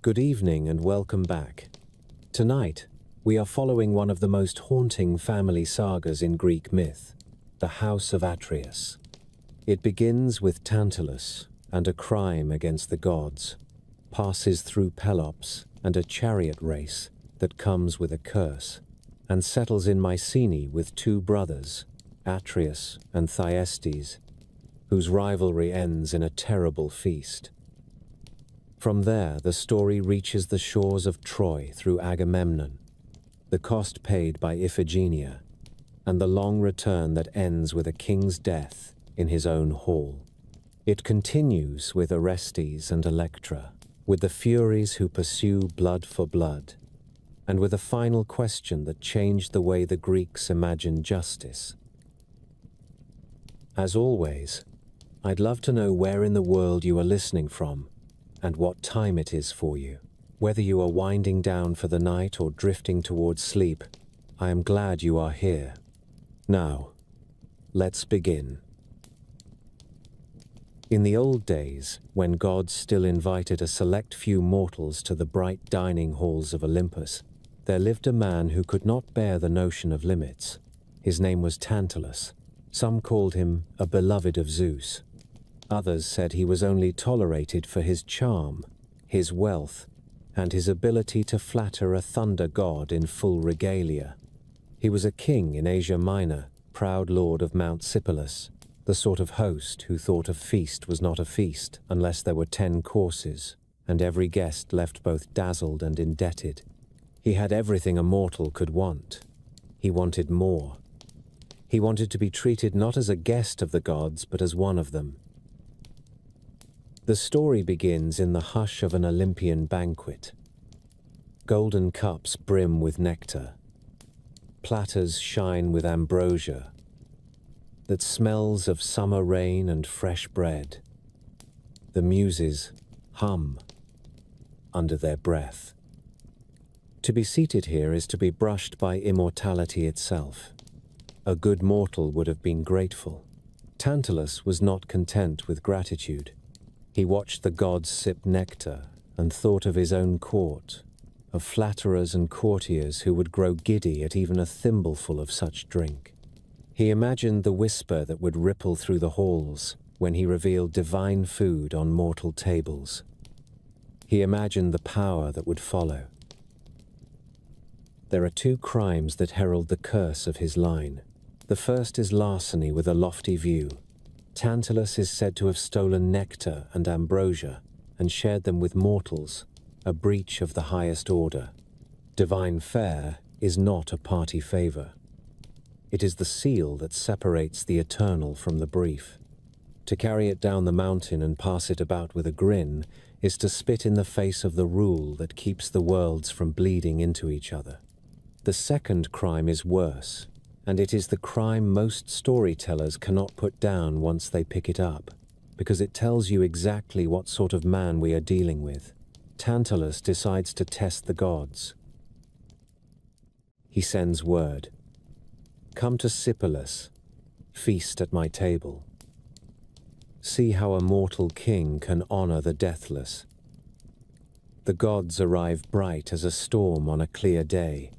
Good evening and welcome back. Tonight, we are following one of the most haunting family sagas in Greek myth, the House of Atreus. It begins with Tantalus and a crime against the gods, passes through Pelops and a chariot race that comes with a curse, and settles in Mycenae with two brothers, Atreus and Thyestes, whose rivalry ends in a terrible feast. From there, the story reaches the shores of Troy through Agamemnon, the cost paid by Iphigenia, and the long return that ends with a king's death in his own hall. It continues with Orestes and Electra, with the Furies who pursue blood for blood, and with a final question that changed the way the Greeks imagined justice. As always, I'd love to know where in the world you are listening from, and what time it is for you. Whether you are winding down for the night or drifting towards sleep, I am glad you are here. Now, let's begin. In the old days, when gods still invited a select few mortals to the bright dining halls of Olympus, there lived a man who could not bear the notion of limits. His name was Tantalus. Some called him a beloved of Zeus. Others said he was only tolerated for his charm, his wealth, and his ability to flatter a thunder god in full regalia. He was a king in Asia Minor, proud lord of Mount Sipylus, the sort of host who thought a feast was not a feast unless there were 10 courses, and every guest left both dazzled and indebted. He had everything a mortal could want. He wanted more. He wanted to be treated not as a guest of the gods, but as one of them. The story begins in the hush of an Olympian banquet. Golden cups brim with nectar. Platters shine with ambrosia that smells of summer rain and fresh bread. The muses hum under their breath. To be seated here is to be brushed by immortality itself. A good mortal would have been grateful. Tantalus was not content with gratitude. He watched the gods sip nectar and thought of his own court, of flatterers and courtiers who would grow giddy at even a thimbleful of such drink. He imagined the whisper that would ripple through the halls when he revealed divine food on mortal tables. He imagined the power that would follow. There are 2 crimes that herald the curse of his line. The first is larceny with a lofty view. Tantalus is said to have stolen nectar and ambrosia and shared them with mortals, a breach of the highest order. Divine fare is not a party favor. It is the seal that separates the eternal from the brief. To carry it down the mountain and pass it about with a grin is to spit in the face of the rule that keeps the worlds from bleeding into each other. The second crime is worse, and it is the crime most storytellers cannot put down once they pick it up, because it tells you exactly what sort of man we are dealing with. Tantalus decides to test the gods. He sends word. Come to Sipylus, feast at my table. See how a mortal king can honor the deathless. The gods arrive bright as a storm on a clear day.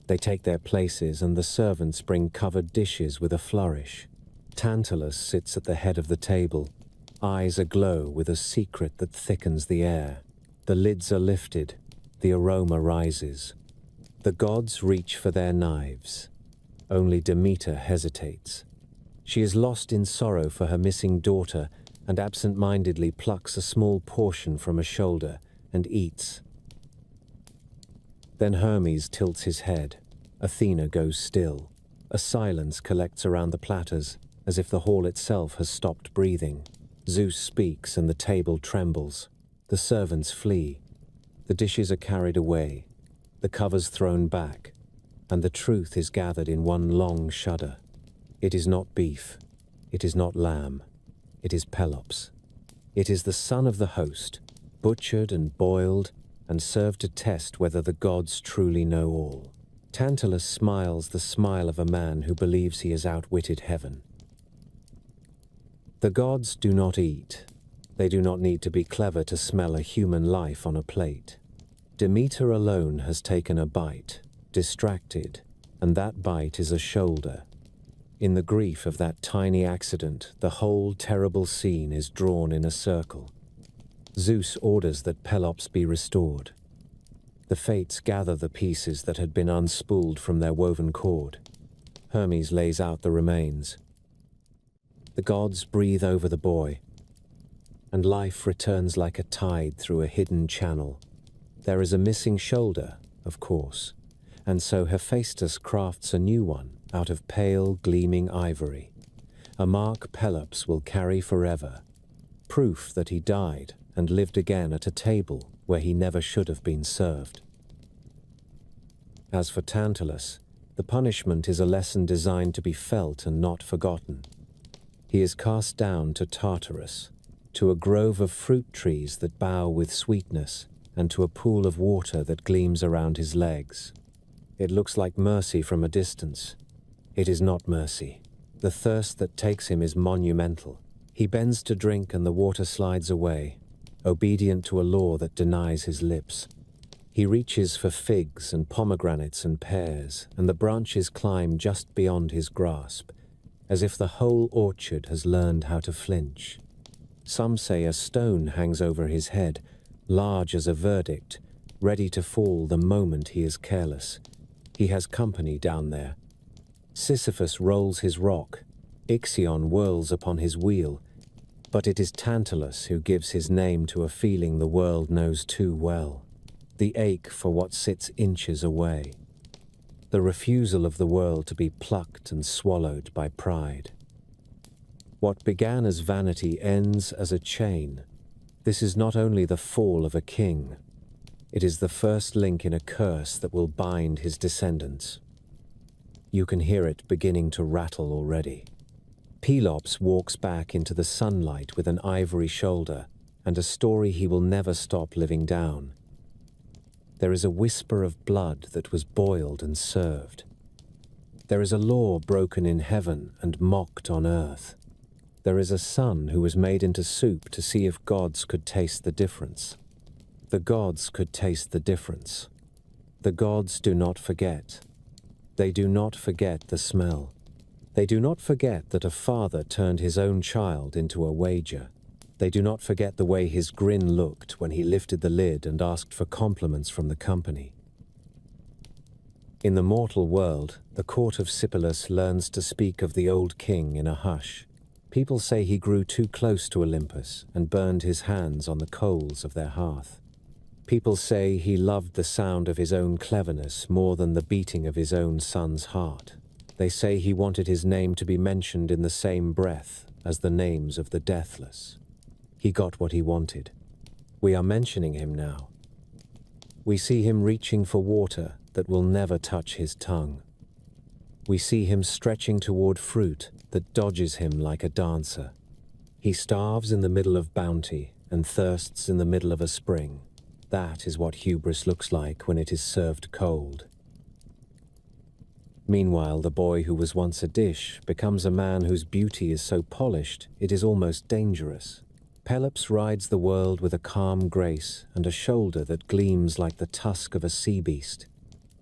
They take their places and the servants bring covered dishes with a flourish. Tantalus sits at the head of the table, eyes aglow with a secret that thickens the air. The lids are lifted, the aroma rises. The gods reach for their knives. Only Demeter hesitates. She is lost in sorrow for her missing daughter and absent-mindedly plucks a small portion from a shoulder and eats. Then Hermes tilts his head. Athena goes still. A silence collects around the platters, as if the hall itself has stopped breathing. Zeus speaks and the table trembles. The servants flee. The dishes are carried away, the covers thrown back, and the truth is gathered in one long shudder. It is not beef. It is not lamb. It is Pelops. It is the son of the host, butchered and boiled, and served to test whether the gods truly know all. Tantalus smiles the smile of a man who believes he has outwitted heaven. The gods do not eat. They do not need to be clever to smell a human life on a plate. Demeter alone has taken a bite, distracted, and that bite is a shoulder. In the grief of that tiny accident, the whole terrible scene is drawn in a circle. Zeus orders that Pelops be restored. The Fates gather the pieces that had been unspooled from their woven cord. Hermes lays out the remains. The gods breathe over the boy, and life returns like a tide through a hidden channel. There is a missing shoulder, of course, and so Hephaestus crafts a new one out of pale, gleaming ivory, a mark Pelops will carry forever, proof that he died and lived again at a table where he never should have been served. As for Tantalus, the punishment is a lesson designed to be felt and not forgotten. He is cast down to Tartarus, to a grove of fruit trees that bow with sweetness, and to a pool of water that gleams around his legs. It looks like mercy from a distance. It is not mercy. The thirst that takes him is monumental. He bends to drink and the water slides away, obedient to a law that denies his lips. He reaches for figs and pomegranates and pears, and the branches climb just beyond his grasp, as if the whole orchard has learned how to flinch. Some say a stone hangs over his head, large as a verdict, ready to fall the moment he is careless. He has company down there. Sisyphus rolls his rock, Ixion whirls upon his wheel, but it is Tantalus who gives his name to a feeling the world knows too well, the ache for what sits inches away, the refusal of the world to be plucked and swallowed by pride. What began as vanity ends as a chain. This is not only the fall of a king, it is the first link in a curse that will bind his descendants. You can hear it beginning to rattle already. Pelops walks back into the sunlight with an ivory shoulder and a story he will never stop living down. There is a whisper of blood that was boiled and served. There is a law broken in heaven and mocked on earth. There is a son who was made into soup to see if gods could taste the difference. The gods could taste the difference. The gods do not forget. They do not forget the smell. They do not forget that a father turned his own child into a wager. They do not forget the way his grin looked when he lifted the lid and asked for compliments from the company. In the mortal world, the court of Sipylus learns to speak of the old king in a hush. People say he grew too close to Olympus and burned his hands on the coals of their hearth. People say he loved the sound of his own cleverness more than the beating of his own son's heart. They say he wanted his name to be mentioned in the same breath as the names of the deathless. He got what he wanted. We are mentioning him now. We see him reaching for water that will never touch his tongue. We see him stretching toward fruit that dodges him like a dancer. He starves in the middle of bounty and thirsts in the middle of a spring. That is what hubris looks like when it is served cold. Meanwhile, the boy who was once a dish becomes a man whose beauty is so polished it is almost dangerous. Pelops rides the world with a calm grace and a shoulder that gleams like the tusk of a sea beast.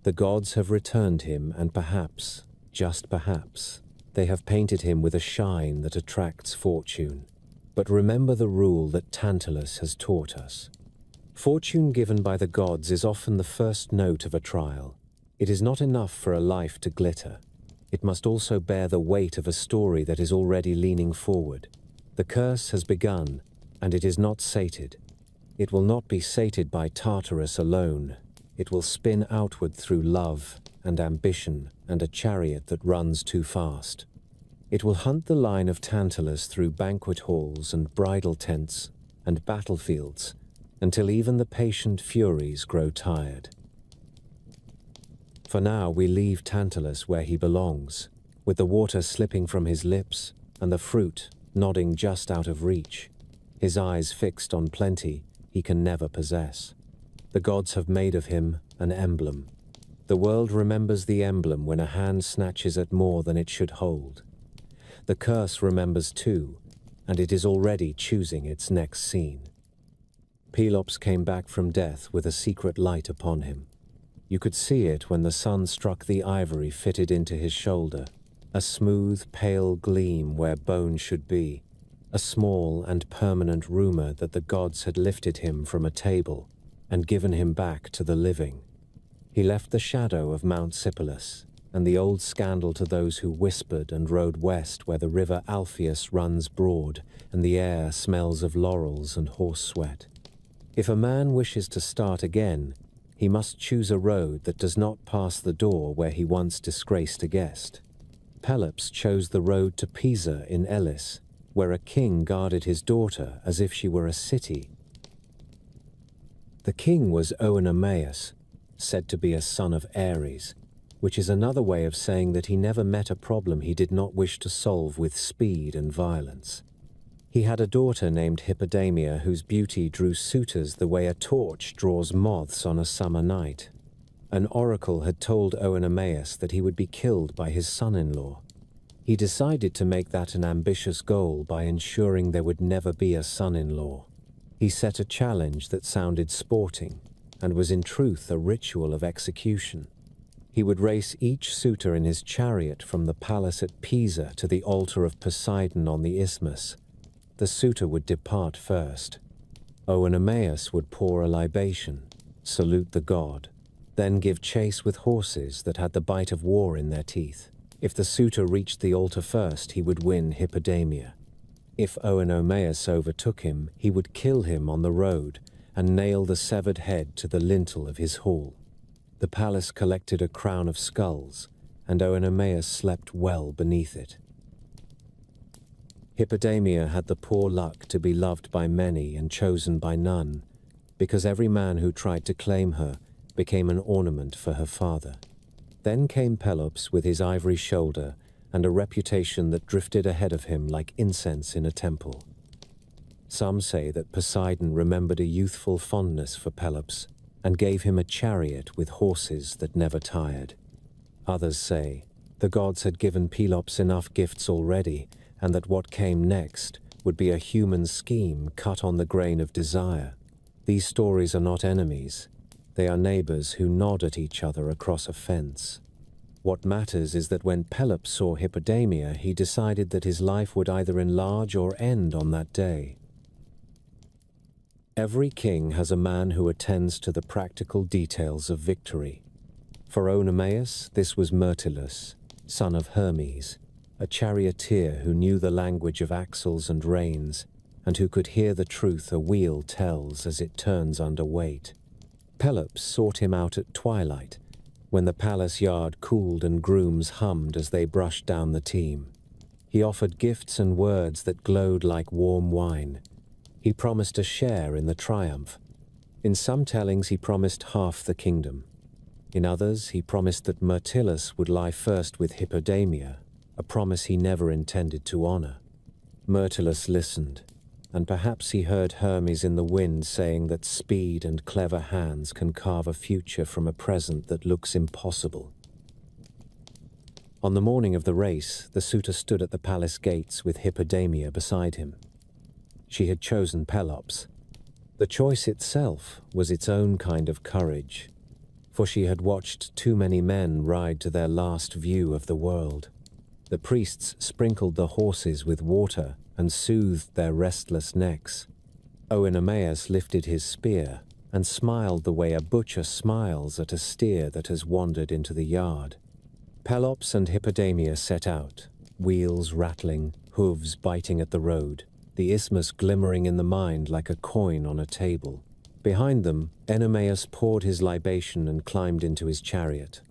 The gods have returned him, and perhaps, just perhaps, they have painted him with a shine that attracts fortune. But remember the rule that Tantalus has taught us. Fortune given by the gods is often the first note of a trial. It is not enough for a life to glitter. It must also bear the weight of a story that is already leaning forward. The curse has begun, and it is not sated. It will not be sated by Tartarus alone. It will spin outward through love and ambition and a chariot that runs too fast. It will hunt the line of Tantalus through banquet halls and bridal tents and battlefields until even the patient Furies grow tired. For now we leave Tantalus where he belongs, with the water slipping from his lips and the fruit nodding just out of reach, his eyes fixed on plenty he can never possess. The gods have made of him an emblem. The world remembers the emblem when a hand snatches at more than it should hold. The curse remembers too, and it is already choosing its next scene. Pelops came back from death with a secret light upon him. You could see it when the sun struck the ivory fitted into his shoulder, a smooth, pale gleam where bone should be, a small and permanent rumor that the gods had lifted him from a table and given him back to the living. He left the shadow of Mount Sipylus and the old scandal to those who whispered and rode west where the river Alpheus runs broad and the air smells of laurels and horse sweat. If a man wishes to start again, he must choose a road that does not pass the door where he once disgraced a guest. Pelops chose the road to Pisa in Elis, where a king guarded his daughter as if she were a city. The king was Oenomaus, said to be a son of Ares, which is another way of saying that he never met a problem he did not wish to solve with speed and violence. He had a daughter named Hippodamia whose beauty drew suitors the way a torch draws moths on a summer night. An oracle had told Oenomaus that he would be killed by his son-in-law. He decided to make that an ambitious goal by ensuring there would never be a son-in-law. He set a challenge that sounded sporting and was in truth a ritual of execution. He would race each suitor in his chariot from the palace at Pisa to the altar of Poseidon on the isthmus. The suitor would depart first. Oenomaus would pour a libation, salute the god, then give chase with horses that had the bite of war in their teeth. If the suitor reached the altar first, he would win Hippodamia. If Oenomaus overtook him, he would kill him on the road and nail the severed head to the lintel of his hall. The palace collected a crown of skulls, and Oenomaus slept well beneath it. Hippodamia had the poor luck to be loved by many and chosen by none, because every man who tried to claim her became an ornament for her father. Then came Pelops with his ivory shoulder and a reputation that drifted ahead of him like incense in a temple. Some say that Poseidon remembered a youthful fondness for Pelops and gave him a chariot with horses that never tired. Others say the gods had given Pelops enough gifts already, and that what came next would be a human scheme cut on the grain of desire. These stories are not enemies. They are neighbors who nod at each other across a fence. What matters is that when Pelops saw Hippodamia, he decided that his life would either enlarge or end on that day. Every king has a man who attends to the practical details of victory. For Oenomaus, this was Myrtilus, son of Hermes, a charioteer who knew the language of axles and reins, and who could hear the truth a wheel tells as it turns under weight. Pelops sought him out at twilight, when the palace yard cooled and grooms hummed as they brushed down the team. He offered gifts and words that glowed like warm wine. He promised a share in the triumph. In some tellings he promised half the kingdom. In others he promised that Myrtilus would lie first with Hippodamia, a promise he never intended to honor. Myrtilus listened, and perhaps he heard Hermes in the wind saying that speed and clever hands can carve a future from a present that looks impossible. On the morning of the race, the suitor stood at the palace gates with Hippodamia beside him. She had chosen Pelops. The choice itself was its own kind of courage, for she had watched too many men ride to their last view of the world. The priests sprinkled the horses with water and soothed their restless necks. Oenomaus lifted his spear and smiled the way a butcher smiles at a steer that has wandered into the yard. Pelops and Hippodamia set out, wheels rattling, hooves biting at the road, the isthmus glimmering in the mind like a coin on a table. Behind them, Oenomaus poured his libation and climbed into his chariot.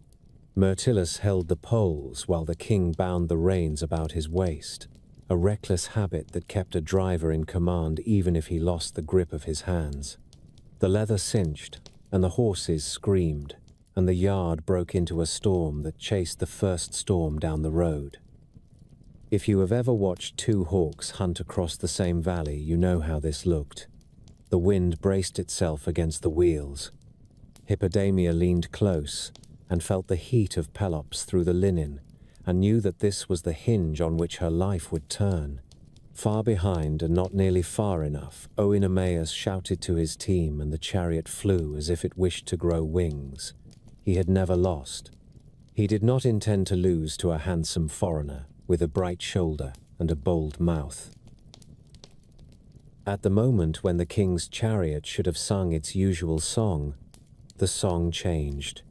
Myrtilus held the poles while the king bound the reins about his waist, a reckless habit that kept a driver in command even if he lost the grip of his hands. The leather cinched, and the horses screamed, and the yard broke into a storm that chased the first storm down the road. If you have ever watched two hawks hunt across the same valley, you know how this looked. The wind braced itself against the wheels. Hippodamia leaned close and felt the heat of Pelops through the linen, and knew that this was the hinge on which her life would turn. Far behind and not nearly far enough, Oenomaus shouted to his team, and the chariot flew as if it wished to grow wings. He had never lost. He did not intend to lose to a handsome foreigner with a bright shoulder and a bold mouth. At the moment when the king's chariot should have sung its usual song, the song changed.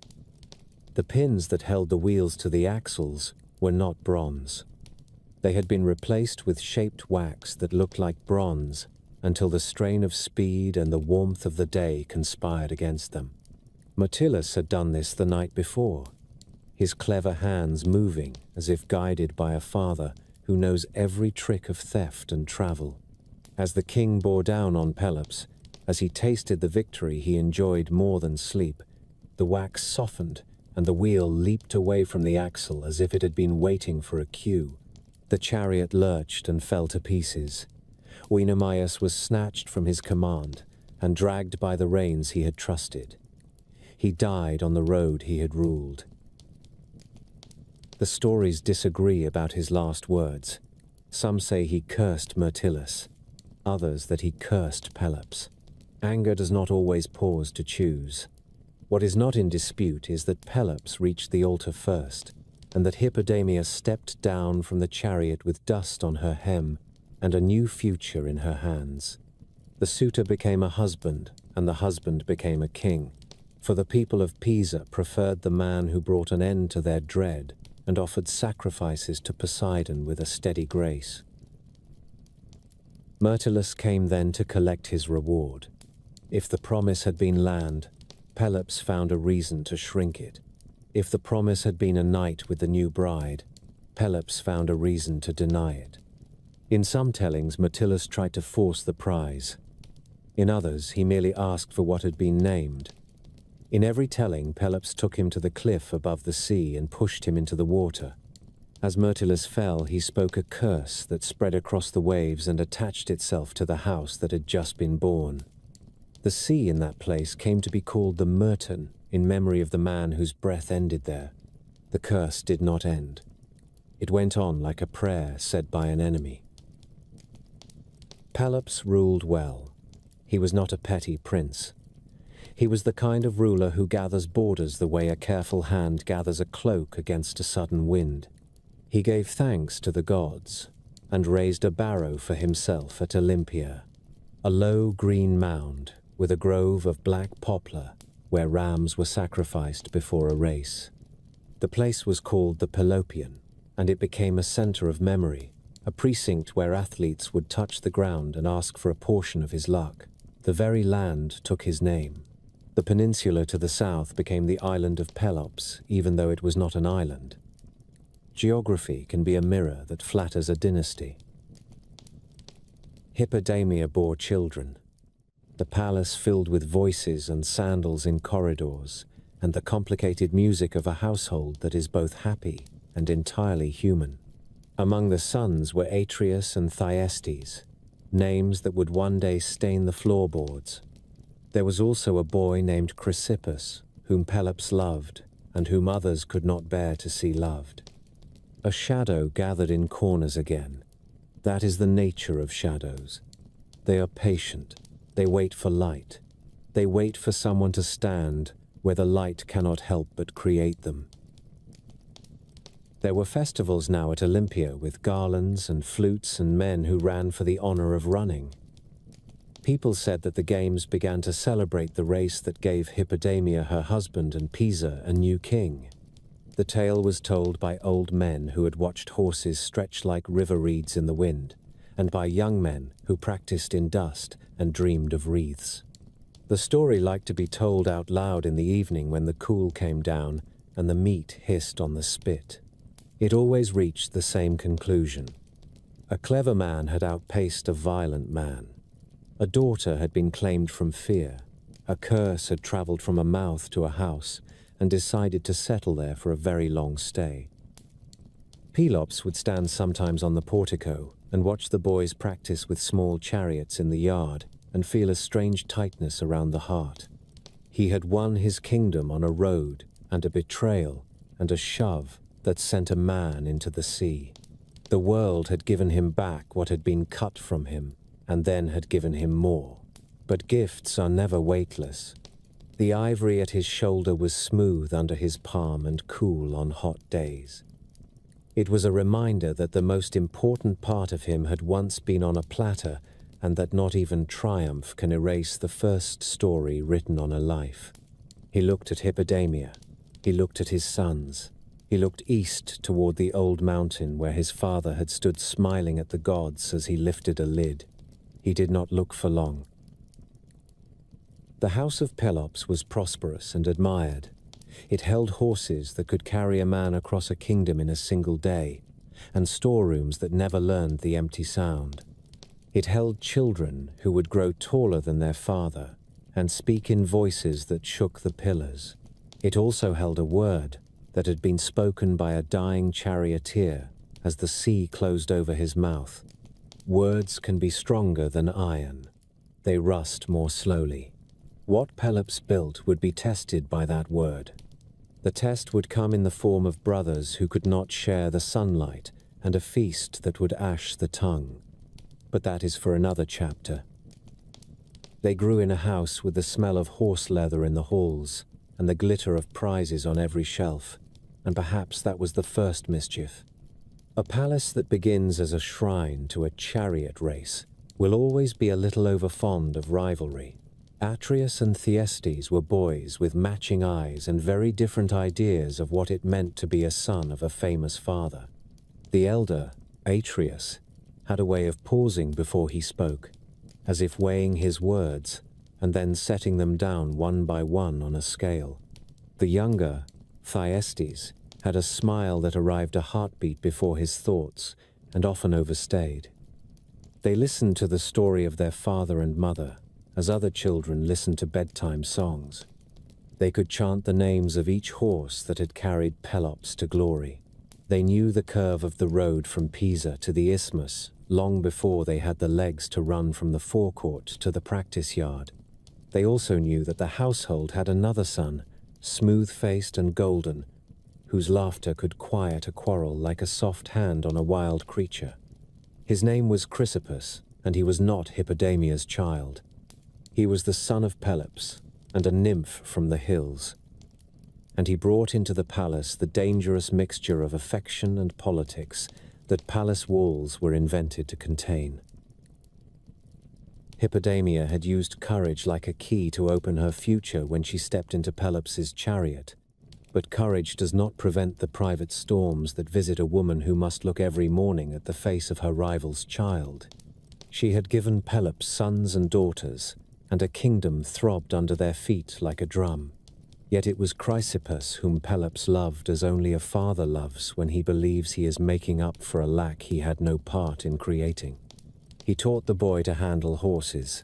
The pins that held the wheels to the axles were not bronze. They had been replaced with shaped wax that looked like bronze until the strain of speed and the warmth of the day conspired against them. Myrtilus had done this the night before, his clever hands moving as if guided by a father who knows every trick of theft and travel. As the king bore down on Pelops, as he tasted the victory he enjoyed more than sleep, the wax softened and the wheel leaped away from the axle as if it had been waiting for a cue. The chariot lurched and fell to pieces. Oenomaus was snatched from his command and dragged by the reins he had trusted. He died on the road he had ruled. The stories disagree about his last words. Some say he cursed Myrtilus, others that he cursed Pelops. Anger does not always pause to choose. What is not in dispute is that Pelops reached the altar first, and that Hippodamia stepped down from the chariot with dust on her hem and a new future in her hands. The suitor became a husband, and the husband became a king, for the people of Pisa preferred the man who brought an end to their dread and offered sacrifices to Poseidon with a steady grace. Myrtilus came then to collect his reward. If the promise had been land, Pelops found a reason to shrink it. If the promise had been a night with the new bride, Pelops found a reason to deny it. In some tellings, Myrtilus tried to force the prize. In others, he merely asked for what had been named. In every telling, Pelops took him to the cliff above the sea and pushed him into the water. As Myrtilus fell, he spoke a curse that spread across the waves and attached itself to the house that had just been born. The sea in that place came to be called the Myrton, in memory of the man whose breath ended there. The curse did not end. It went on like a prayer said by an enemy. Pelops ruled well. He was not a petty prince. He was the kind of ruler who gathers borders the way a careful hand gathers a cloak against a sudden wind. He gave thanks to the gods and raised a barrow for himself at Olympia, a low green mound with a grove of black poplar where rams were sacrificed before a race. The place was called the Pelopian, and it became a center of memory, a precinct where athletes would touch the ground and ask for a portion of his luck. The very land took his name. The peninsula to the south became the island of Pelops, even though it was not an island. Geography can be a mirror that flatters a dynasty. Hippodamia bore children. The palace filled with voices and sandals in corridors, and the complicated music of a household that is both happy and entirely human. Among the sons were Atreus and Thyestes, names that would one day stain the floorboards. There was also a boy named Chrysippus, whom Pelops loved, and whom others could not bear to see loved. A shadow gathered in corners again. That is the nature of shadows. They are patient. They wait for light. They wait for someone to stand where the light cannot help but create them. There were festivals now at Olympia with garlands and flutes and men who ran for the honor of running. People said that the games began to celebrate the race that gave Hippodamia her husband and Pisa a new king. The tale was told by old men who had watched horses stretch like river reeds in the wind, and by young men who practiced in dust and dreamed of wreaths. The story liked to be told out loud in the evening when the cool came down and the meat hissed on the spit. It always reached the same conclusion. A clever man had outpaced a violent man. A daughter had been claimed from fear. A curse had traveled from a mouth to a house and decided to settle there for a very long stay. Pelops would stand sometimes on the portico and watch the boys practice with small chariots in the yard and feel a strange tightness around the heart. He had won his kingdom on a road and a betrayal and a shove that sent a man into the sea. The world had given him back what had been cut from him, and then had given him more. But gifts are never weightless. The ivory at his shoulder was smooth under his palm and cool on hot days. It was a reminder that the most important part of him had once been on a platter, and that not even triumph can erase the first story written on a life. He looked at Hippodamia. He looked at his sons. He looked east toward the old mountain where his father had stood smiling at the gods as he lifted a lid. He did not look for long. The house of Pelops was prosperous and admired. It held horses that could carry a man across a kingdom in a single day, and storerooms that never learned the empty sound. It held children who would grow taller than their father and speak in voices that shook the pillars. It also held a word that had been spoken by a dying charioteer as the sea closed over his mouth. Words can be stronger than iron. They rust more slowly. What Pelops built would be tested by that word. The test would come in the form of brothers who could not share the sunlight and a feast that would ash the tongue. But that is for another chapter. They grew in a house with the smell of horse leather in the halls and the glitter of prizes on every shelf, and perhaps that was the first mischief. A palace that begins as a shrine to a chariot race will always be a little overfond of rivalry. Atreus and Thyestes were boys with matching eyes and very different ideas of what it meant to be a son of a famous father. The elder, Atreus, had a way of pausing before he spoke, as if weighing his words and then setting them down one by one on a scale. The younger, Thyestes, had a smile that arrived a heartbeat before his thoughts and often overstayed. They listened to the story of their father and mother, as other children listened to bedtime songs. They could chant the names of each horse that had carried Pelops to glory. They knew the curve of the road from Pisa to the Isthmus long before they had the legs to run from the forecourt to the practice yard. They also knew that the household had another son, smooth-faced and golden, whose laughter could quiet a quarrel like a soft hand on a wild creature. His name was Chrysippus, and he was not Hippodamia's child. He was the son of Pelops, and a nymph from the hills. And he brought into the palace the dangerous mixture of affection and politics that palace walls were invented to contain. Hippodamia had used courage like a key to open her future when she stepped into Pelops's chariot. But courage does not prevent the private storms that visit a woman who must look every morning at the face of her rival's child. She had given Pelops sons and daughters, and a kingdom throbbed under their feet like a drum. Yet it was Chrysippus whom Pelops loved as only a father loves when he believes he is making up for a lack he had no part in creating. He taught the boy to handle horses.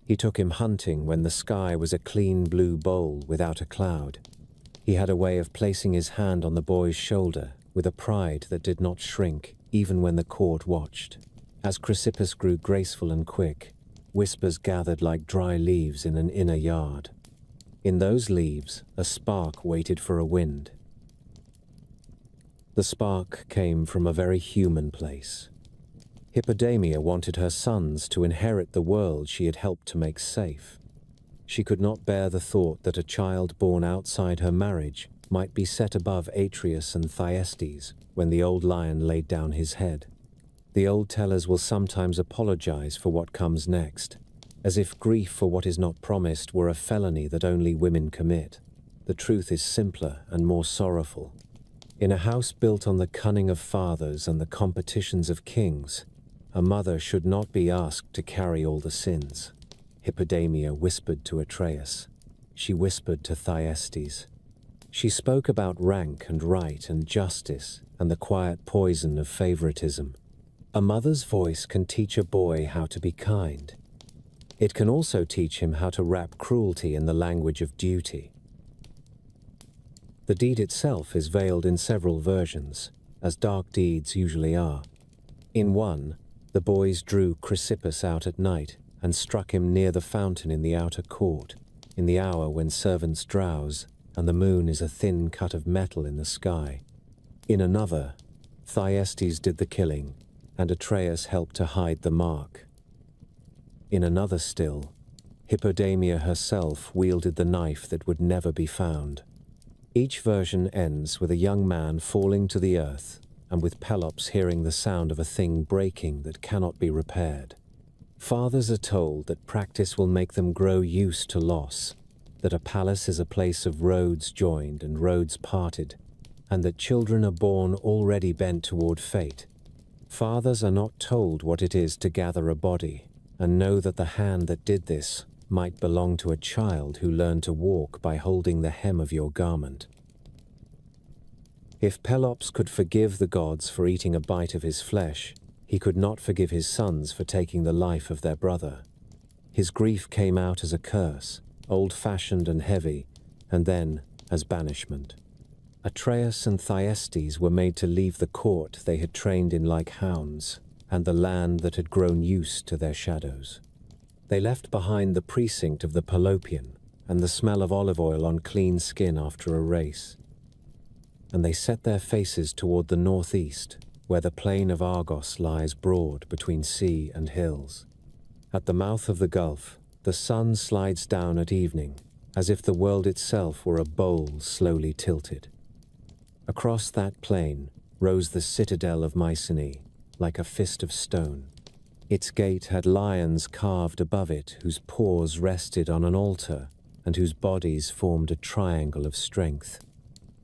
He took him hunting when the sky was a clean blue bowl without a cloud. He had a way of placing his hand on the boy's shoulder with a pride that did not shrink even when the court watched. As Chrysippus grew graceful and quick, whispers gathered like dry leaves in an inner yard. In those leaves, a spark waited for a wind. The spark came from a very human place. Hippodamia wanted her sons to inherit the world she had helped to make safe. She could not bear the thought that a child born outside her marriage might be set above Atreus and Thyestes when the old lion laid down his head. The old tellers will sometimes apologize for what comes next, as if grief for what is not promised were a felony that only women commit. The truth is simpler and more sorrowful. In a house built on the cunning of fathers and the competitions of kings, a mother should not be asked to carry all the sins. Hippodamia whispered to Atreus. She whispered to Thyestes. She spoke about rank and right and justice and the quiet poison of favoritism. A mother's voice can teach a boy how to be kind. It can also teach him how to wrap cruelty in the language of duty. The deed itself is veiled in several versions, as dark deeds usually are. In one, the boys drew Chrysippus out at night and struck him near the fountain in the outer court, in the hour when servants drowse and the moon is a thin cut of metal in the sky. In another, Thyestes did the killing, and Atreus helped to hide the mark. In another still, Hippodamia herself wielded the knife that would never be found. Each version ends with a young man falling to the earth, and with Pelops hearing the sound of a thing breaking that cannot be repaired. Fathers are told that practice will make them grow used to loss, that a palace is a place of roads joined and roads parted, and that children are born already bent toward fate. Fathers are not told what it is to gather a body, and know that the hand that did this might belong to a child who learned to walk by holding the hem of your garment. If Pelops could forgive the gods for eating a bite of his flesh, he could not forgive his sons for taking the life of their brother. His grief came out as a curse, old-fashioned and heavy, and then as banishment. Atreus and Thyestes were made to leave the court they had trained in like hounds, and the land that had grown used to their shadows. They left behind the precinct of the Pelopian and the smell of olive oil on clean skin after a race. And they set their faces toward the northeast, where the plain of Argos lies broad between sea and hills. At the mouth of the gulf, the sun slides down at evening, as if the world itself were a bowl slowly tilted. Across that plain rose the citadel of Mycenae, like a fist of stone. Its gate had lions carved above it, whose paws rested on an altar, and whose bodies formed a triangle of strength.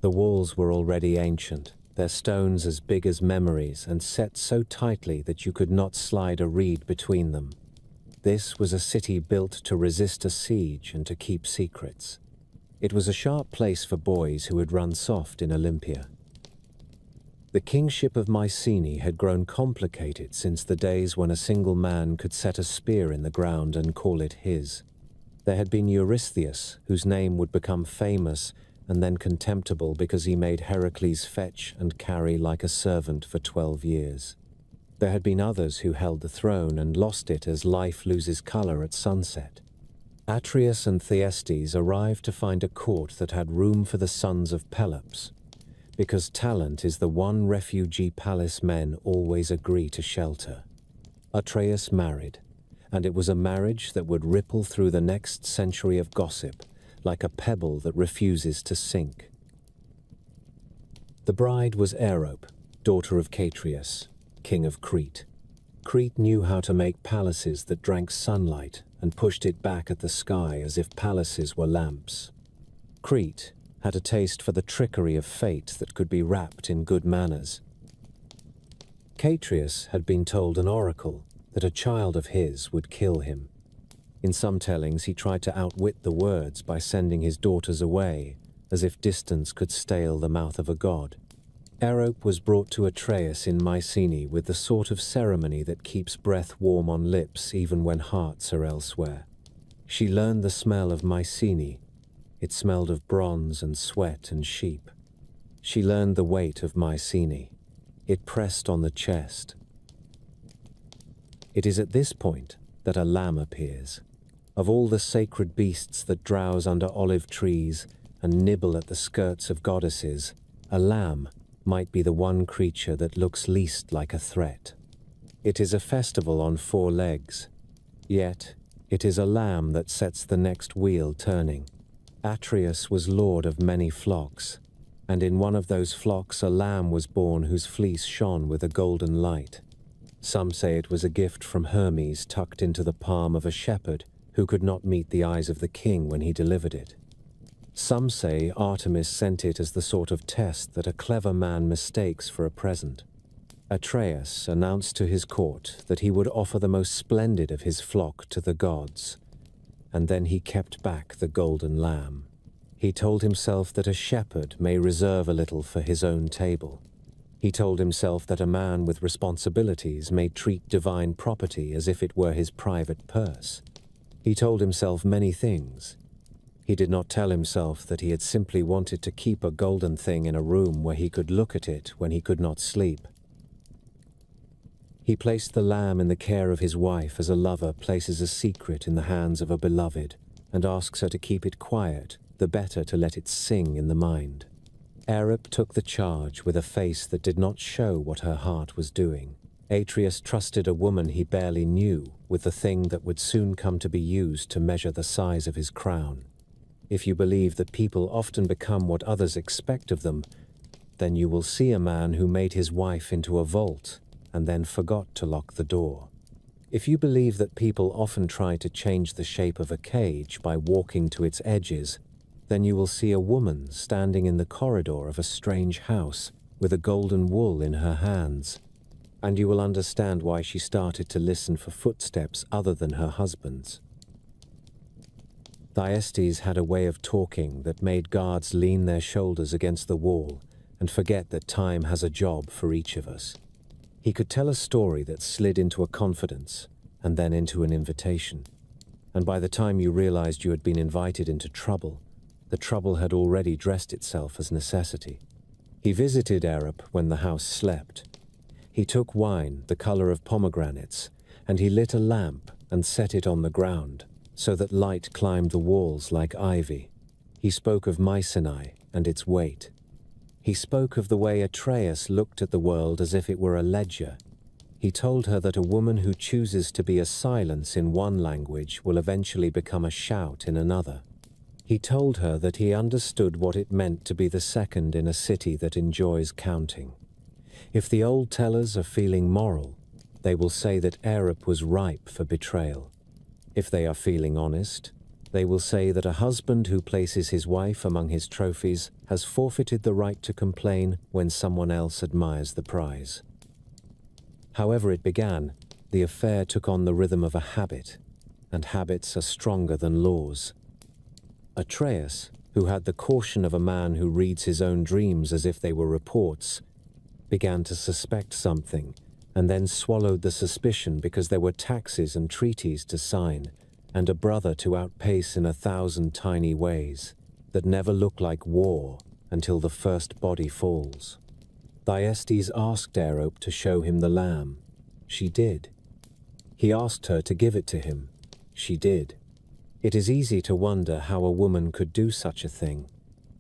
The walls were already ancient, their stones as big as memories, and set so tightly that you could not slide a reed between them. This was a city built to resist a siege and to keep secrets. It was a sharp place for boys who had run soft in Olympia. The kingship of Mycenae had grown complicated since the days when a single man could set a spear in the ground and call it his. There had been Eurystheus, whose name would become famous and then contemptible because he made Heracles fetch and carry like a servant for 12 years. There had been others who held the throne and lost it as life loses color at sunset. Atreus and Thyestes arrived to find a court that had room for the sons of Pelops, because talent is the one refugee palace men always agree to shelter. Atreus married, and it was a marriage that would ripple through the next century of gossip, like a pebble that refuses to sink. The bride was Aerope, daughter of Atreus, king of Crete. Crete knew how to make palaces that drank sunlight and pushed it back at the sky as if palaces were lamps. Crete had a taste for the trickery of fate that could be wrapped in good manners. Atreus had been told an oracle that a child of his would kill him. In some tellings, he tried to outwit the words by sending his daughters away, as if distance could stale the mouth of a god. Aerope was brought to Atreus in Mycenae with the sort of ceremony that keeps breath warm on lips even when hearts are elsewhere. She learned the smell of Mycenae. It smelled of bronze and sweat and sheep. She learned the weight of Mycenae. It pressed on the chest. It is at this point that a lamb appears. Of all the sacred beasts that drowse under olive trees and nibble at the skirts of goddesses, a lamb might be the one creature that looks least like a threat. It is a festival on 4 legs, yet it is a lamb that sets the next wheel turning. Atreus was lord of many flocks, and in one of those flocks a lamb was born whose fleece shone with a golden light. Some say it was a gift from Hermes tucked into the palm of a shepherd who could not meet the eyes of the king when he delivered it. Some say Artemis sent it as the sort of test that a clever man mistakes for a present. Atreus announced to his court that he would offer the most splendid of his flock to the gods, and then he kept back the golden lamb. He told himself that a shepherd may reserve a little for his own table. He told himself that a man with responsibilities may treat divine property as if it were his private purse. He told himself many things. He did not tell himself that he had simply wanted to keep a golden thing in a room where he could look at it when he could not sleep. He placed the lamb in the care of his wife as a lover places a secret in the hands of a beloved and asks her to keep it quiet, the better to let it sing in the mind. Arab took the charge with a face that did not show what her heart was doing. Atreus trusted a woman he barely knew with the thing that would soon come to be used to measure the size of his crown. If you believe that people often become what others expect of them, then you will see a man who made his wife into a vault and then forgot to lock the door. If you believe that people often try to change the shape of a cage by walking to its edges, then you will see a woman standing in the corridor of a strange house with a golden wool in her hands, and you will understand why she started to listen for footsteps other than her husband's. Thyestes had a way of talking that made guards lean their shoulders against the wall and forget that time has a job for each of us. He could tell a story that slid into a confidence and then into an invitation, and by the time you realized you had been invited into trouble, the trouble had already dressed itself as necessity. He visited Arab when the house slept. He took wine, the color of pomegranates, and he lit a lamp and set it on the ground, so that light climbed the walls like ivy. He spoke of Mycenae and its weight. He spoke of the way Atreus looked at the world as if it were a ledger. He told her that a woman who chooses to be a silence in one language will eventually become a shout in another. He told her that he understood what it meant to be the second in a city that enjoys counting. If the old tellers are feeling moral, they will say that Arab was ripe for betrayal. If they are feeling honest, they will say that a husband who places his wife among his trophies has forfeited the right to complain when someone else admires the prize. However it began, the affair took on the rhythm of a habit, and habits are stronger than laws. Atreus, who had the caution of a man who reads his own dreams as if they were reports, began to suspect something, and then swallowed the suspicion because there were taxes and treaties to sign, and a brother to outpace in 1,000 tiny ways that never look like war until the first body falls. Thyestes asked Arope to show him the lamb. She did. He asked her to give it to him. She did. It is easy to wonder how a woman could do such a thing,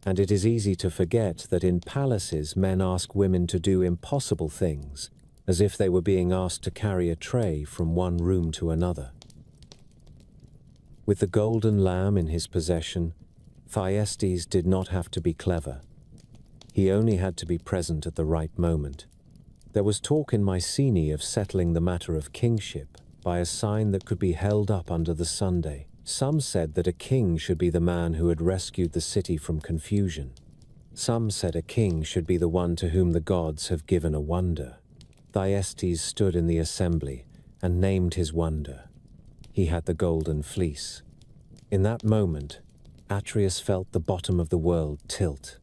and it is easy to forget that in palaces men ask women to do impossible things, as if they were being asked to carry a tray from one room to another. With the golden lamb in his possession, Thyestes did not have to be clever. He only had to be present at the right moment. There was talk in Mycenae of settling the matter of kingship by a sign that could be held up under the Sunday. Some said that a king should be the man who had rescued the city from confusion. Some said a king should be the one to whom the gods have given a wonder. Thyestes stood in the assembly and named his wonder. He had the golden fleece. In that moment, Atreus felt the bottom of the world tilt.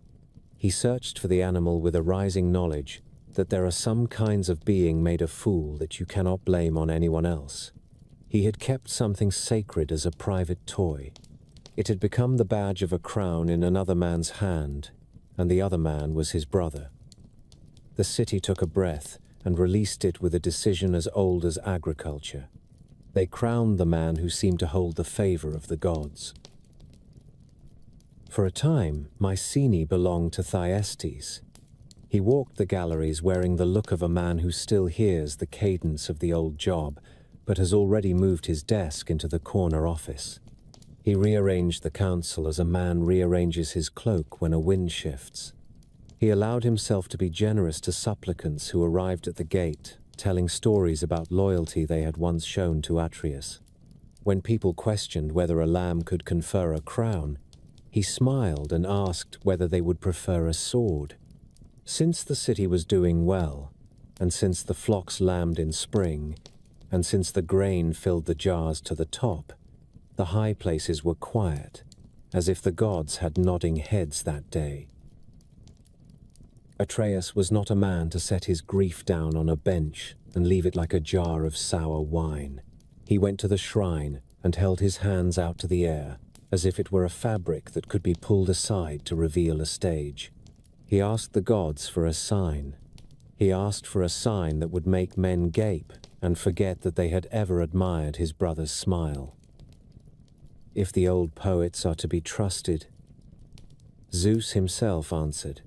He searched for the animal with a rising knowledge that there are some kinds of being made a fool that you cannot blame on anyone else. He had kept something sacred as a private toy. It had become the badge of a crown in another man's hand, and the other man was his brother. The city took a breath and released it with a decision as old as agriculture. They crowned the man who seemed to hold the favor of the gods. For a time, Mycenae belonged to Thyestes. He walked the galleries wearing the look of a man who still hears the cadence of the old job, but has already moved his desk into the corner office. He rearranged the council as a man rearranges his cloak when a wind shifts. He allowed himself to be generous to supplicants who arrived at the gate, telling stories about loyalty they had once shown to Atreus. When people questioned whether a lamb could confer a crown, he smiled and asked whether they would prefer a sword. Since the city was doing well, and since the flocks lambed in spring, and since the grain filled the jars to the top, the high places were quiet, as if the gods had nodding heads that day. Atreus was not a man to set his grief down on a bench and leave it like a jar of sour wine. He went to the shrine and held his hands out to the air, as if it were a fabric that could be pulled aside to reveal a stage. He asked the gods for a sign. He asked for a sign that would make men gape and forget that they had ever admired his brother's smile. If the old poets are to be trusted, Zeus himself answered,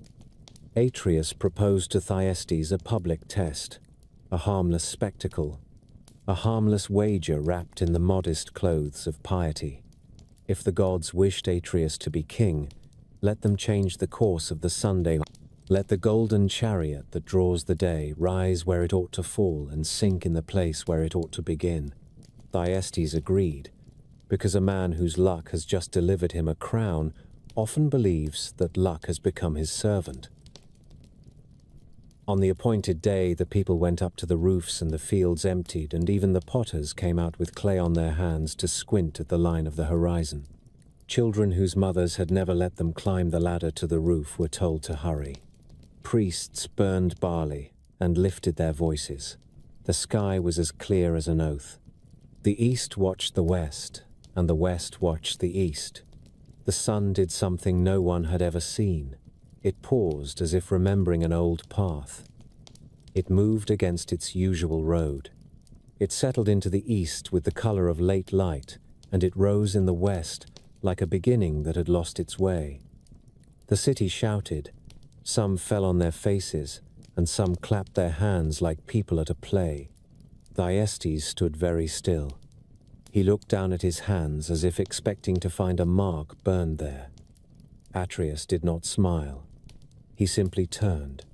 Atreus proposed to Thyestes a public test, a harmless spectacle, a harmless wager wrapped in the modest clothes of piety. If the gods wished Atreus to be king, let them change the course of the Sunday. Let the golden chariot that draws the day rise where it ought to fall and sink in the place where it ought to begin. Thyestes agreed, because a man whose luck has just delivered him a crown often believes that luck has become his servant. On the appointed day, the people went up to the roofs and the fields emptied, and even the potters came out with clay on their hands to squint at the line of the horizon. Children whose mothers had never let them climb the ladder to the roof were told to hurry. Priests burned barley and lifted their voices. The sky was as clear as an oath. The east watched the west, and the west watched the east. The sun did something no one had ever seen. It paused as if remembering an old path. It moved against its usual road. It settled into the east with the color of late light, and it rose in the west like a beginning that had lost its way. The city shouted. Some fell on their faces, and some clapped their hands like people at a play. Thyestes stood very still. He looked down at his hands as if expecting to find a mark burned there. Atreus did not smile. He simply turned,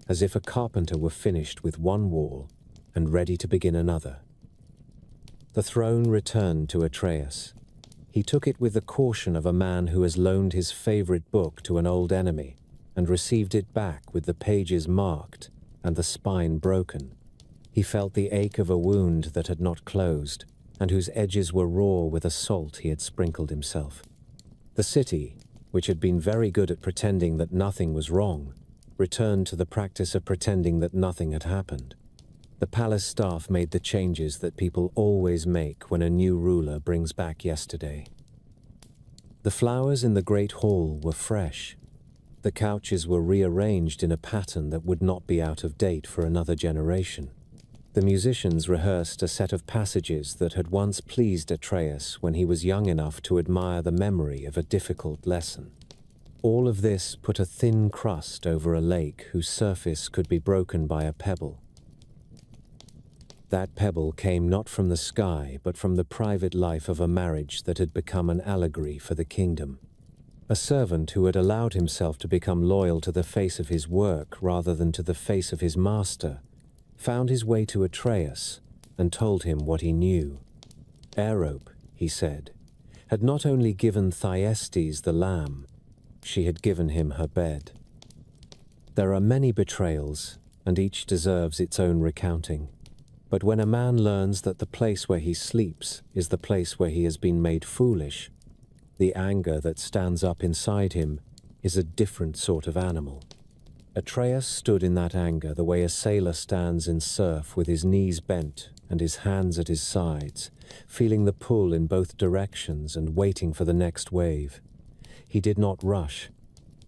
as if a carpenter were finished with one wall and ready to begin another. The throne returned to Atreus. He took it with the caution of a man who has loaned his favorite book to an old enemy and received it back with the pages marked and the spine broken. He felt the ache of a wound that had not closed and whose edges were raw with the salt he had sprinkled himself. The city, which had been very good at pretending that nothing was wrong, returned to the practice of pretending that nothing had happened. The palace staff made the changes that people always make when a new ruler brings back yesterday. The flowers in the great hall were fresh. The couches were rearranged in a pattern that would not be out of date for another generation. The musicians rehearsed a set of passages that had once pleased Atreus when he was young enough to admire the memory of a difficult lesson. All of this put a thin crust over a lake whose surface could be broken by a pebble. That pebble came not from the sky, but from the private life of a marriage that had become an allegory for the kingdom. A servant who had allowed himself to become loyal to the face of his work rather than to the face of his master, found his way to Atreus and told him what he knew. Arope, he said, had not only given Thyestes the lamb, she had given him her bed. There are many betrayals, and each deserves its own recounting. But when a man learns that the place where he sleeps is the place where he has been made foolish, the anger that stands up inside him is a different sort of animal. Atreus stood in that anger the way a sailor stands in surf with his knees bent and his hands at his sides, feeling the pull in both directions and waiting for the next wave. He did not rush.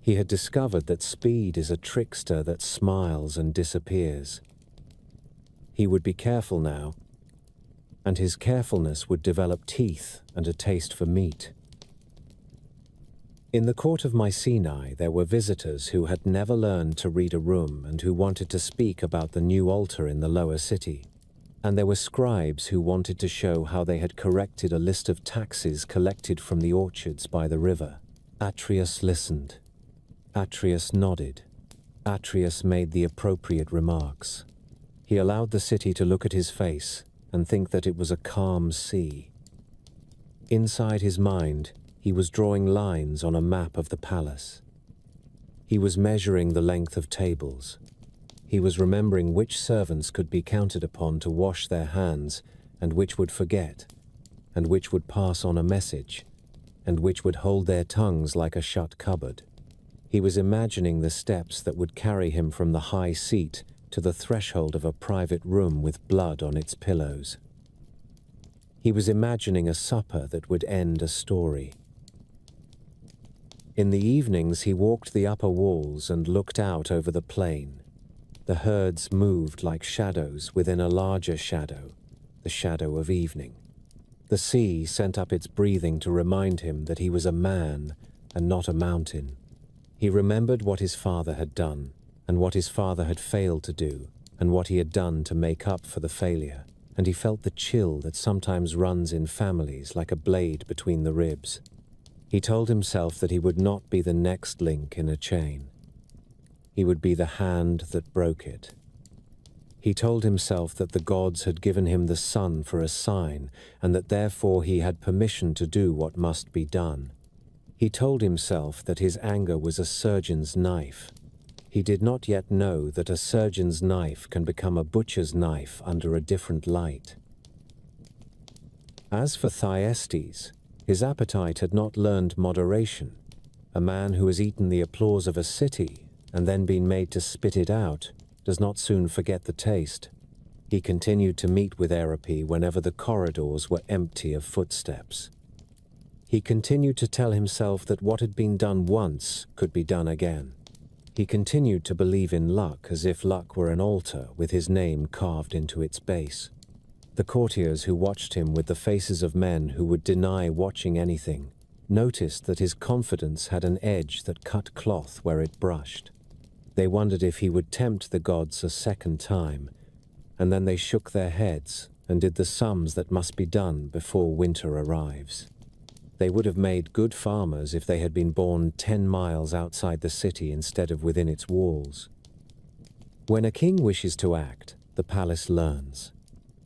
He had discovered that speed is a trickster that smiles and disappears. He would be careful now, and his carefulness would develop teeth and a taste for meat. In the court of Mycenae, there were visitors who had never learned to read a room and who wanted to speak about the new altar in the lower city. And there were scribes who wanted to show how they had corrected a list of taxes collected from the orchards by the river. Atreus listened. Atreus nodded. Atreus made the appropriate remarks. He allowed the city to look at his face and think that it was a calm sea. Inside his mind, he was drawing lines on a map of the palace. He was measuring the length of tables. He was remembering which servants could be counted upon to wash their hands, and which would forget, and which would pass on a message, and which would hold their tongues like a shut cupboard. He was imagining the steps that would carry him from the high seat to the threshold of a private room with blood on its pillows. He was imagining a supper that would end a story. In the evenings he walked the upper walls and looked out over the plain. The herds moved like shadows within a larger shadow, the shadow of evening. The sea sent up its breathing to remind him that he was a man and not a mountain. He remembered what his father had done. and what his father had failed to do, and what he had done to make up for the failure, and he felt the chill that sometimes runs in families like a blade between the ribs. He told himself that he would not be the next link in a chain. He would be the hand that broke it. He told himself that the gods had given him the sun for a sign, and that therefore he had permission to do what must be done. He told himself that his anger was a surgeon's knife. He did not yet know that a surgeon's knife can become a butcher's knife under a different light. As for Thyestes, his appetite had not learned moderation. A man who has eaten the applause of a city and then been made to spit it out does not soon forget the taste. He continued to meet with Eripe whenever the corridors were empty of footsteps. He continued to tell himself that what had been done once could be done again. He continued to believe in luck as if luck were an altar with his name carved into its base. The courtiers who watched him with the faces of men who would deny watching anything noticed that his confidence had an edge that cut cloth where it brushed. They wondered if he would tempt the gods a second time, and then they shook their heads and did the sums that must be done before winter arrives. They would have made good farmers if they had been born 10 miles outside the city instead of within its walls. When a king wishes to act, the palace learns.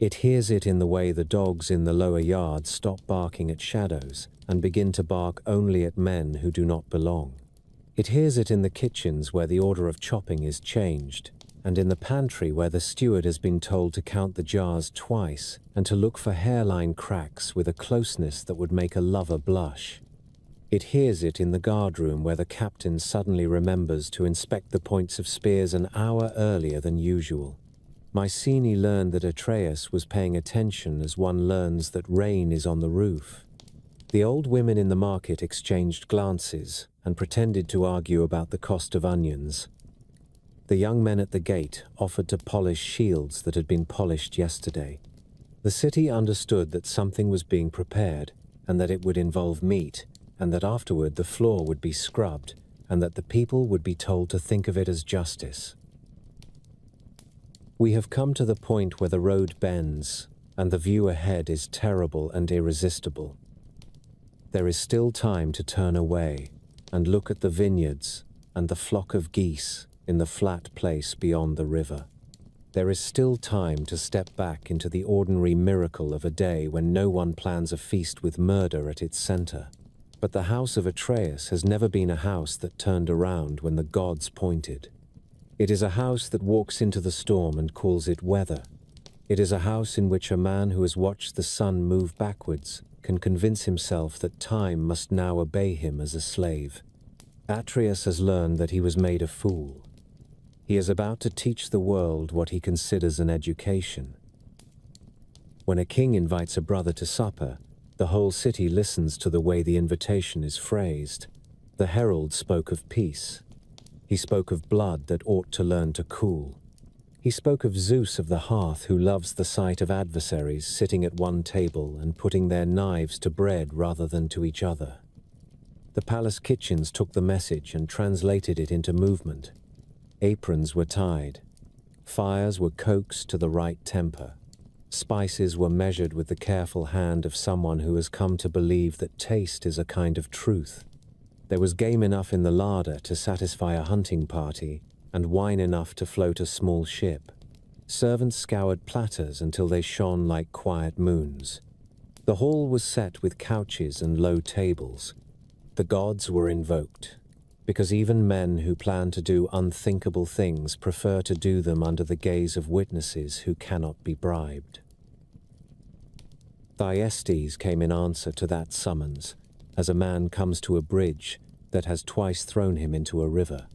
It hears it in the way the dogs in the lower yard stop barking at shadows and begin to bark only at men who do not belong. It hears it in the kitchens where the order of chopping is changed, and in the pantry where the steward has been told to count the jars twice and to look for hairline cracks with a closeness that would make a lover blush. It hears it in the guardroom where the captain suddenly remembers to inspect the points of spears an hour earlier than usual. Mycenae learned that Atreus was paying attention as one learns that rain is on the roof. The old women in the market exchanged glances and pretended to argue about the cost of onions. The young men at the gate offered to polish shields that had been polished yesterday. The city understood that something was being prepared, and that it would involve meat, and that afterward the floor would be scrubbed, and that the people would be told to think of it as justice. We have come to the point where the road bends, and the view ahead is terrible and irresistible. There is still time to turn away and look at the vineyards and the flock of geese in the flat place beyond the river. There is still time to step back into the ordinary miracle of a day when no one plans a feast with murder at its center. But the house of Atreus has never been a house that turned around when the gods pointed. It is a house that walks into the storm and calls it weather. It is a house in which a man who has watched the sun move backwards can convince himself that time must now obey him as a slave. Atreus has learned that he was made a fool. He is about to teach the world what he considers an education. When a king invites a brother to supper, the whole city listens to the way the invitation is phrased. The herald spoke of peace. He spoke of blood that ought to learn to cool. He spoke of Zeus of the hearth who loves the sight of adversaries sitting at one table and putting their knives to bread rather than to each other. The palace kitchens took the message and translated it into movement. Aprons were tied. Fires were coaxed to the right temper. Spices were measured with the careful hand of someone who has come to believe that taste is a kind of truth. There was game enough in the larder to satisfy a hunting party, and wine enough to float a small ship. Servants scoured platters until they shone like quiet moons. The hall was set with couches and low tables. The gods were invoked, because even men who plan to do unthinkable things prefer to do them under the gaze of witnesses who cannot be bribed. Thyestes came in answer to that summons, as a man comes to a bridge that has twice thrown him into a river.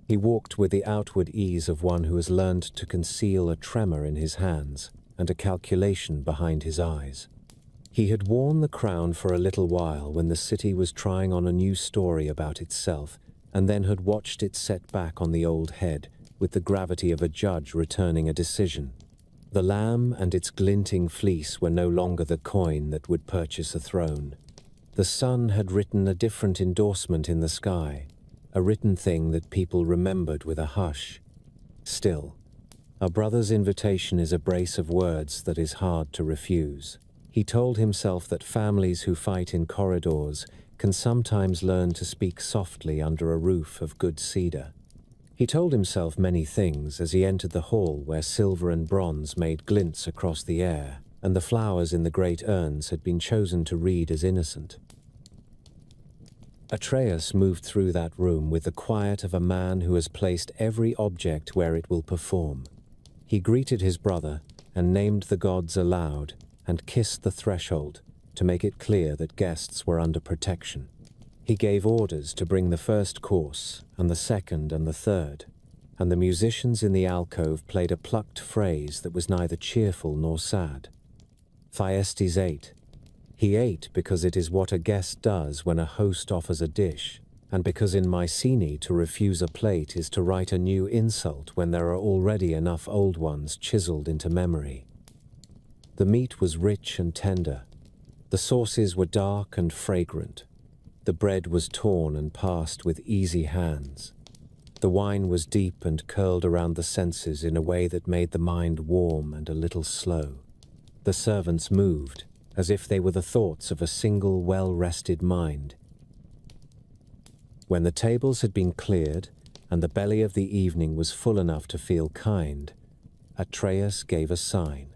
He walked with the outward ease of one who has learned to conceal a tremor in his hands and a calculation behind his eyes. He had worn the crown for a little while when the city was trying on a new story about itself, and then had watched it set back on the old head with the gravity of a judge returning a decision. The lamb and its glinting fleece were no longer the coin that would purchase a throne. The sun had written a different endorsement in the sky, a written thing that people remembered with a hush, Still, a brother's invitation is a brace of words that is hard to refuse. He told himself that families who fight in corridors can sometimes learn to speak softly under a roof of good cedar. He told himself many things as he entered the hall where silver and bronze made glints across the air, and the flowers in the great urns had been chosen to read as innocent. Atreus moved through that room with the quiet of a man who has placed every object where it will perform. He greeted his brother and named the gods aloud and kissed the threshold to make it clear that guests were under protection. He gave orders to bring the first course and the second and the third, and the musicians in the alcove played a plucked phrase that was neither cheerful nor sad. Thyestes ate. He ate because it is what a guest does when a host offers a dish, and because in Mycenae to refuse a plate is to write a new insult when there are already enough old ones chiseled into memory. The meat was rich and tender. The sauces were dark and fragrant. The bread was torn and passed with easy hands. The wine was deep and curled around the senses in a way that made the mind warm and a little slow. The servants moved, as if they were the thoughts of a single well-rested mind. When the tables had been cleared, and the belly of the evening was full enough to feel kind, Atreus gave a sign.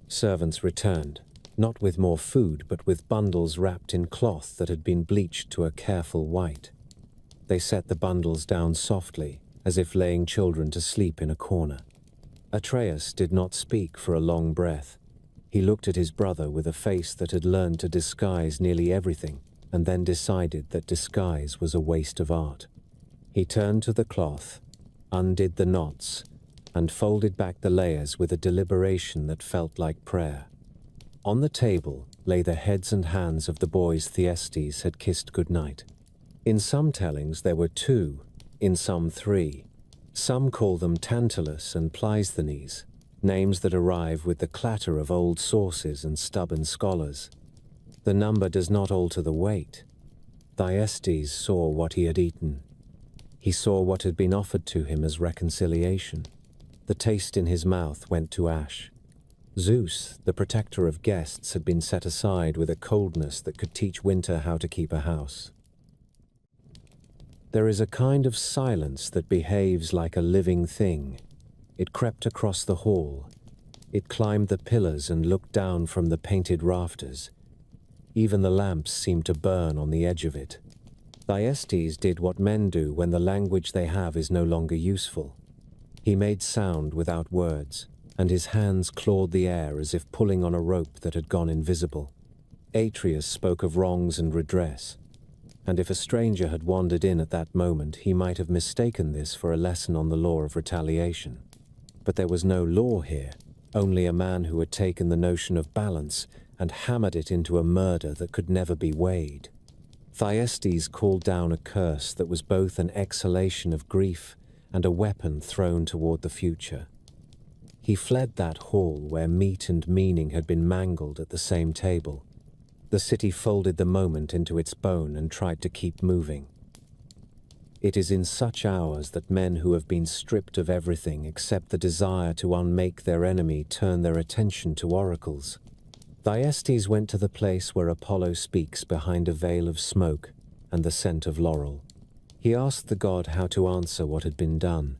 Servants returned, not with more food, but with bundles wrapped in cloth that had been bleached to a careful white. They set the bundles down softly, as if laying children to sleep in a corner. Atreus did not speak for a long breath. He looked at his brother with a face that had learned to disguise nearly everything, and then decided that disguise was a waste of art. He turned to the cloth, undid the knots, and folded back the layers with a deliberation that felt like prayer. On the table lay the heads and hands of the boys Thyestes had kissed goodnight. In some tellings there were 2, in some 3. Some call them Tantalus and Pleisthenes, names that arrive with the clatter of old sources and stubborn scholars. The number does not alter the weight. Thyestes saw what he had eaten. He saw what had been offered to him as reconciliation. The taste in his mouth went to ash. Zeus, the protector of guests, had been set aside with a coldness that could teach winter how to keep a house. There is a kind of silence that behaves like a living thing. It crept across the hall. It climbed the pillars and looked down from the painted rafters. Even the lamps seemed to burn on the edge of it. Thyestes did what men do when the language they have is no longer useful. He made sound without words, and his hands clawed the air as if pulling on a rope that had gone invisible. Atreus spoke of wrongs and redress, and if a stranger had wandered in at that moment, he might have mistaken this for a lesson on the law of retaliation. But there was no law here, only a man who had taken the notion of balance and hammered it into a murder that could never be weighed. Thyestes called down a curse that was both an exhalation of grief and a weapon thrown toward the future. He fled that hall where meat and meaning had been mangled at the same table. The city folded the moment into its bone and tried to keep moving. It is in such hours that men who have been stripped of everything except the desire to unmake their enemy turn their attention to oracles. Thyestes went to the place where Apollo speaks behind a veil of smoke and the scent of laurel. He asked the god how to answer what had been done.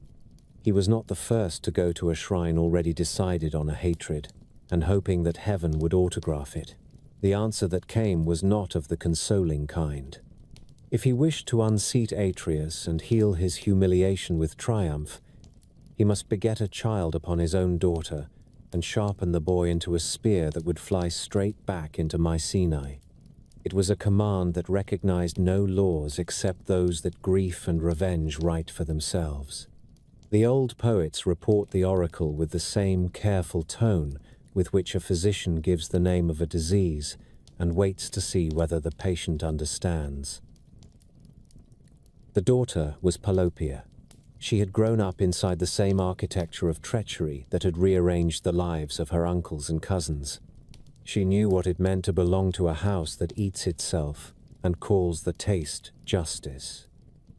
He was not the first to go to a shrine already decided on a hatred, and hoping that heaven would autograph it. The answer that came was not of the consoling kind. If he wished to unseat Atreus and heal his humiliation with triumph, he must beget a child upon his own daughter and sharpen the boy into a spear that would fly straight back into Mycenae. It was a command that recognized no laws except those that grief and revenge write for themselves. The old poets report the oracle with the same careful tone with which a physician gives the name of a disease and waits to see whether the patient understands. The daughter was Pelopeia. She had grown up inside the same architecture of treachery that had rearranged the lives of her uncles and cousins. She knew what it meant to belong to a house that eats itself and calls the taste justice.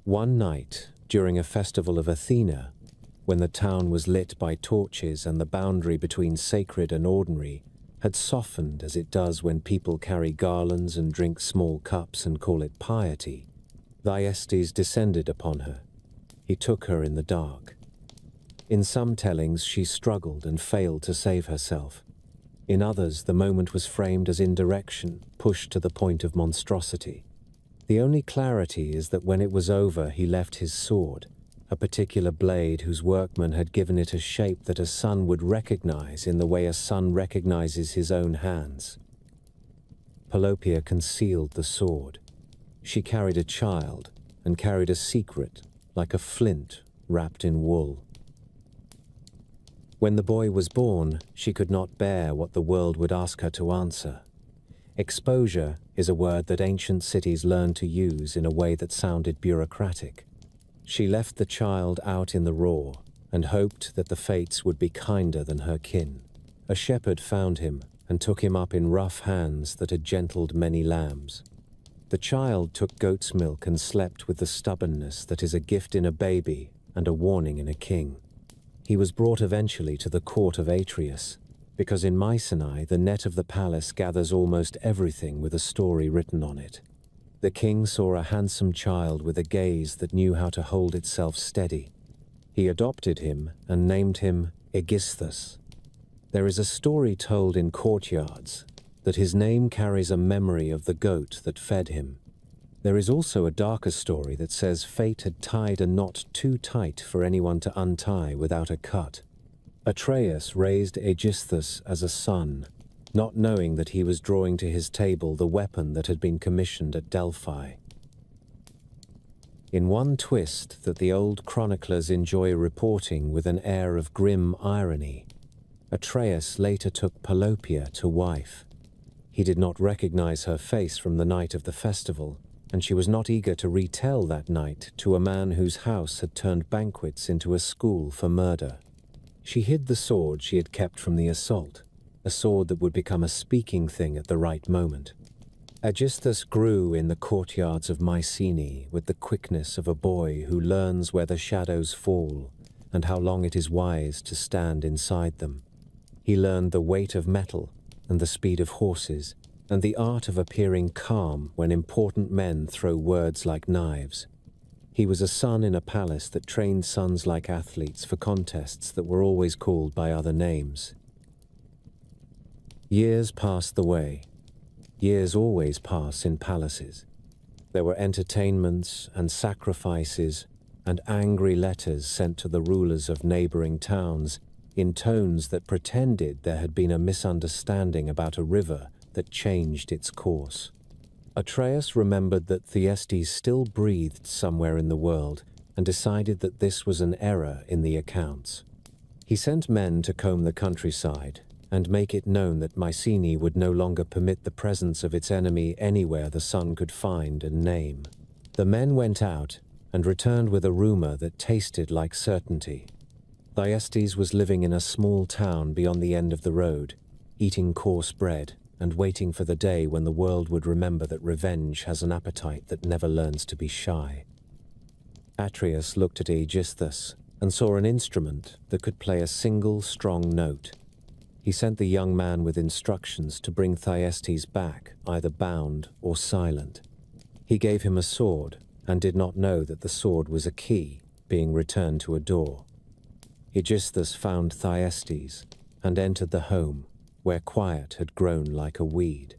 One night, during a festival of Athena, when the town was lit by torches and the boundary between sacred and ordinary had softened as it does when people carry garlands and drink small cups and call it piety, Thyestes descended upon her. He took her in the dark. In some tellings she struggled and failed to save herself. In others the moment was framed as indirection, pushed to the point of monstrosity. The only clarity is that when it was over he left his sword, a particular blade whose workman had given it a shape that a son would recognize in the way a son recognizes his own hands. Pelopeia concealed the sword. She carried a child and carried a secret, like a flint wrapped in wool. When the boy was born, she could not bear what the world would ask her to answer. Exposure is a word that ancient cities learned to use in a way that sounded bureaucratic. She left the child out in the raw and hoped that the fates would be kinder than her kin. A shepherd found him and took him up in rough hands that had gentled many lambs. The child took goat's milk and slept with the stubbornness that is a gift in a baby and a warning in a king. He was brought eventually to the court of Atreus, because in Mycenae the net of the palace gathers almost everything with a story written on it. The king saw a handsome child with a gaze that knew how to hold itself steady. He adopted him and named him Aegisthus. There is a story told in courtyards that his name carries a memory of the goat that fed him. There is also a darker story that says fate had tied a knot too tight for anyone to untie without a cut. Atreus raised Aegisthus as a son, not knowing that he was drawing to his table the weapon that had been commissioned at Delphi. In one twist that the old chroniclers enjoy reporting with an air of grim irony, Atreus later took Pelopeia to wife. He did not recognize her face from the night of the festival, and she was not eager to retell that night to a man whose house had turned banquets into a school for murder. She hid the sword she had kept from the assault, a sword that would become a speaking thing at the right moment. Aegisthus grew in the courtyards of Mycenae with the quickness of a boy who learns where the shadows fall and how long it is wise to stand inside them. He learned the weight of metal and the speed of horses and the art of appearing calm when important men throw words like knives. He was a son in a palace that trained sons like athletes for contests that were always called by other names. Years passed the way. Years always pass in palaces. There were entertainments and sacrifices and angry letters sent to the rulers of neighboring towns in tones that pretended there had been a misunderstanding about a river that changed its course. Atreus remembered that Thyestes still breathed somewhere in the world and decided that this was an error in the accounts. He sent men to comb the countryside and make it known that Mycenae would no longer permit the presence of its enemy anywhere the sun could find and name. The men went out and returned with a rumor that tasted like certainty. Thyestes was living in a small town beyond the end of the road, eating coarse bread and waiting for the day when the world would remember that revenge has an appetite that never learns to be shy. Atreus looked at Aegisthus and saw an instrument that could play a single strong note. He sent the young man with instructions to bring Thyestes back, either bound or silent. He gave him a sword and did not know that the sword was a key being returned to a door. Aegisthus found Thyestes and entered the home, where quiet had grown like a weed.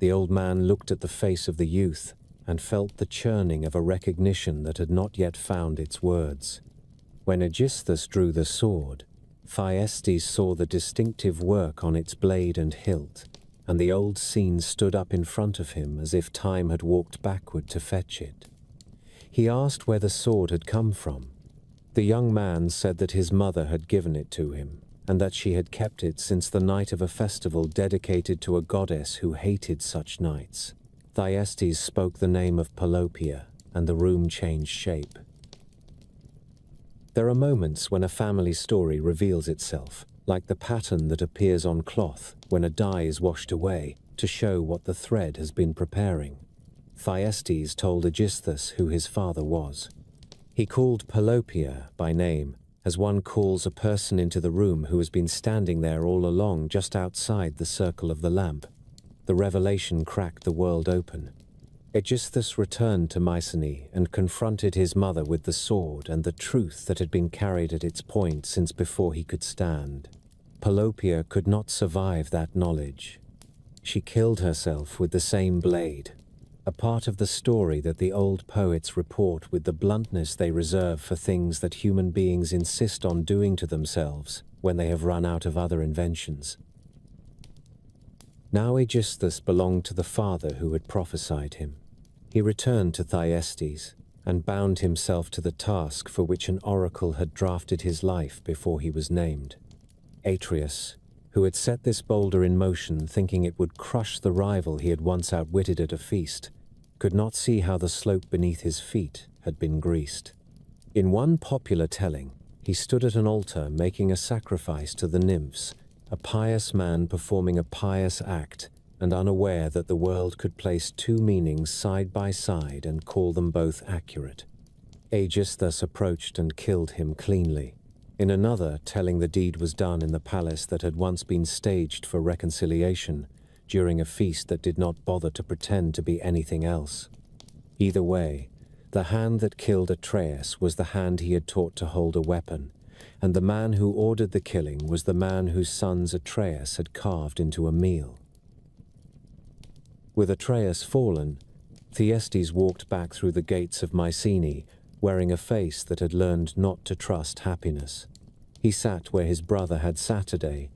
The old man looked at the face of the youth and felt the churning of a recognition that had not yet found its words. When Aegisthus drew the sword, Thyestes saw the distinctive work on its blade and hilt, and the old scene stood up in front of him as if time had walked backward to fetch it. He asked where the sword had come from. The young man said that his mother had given it to him, and that she had kept it since the night of a festival dedicated to a goddess who hated such nights. Thyestes spoke the name of Pelopeia, and the room changed shape. There are moments when a family story reveals itself, like the pattern that appears on cloth when a dye is washed away to show what the thread has been preparing. Thyestes told Aegisthus who his father was. He called Pelopeia by name as one calls a person into the room who has been standing there all along just outside the circle of the lamp. The revelation cracked the world open. Aegisthus returned to Mycenae and confronted his mother with the sword and the truth that had been carried at its point since before he could stand. Pelopeia could not survive that knowledge. She killed herself with the same blade, a part of the story that the old poets report with the bluntness they reserve for things that human beings insist on doing to themselves when they have run out of other inventions. Now Aegisthus belonged to the father who had prophesied him. He returned to Thyestes and bound himself to the task for which an oracle had drafted his life before he was named. Atreus, who had set this boulder in motion thinking it would crush the rival he had once outwitted at a feast, could not see how the slope beneath his feet had been greased. In one popular telling, he stood at an altar making a sacrifice to the nymphs, a pious man performing a pious act and unaware that the world could place two meanings side by side and call them both accurate. Aegisthus approached and killed him cleanly. In another, telling the deed was done in the palace that had once been staged for reconciliation, during a feast that did not bother to pretend to be anything else. Either way, the hand that killed Atreus was the hand he had taught to hold a weapon, and the man who ordered the killing was the man whose sons Atreus had carved into a meal. With Atreus fallen, Thyestes walked back through the gates of Mycenae, wearing a face that had learned not to trust happiness. He sat where his brother had Saturday.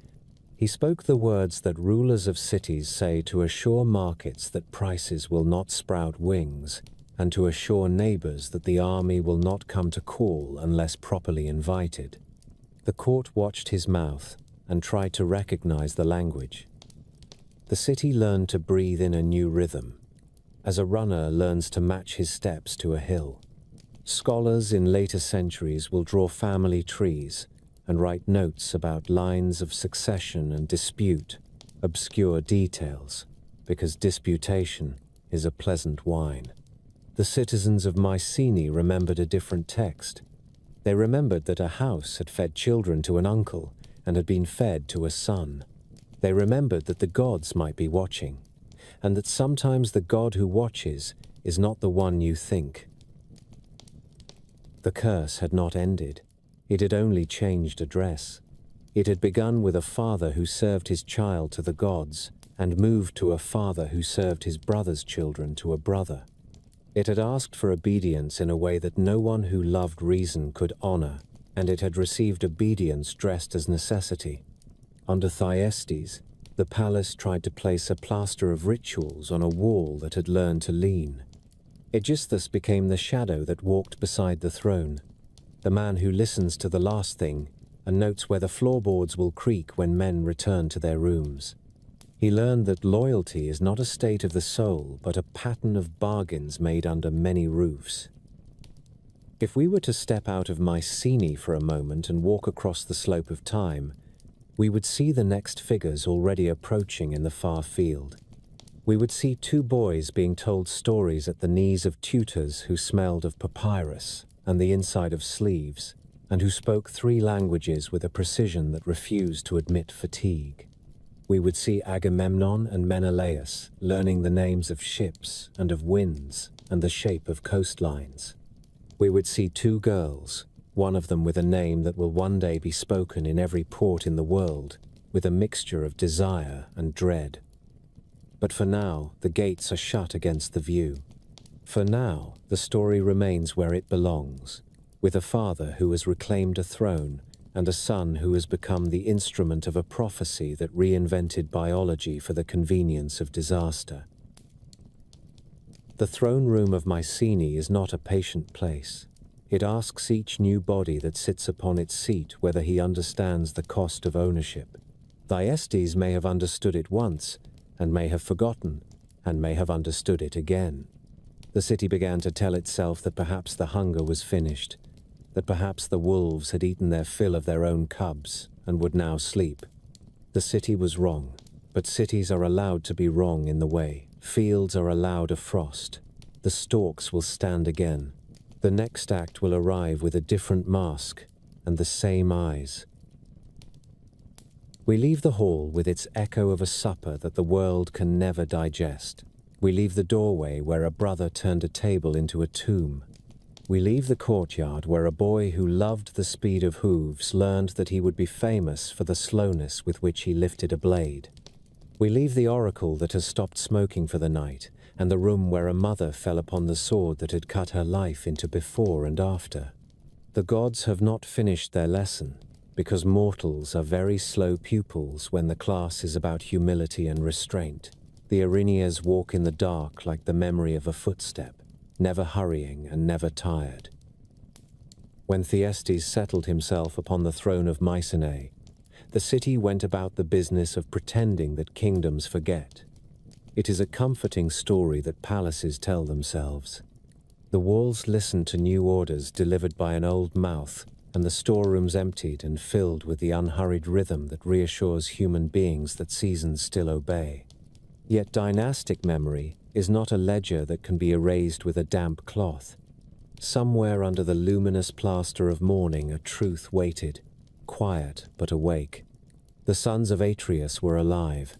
He spoke the words that rulers of cities say to assure markets that prices will not sprout wings, and to assure neighbors that the army will not come to call unless properly invited. The court watched his mouth and tried to recognize the language. The city learned to breathe in a new rhythm, as a runner learns to match his steps to a hill. Scholars in later centuries will draw family trees and write notes about lines of succession and dispute, obscure details, because disputation is a pleasant wine. The citizens of Mycenae remembered a different text. They remembered that a house had fed children to an uncle and had been fed to a son. They remembered that the gods might be watching, and that sometimes the God who watches is not the one you think. The curse had not ended. It had only changed address. It had begun with a father who served his child to the gods, and moved to a father who served his brother's children to a brother. It had asked for obedience in a way that no one who loved reason could honor, and it had received obedience dressed as necessity. Under Thyestes, the palace tried to place a plaster of rituals on a wall that had learned to lean. Aegisthus became the shadow that walked beside the throne, the man who listens to the last thing and notes where the floorboards will creak when men return to their rooms. He learned that loyalty is not a state of the soul, but a pattern of bargains made under many roofs. If we were to step out of Mycenae for a moment and walk across the slope of time, we would see the next figures already approaching in the far field. We would see two boys being told stories at the knees of tutors who smelled of papyrus and the inside of sleeves, and who spoke 3 languages with a precision that refused to admit fatigue. We would see Agamemnon and Menelaus learning the names of ships and of winds and the shape of coastlines. We would see 2 girls, one of them with a name that will one day be spoken in every port in the world, with a mixture of desire and dread. But for now, the gates are shut against the view. For now, the story remains where it belongs, with a father who has reclaimed a throne and a son who has become the instrument of a prophecy that reinvented biology for the convenience of disaster. The throne room of Mycenae is not a patient place. It asks each new body that sits upon its seat whether he understands the cost of ownership. Thyestes may have understood it once, and may have forgotten, and may have understood it again. The city began to tell itself that perhaps the hunger was finished, that perhaps the wolves had eaten their fill of their own cubs and would now sleep. The city was wrong, but cities are allowed to be wrong in the way. Fields are allowed a frost. The stalks will stand again. The next act will arrive with a different mask, and the same eyes. We leave the hall with its echo of a supper that the world can never digest. We leave the doorway where a brother turned a table into a tomb. We leave the courtyard where a boy who loved the speed of hooves learned that he would be famous for the slowness with which he lifted a blade. We leave the oracle that has stopped smoking for the night, and the room where a mother fell upon the sword that had cut her life into before and after. The gods have not finished their lesson, because mortals are very slow pupils when the class is about humility and restraint. The Erinyes walk in the dark like the memory of a footstep, never hurrying and never tired. When Thyestes settled himself upon the throne of Mycenae, the city went about the business of pretending that kingdoms forget. It is a comforting story that palaces tell themselves. The walls listened to new orders delivered by an old mouth, and the storerooms emptied and filled with the unhurried rhythm that reassures human beings that seasons still obey. Yet dynastic memory is not a ledger that can be erased with a damp cloth. Somewhere under the luminous plaster of mourning a truth waited, quiet but awake. The sons of Atreus were alive.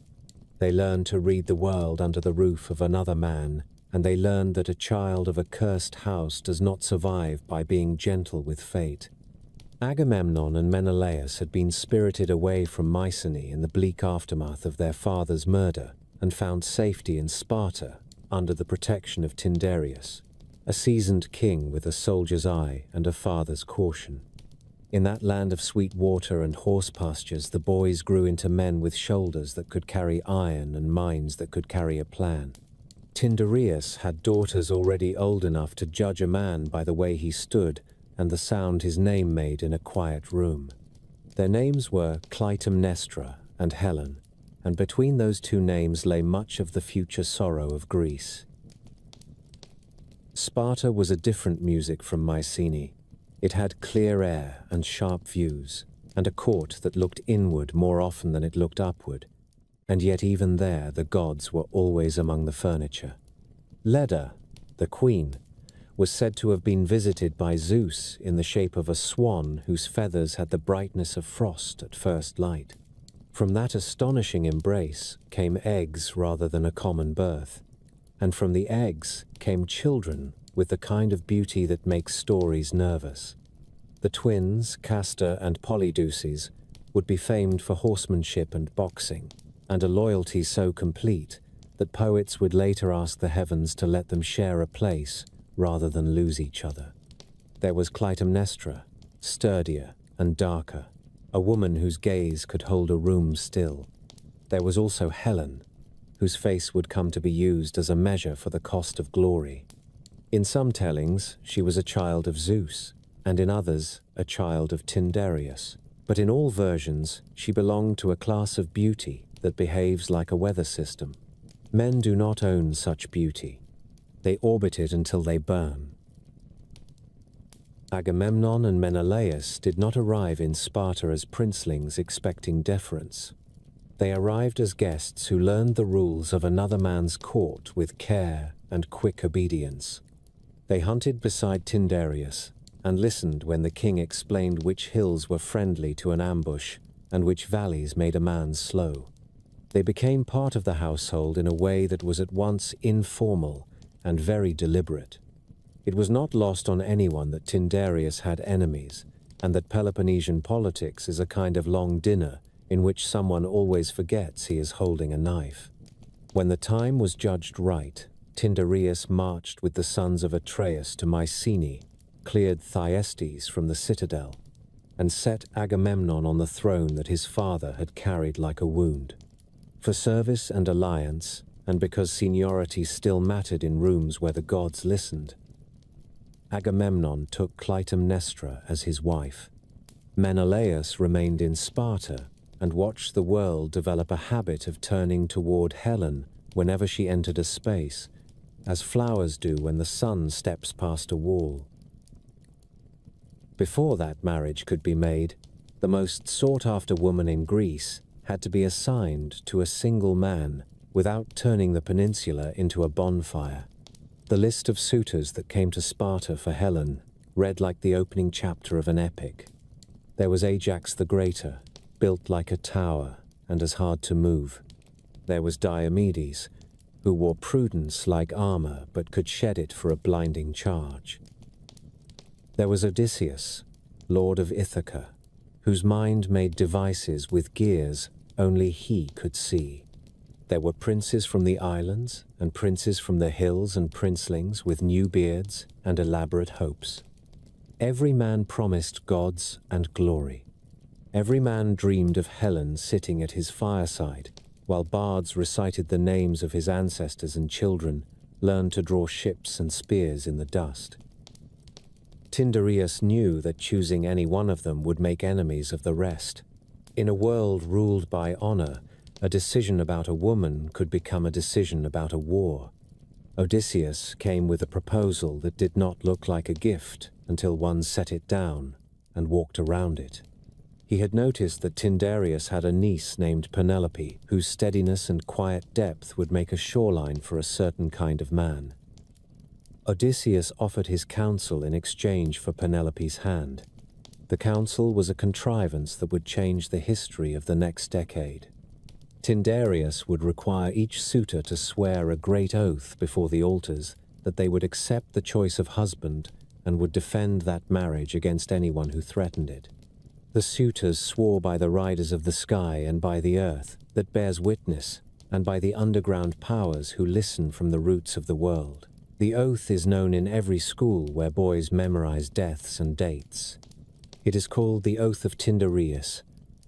They learned to read the world under the roof of another man, and they learned that a child of a cursed house does not survive by being gentle with fate. Agamemnon and Menelaus had been spirited away from Mycenae in the bleak aftermath of their father's murder, and found safety in Sparta under the protection of Tyndareus, a seasoned king with a soldier's eye and a father's caution. In that land of sweet water and horse pastures, the boys grew into men with shoulders that could carry iron and minds that could carry a plan. Tyndareus had daughters already old enough to judge a man by the way he stood and the sound his name made in a quiet room. Their names were Clytemnestra and Helen, and between those two names lay much of the future sorrow of Greece. Sparta was a different music from Mycenae. It had clear air and sharp views, and a court that looked inward more often than it looked upward, and yet even there the gods were always among the furniture. Leda, the queen, was said to have been visited by Zeus in the shape of a swan whose feathers had the brightness of frost at first light. From that astonishing embrace came eggs rather than a common birth, and from the eggs came children with the kind of beauty that makes stories nervous. The twins, Castor and Polydeuces, would be famed for horsemanship and boxing, and a loyalty so complete that poets would later ask the heavens to let them share a place rather than lose each other. There was Clytemnestra, sturdier and darker, a woman whose gaze could hold a room still. There was also Helen, whose face would come to be used as a measure for the cost of glory. In some tellings, she was a child of Zeus, and in others, a child of Tyndareus. But in all versions, she belonged to a class of beauty that behaves like a weather system. Men do not own such beauty. They orbit it until they burn. Agamemnon and Menelaus did not arrive in Sparta as princelings expecting deference. They arrived as guests who learned the rules of another man's court with care and quick obedience. They hunted beside Tyndareus and listened when the king explained which hills were friendly to an ambush and which valleys made a man slow. They became part of the household in a way that was at once informal and very deliberate. It was not lost on anyone that Tyndareus had enemies, and that Peloponnesian politics is a kind of long dinner in which someone always forgets he is holding a knife. When the time was judged right, Tyndareus marched with the sons of Atreus to Mycenae, cleared Thyestes from the citadel, and set Agamemnon on the throne that his father had carried like a wound. For service and alliance, and because seniority still mattered in rooms where the gods listened, Agamemnon took Clytemnestra as his wife. Menelaus remained in Sparta and watched the world develop a habit of turning toward Helen whenever she entered a space, as flowers do when the sun steps past a wall. Before that marriage could be made, the most sought-after woman in Greece had to be assigned to a single man without turning the peninsula into a bonfire. The list of suitors that came to Sparta for Helen read like the opening chapter of an epic. There was Ajax the Greater, built like a tower and as hard to move. There was Diomedes, who wore prudence like armor but could shed it for a blinding charge. There was Odysseus, lord of Ithaca, whose mind made devices with gears only he could see. There were princes from the islands and princes from the hills and princelings with new beards and elaborate hopes. Every man promised gods and glory. Every man dreamed of Helen sitting at his fireside, while bards recited the names of his ancestors and children learned to draw ships and spears in the dust. Tyndareus knew that choosing any one of them would make enemies of the rest. In a world ruled by honor, a decision about a woman could become a decision about a war. Odysseus came with a proposal that did not look like a gift until one set it down and walked around it. He had noticed that Tyndareus had a niece named Penelope, whose steadiness and quiet depth would make a shoreline for a certain kind of man. Odysseus offered his counsel in exchange for Penelope's hand. The counsel was a contrivance that would change the history of the next decade. Tyndareus would require each suitor to swear a great oath before the altars that they would accept the choice of husband and would defend that marriage against anyone who threatened it. The suitors swore by the riders of the sky and by the earth that bears witness, and by the underground powers who listen from the roots of the world. The oath is known in every school where boys memorize deaths and dates. It is called the Oath of Tyndareus,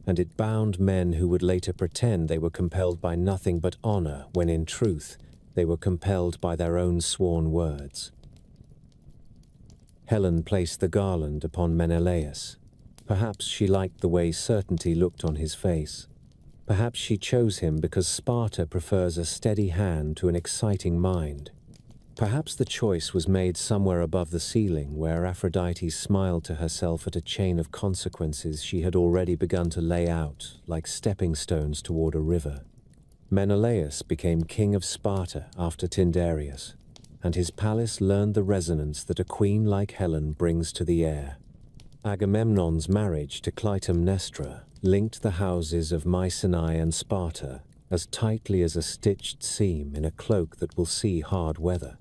and it bound men who would later pretend they were compelled by nothing but honor, when in truth they were compelled by their own sworn words. Helen placed the garland upon Menelaus. Perhaps she liked the way certainty looked on his face. Perhaps she chose him because Sparta prefers a steady hand to an exciting mind. Perhaps the choice was made somewhere above the ceiling, where Aphrodite smiled to herself at a chain of consequences she had already begun to lay out, like stepping stones toward a river. Menelaus became king of Sparta after Tyndareus, and his palace learned the resonance that a queen like Helen brings to the air. Agamemnon's marriage to Clytemnestra linked the houses of Mycenae and Sparta as tightly as a stitched seam in a cloak that will see hard weather.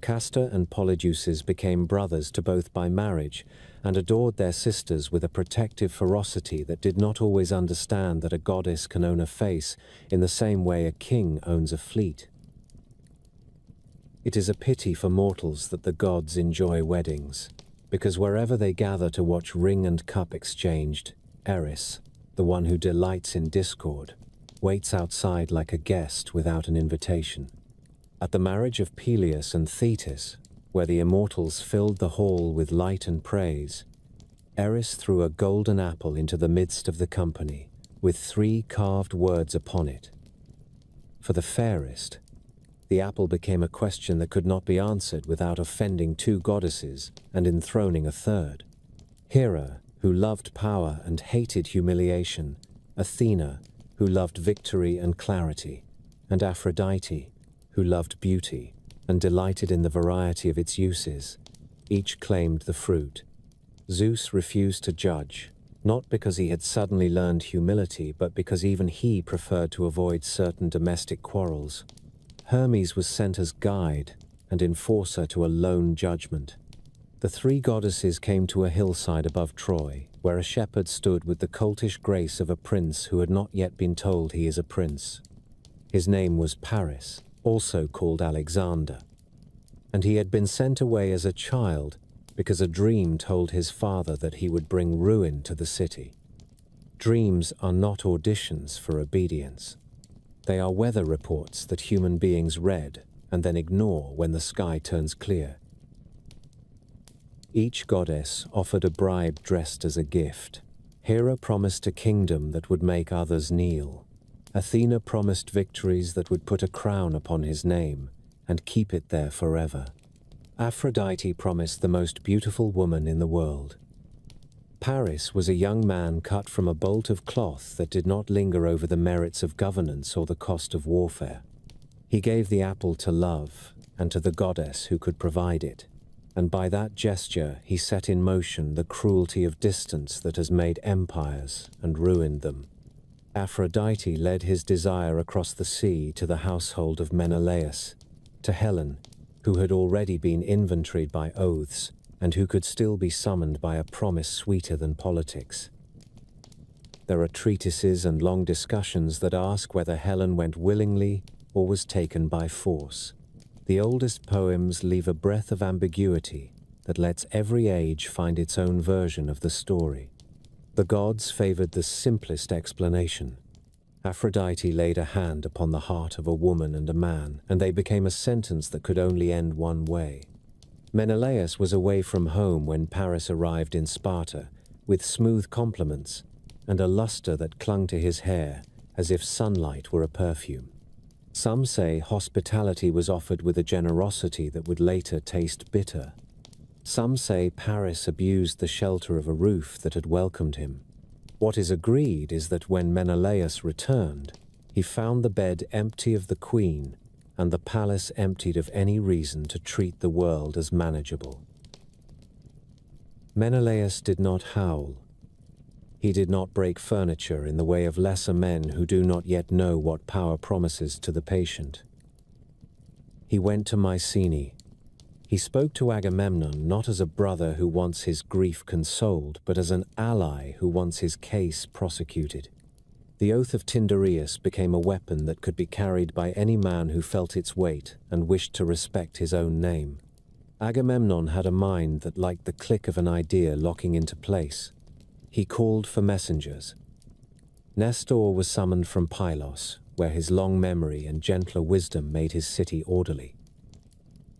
Castor and Polydeuces became brothers to both by marriage and adored their sisters with a protective ferocity that did not always understand that a goddess can own a face in the same way a king owns a fleet. It is a pity for mortals that the gods enjoy weddings, because wherever they gather to watch ring and cup exchanged, Eris, the one who delights in discord, waits outside like a guest without an invitation. At the marriage of Peleus and Thetis, where the immortals filled the hall with light and praise, Eris threw a golden apple into the midst of the company, with 3 carved words upon it. For the fairest, the apple became a question that could not be answered without offending 2 goddesses and enthroning a third. Hera, who loved power and hated humiliation, Athena, who loved victory and clarity, and Aphrodite, who loved beauty and delighted in the variety of its uses. Each claimed the fruit. Zeus refused to judge, not because he had suddenly learned humility, but because even he preferred to avoid certain domestic quarrels. Hermes was sent as guide and enforcer to a lone judgment. The 3 goddesses came to a hillside above Troy, where a shepherd stood with the coltish grace of a prince who had not yet been told he is a prince. His name was Paris, also called Alexander, and he had been sent away as a child because a dream told his father that he would bring ruin to the city. Dreams are not auditions for obedience. They are weather reports that human beings read and then ignore when the sky turns clear. Each goddess offered a bribe dressed as a gift. Hera promised a kingdom that would make others kneel. Athena promised victories that would put a crown upon his name and keep it there forever. Aphrodite promised the most beautiful woman in the world. Paris was a young man cut from a bolt of cloth that did not linger over the merits of governance or the cost of warfare. He gave the apple to love and to the goddess who could provide it, and by that gesture he set in motion the cruelty of distance that has made empires and ruined them. Aphrodite led his desire across the sea to the household of Menelaus, to Helen, who had already been inventoried by oaths, and who could still be summoned by a promise sweeter than politics. There are treatises and long discussions that ask whether Helen went willingly or was taken by force. The oldest poems leave a breath of ambiguity that lets every age find its own version of the story. The gods favored the simplest explanation. Aphrodite laid a hand upon the heart of a woman and a man, and they became a sentence that could only end one way. Menelaus was away from home when Paris arrived in Sparta, with smooth compliments and a luster that clung to his hair as if sunlight were a perfume. Some say hospitality was offered with a generosity that would later taste bitter. Some say Paris abused the shelter of a roof that had welcomed him. What is agreed is that when Menelaus returned, he found the bed empty of the queen and the palace emptied of any reason to treat the world as manageable. Menelaus did not howl. He did not break furniture in the way of lesser men who do not yet know what power promises to the patient. He went to Mycenae. He spoke to Agamemnon not as a brother who wants his grief consoled, but as an ally who wants his case prosecuted. The oath of Tyndareus became a weapon that could be carried by any man who felt its weight and wished to respect his own name. Agamemnon had a mind that liked the click of an idea locking into place. He called for messengers. Nestor was summoned from Pylos, where his long memory and gentler wisdom made his city orderly.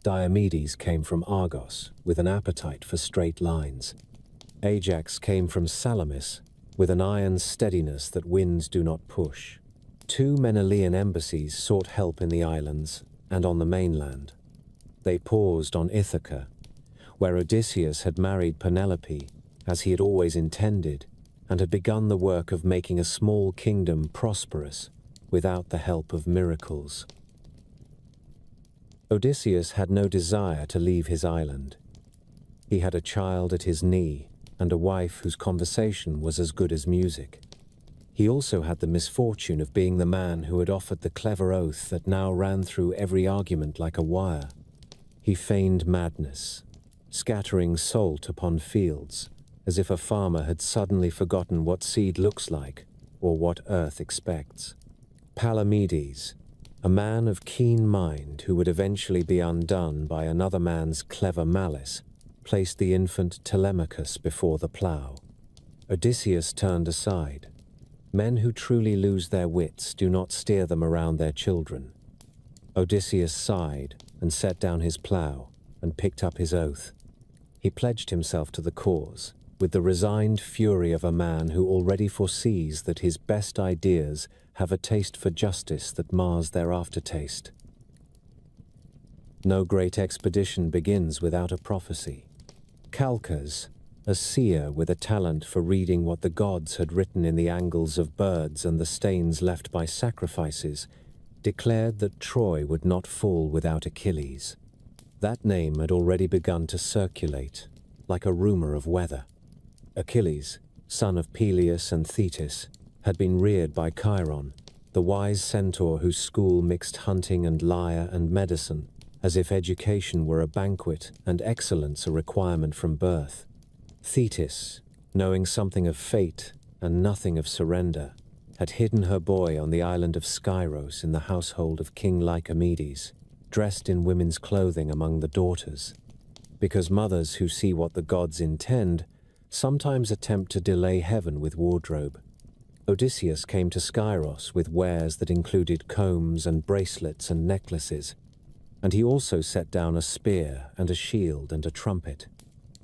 Diomedes came from Argos, with an appetite for straight lines. Ajax came from Salamis, with an iron steadiness that winds do not push. 2 Menelaean embassies sought help in the islands and on the mainland. They paused on Ithaca, where Odysseus had married Penelope, as he had always intended, and had begun the work of making a small kingdom prosperous without the help of miracles. Odysseus had no desire to leave his island. He had a child at his knee and a wife whose conversation was as good as music. He also had the misfortune of being the man who had offered the clever oath that now ran through every argument like a wire. He feigned madness, scattering salt upon fields, as if a farmer had suddenly forgotten what seed looks like or what earth expects. Palamedes, a man of keen mind who would eventually be undone by another man's clever malice, placed the infant Telemachus before the plough. Odysseus turned aside. Men who truly lose their wits do not steer them around their children. Odysseus sighed and set down his plough and picked up his oath. He pledged himself to the cause, with the resigned fury of a man who already foresees that his best ideas have a taste for justice that mars their aftertaste. No great expedition begins without a prophecy. Calchas, a seer with a talent for reading what the gods had written in the angles of birds and the stains left by sacrifices, declared that Troy would not fall without Achilles. That name had already begun to circulate, like a rumor of weather. Achilles, son of Peleus and Thetis, had been reared by Chiron, the wise centaur whose school mixed hunting and lyre and medicine, as if education were a banquet and excellence a requirement from birth. Thetis, knowing something of fate and nothing of surrender, had hidden her boy on the island of Skyros in the household of King Lycomedes, dressed in women's clothing among the daughters, because mothers who see what the gods intend sometimes attempt to delay heaven with wardrobe. Odysseus came to Skyros with wares that included combs and bracelets and necklaces, and he also set down a spear and a shield and a trumpet.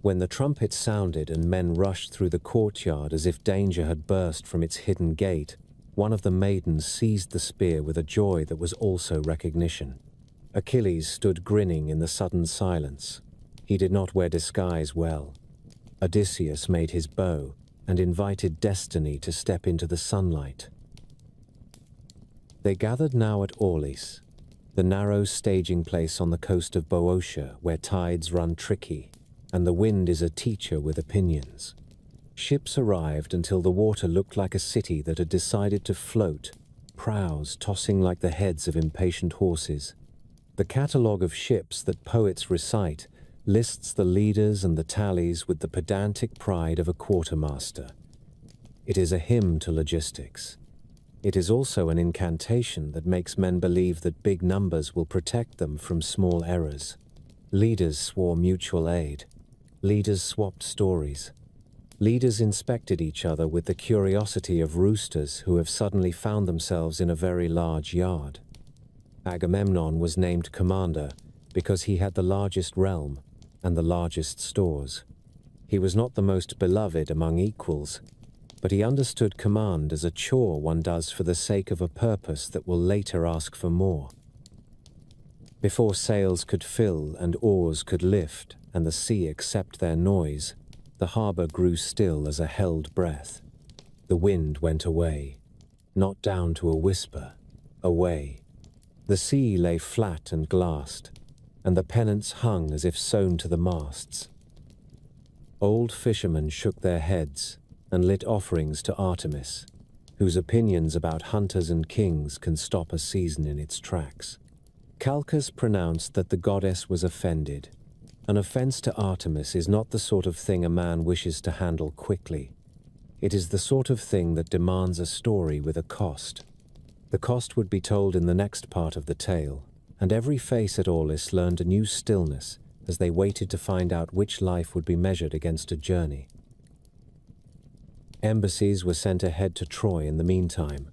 When the trumpet sounded and men rushed through the courtyard as if danger had burst from its hidden gate, one of the maidens seized the spear with a joy that was also recognition. Achilles stood grinning in the sudden silence. He did not wear disguise well. Odysseus made his bow and invited destiny to step into the sunlight. They gathered now at Aulis. the narrow staging place on the coast of Boeotia where tides run tricky, and the wind is a teacher with opinions. Ships arrived until the water looked like a city that had decided to float, prows tossing like the heads of impatient horses. The catalogue of ships that poets recite lists the leaders and the tallies with the pedantic pride of a quartermaster. It is a hymn to logistics. It is also an incantation that makes men believe that big numbers will protect them from small errors. Leaders swore mutual aid. Leaders swapped stories. Leaders inspected each other with the curiosity of roosters who have suddenly found themselves in a very large yard. Agamemnon was named commander because he had the largest realm and the largest stores. He was not the most beloved among equals, but he understood command as a chore one does for the sake of a purpose that will later ask for more. Before sails could fill and oars could lift and the sea accept their noise, the harbor grew still as a held breath. The wind went away, not down to a whisper, away. The sea lay flat and glassed, and the pennants hung as if sewn to the masts. Old fishermen shook their heads and lit offerings to Artemis, whose opinions about hunters and kings can stop a season in its tracks. Calchas pronounced that the goddess was offended. An offense to Artemis is not the sort of thing a man wishes to handle quickly. It is the sort of thing that demands a story with a cost. The cost would be told in the next part of the tale, and every face at Aulis learned a new stillness as they waited to find out which life would be measured against a journey. Embassies were sent ahead to Troy in the meantime,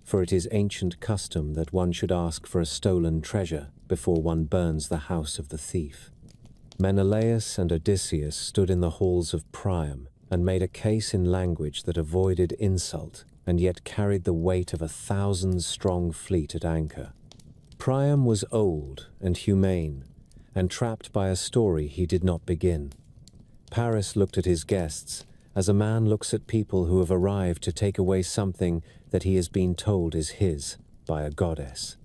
for it is ancient custom that one should ask for a stolen treasure before one burns the house of the thief. Menelaus and Odysseus stood in the halls of Priam and made a case in language that avoided insult and yet carried the weight of 1,000-strong fleet at anchor. Priam was old and humane, and trapped by a story he did not begin. Paris looked at his guests as a man looks at people who have arrived to take away something that he has been told is his by a goddess.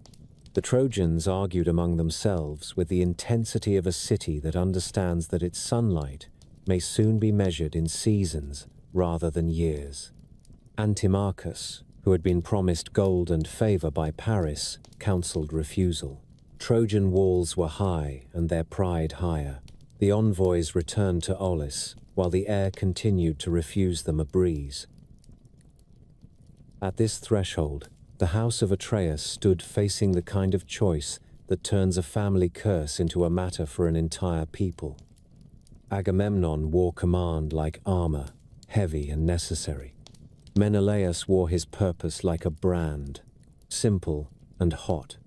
The Trojans argued among themselves with the intensity of a city that understands that its sunlight may soon be measured in seasons rather than years. Antimachus, who had been promised gold and favor by Paris, counseled refusal. Trojan walls were high and their pride higher. The envoys returned to Aulis, while the air continued to refuse them a breeze. At this threshold, the house of Atreus stood facing the kind of choice that turns a family curse into a matter for an entire people. Agamemnon wore command like armor, heavy and necessary. Menelaus wore his purpose like a brand, simple and hot.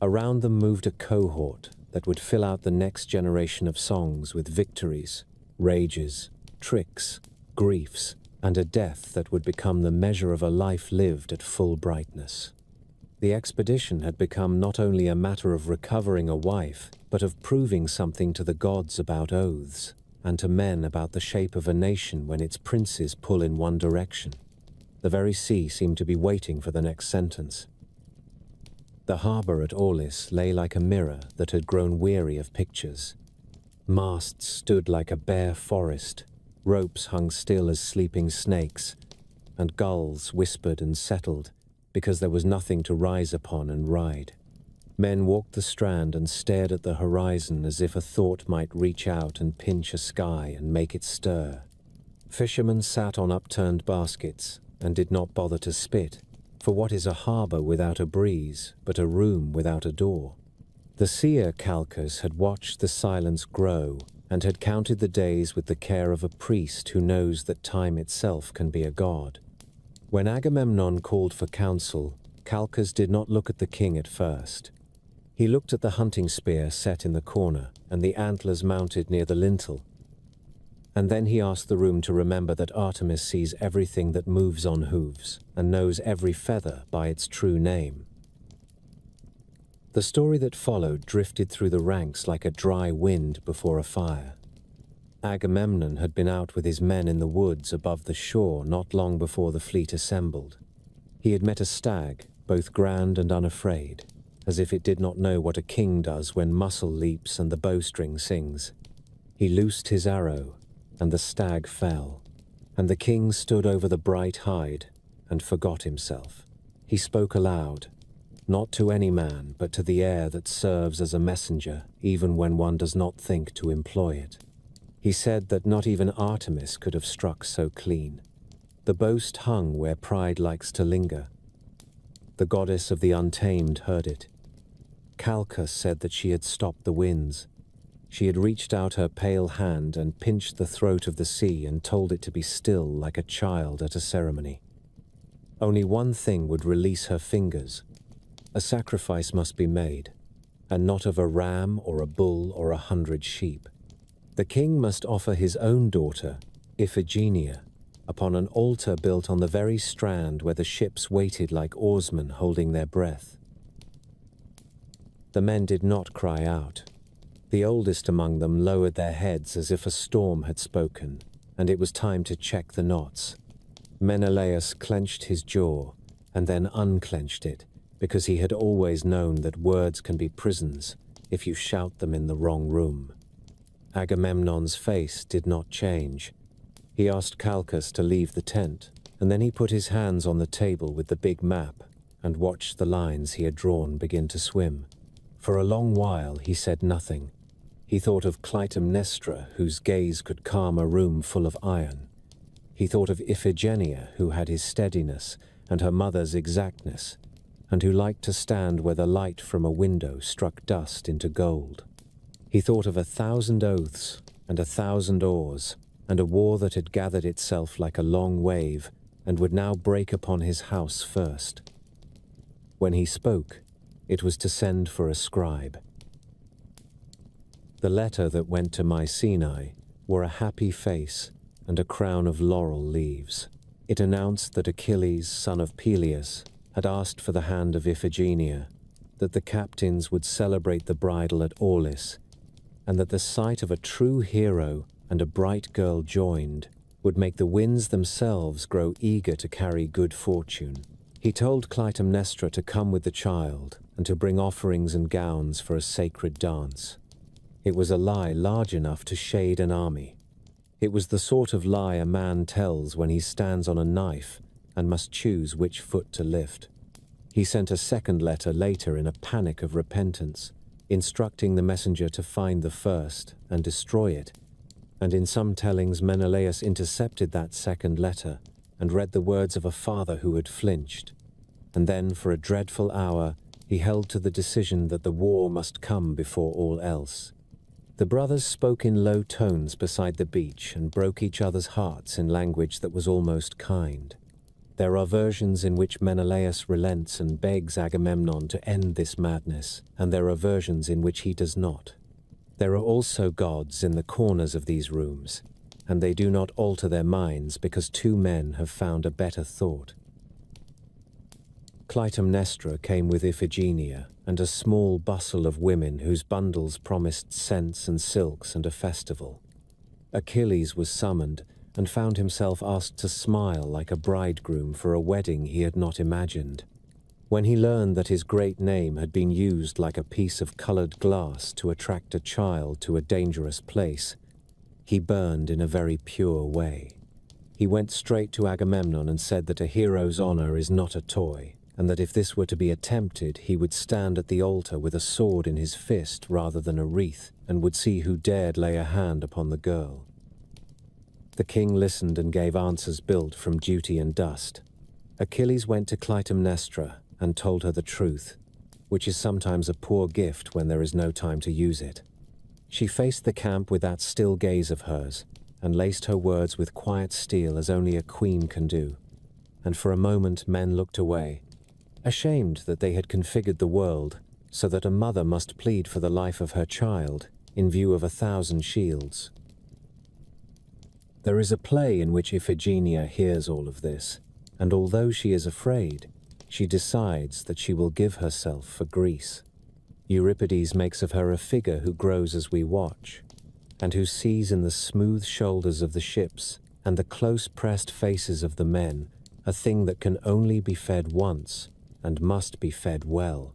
Around them moved a cohort that would fill out the next generation of songs with victories, rages, tricks, griefs, and a death that would become the measure of a life lived at full brightness. The expedition had become not only a matter of recovering a wife, but of proving something to the gods about oaths, and to men about the shape of a nation when its princes pull in one direction. The very sea seemed to be waiting for the next sentence. The harbor at Aulis lay like a mirror that had grown weary of pictures. Masts stood like a bare forest, ropes hung still as sleeping snakes, and gulls whispered and settled because there was nothing to rise upon and ride. Men walked the strand and stared at the horizon as if a thought might reach out and pinch a sky and make it stir. Fishermen sat on upturned baskets and did not bother to spit, for what is a harbor without a breeze, but a room without a door? The seer Calchas had watched the silence grow and had counted the days with the care of a priest who knows that time itself can be a god. When Agamemnon called for counsel, Calchas did not look at the king at first. He looked at the hunting spear set in the corner and the antlers mounted near the lintel. And then he asked the room to remember that Artemis sees everything that moves on hooves and knows every feather by its true name. The story that followed drifted through the ranks like a dry wind before a fire. Agamemnon had been out with his men in the woods above the shore not long before the fleet assembled. He had met a stag, both grand and unafraid. as if it did not know what a king does when muscle leaps and the bowstring sings. He loosed his arrow, and the stag fell, and the king stood over the bright hide and forgot himself. He spoke aloud, not to any man, but to the air that serves as a messenger, even when one does not think to employ it. He said that not even Artemis could have struck so clean. The boast hung where pride likes to linger. The goddess of the untamed heard it. Calchas said that she had stopped the winds. She had reached out her pale hand and pinched the throat of the sea and told it to be still like a child at a ceremony. Only one thing would release her fingers. A sacrifice must be made, and not of a ram or a bull or 100 sheep. The king must offer his own daughter, Iphigenia, upon an altar built on the very strand where the ships waited like oarsmen holding their breath. The men did not cry out. The oldest among them lowered their heads as if a storm had spoken, and it was time to check the knots. Menelaus clenched his jaw, and then unclenched it, because he had always known that words can be prisons if you shout them in the wrong room. Agamemnon's face did not change. He asked Calchas to leave the tent, and then he put his hands on the table with the big map and watched the lines he had drawn begin to swim. For a long while he said nothing. He thought of Clytemnestra, whose gaze could calm a room full of iron. He thought of Iphigenia, who had his steadiness and her mother's exactness, and who liked to stand where the light from a window struck dust into gold. He thought of 1,000 oaths and 1,000 oars, and a war that had gathered itself like a long wave and would now break upon his house first. When he spoke, it was to send for a scribe. The letter that went to Mycenae wore a happy face and a crown of laurel leaves. It announced that Achilles, son of Peleus, had asked for the hand of Iphigenia, that the captains would celebrate the bridal at Aulis, and that the sight of a true hero and a bright girl joined would make the winds themselves grow eager to carry good fortune. He told Clytemnestra to come with the child and to bring offerings and gowns for a sacred dance. It was a lie large enough to shade an army. It was the sort of lie a man tells when he stands on a knife and must choose which foot to lift. He sent a second letter later in a panic of repentance, instructing the messenger to find the first and destroy it. And in some tellings Menelaus intercepted that second letter and read the words of a father who had flinched. And then for a dreadful hour he held to the decision that the war must come before all else. The brothers spoke in low tones beside the beach and broke each other's hearts in language that was almost kind. There are versions in which Menelaus relents and begs Agamemnon to end this madness, and there are versions in which he does not. There are also gods in the corners of these rooms, and they do not alter their minds because two men have found a better thought. Clytemnestra came with Iphigenia and a small bustle of women whose bundles promised scents and silks and a festival. Achilles was summoned and found himself asked to smile like a bridegroom for a wedding he had not imagined. When he learned that his great name had been used like a piece of colored glass to attract a child to a dangerous place, he burned in a very pure way. He went straight to Agamemnon and said that a hero's honor is not a toy, and that if this were to be attempted, he would stand at the altar with a sword in his fist rather than a wreath, and would see who dared lay a hand upon the girl. The king listened and gave answers built from duty and dust. Achilles went to Clytemnestra and told her the truth, which is sometimes a poor gift when there is no time to use it. She faced the camp with that still gaze of hers, and laced her words with quiet steel as only a queen can do. And for a moment men looked away, ashamed that they had configured the world so that a mother must plead for the life of her child in view of 1,000 shields. There is a play in which Iphigenia hears all of this, and although she is afraid, she decides that she will give herself for Greece. Euripides makes of her a figure who grows as we watch, and who sees in the smooth shoulders of the ships and the close-pressed faces of the men a thing that can only be fed once and must be fed well.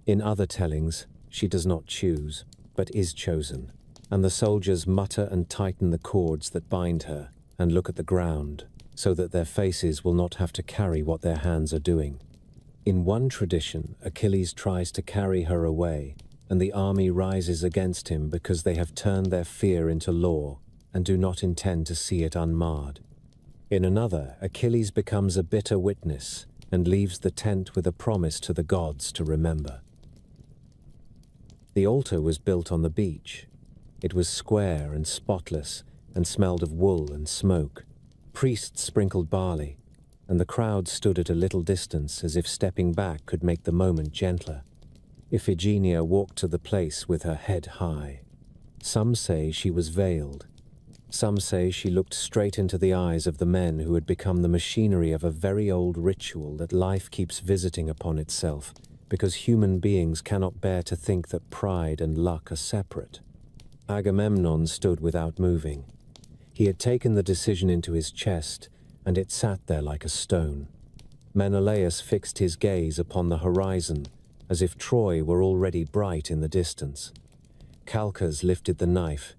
In other tellings, she does not choose, but is chosen, and the soldiers mutter and tighten the cords that bind her and look at the ground, so that their faces will not have to carry what their hands are doing. In one tradition, Achilles tries to carry her away, and the army rises against him because they have turned their fear into law and do not intend to see it unmarred. In another, Achilles becomes a bitter witness and leaves the tent with a promise to the gods to remember. The altar was built on the beach. It was square and spotless and smelled of wool and smoke. Priests sprinkled barley, and the crowd stood at a little distance as if stepping back could make the moment gentler. Iphigenia walked to the place with her head high. Some say she was veiled. Some say she looked straight into the eyes of the men who had become the machinery of a very old ritual that life keeps visiting upon itself, because human beings cannot bear to think that pride and luck are separate. Agamemnon stood without moving. He had taken the decision into his chest, and it sat there like a stone. Menelaus fixed his gaze upon the horizon, as if Troy were already bright in the distance. Calchas lifted the knife.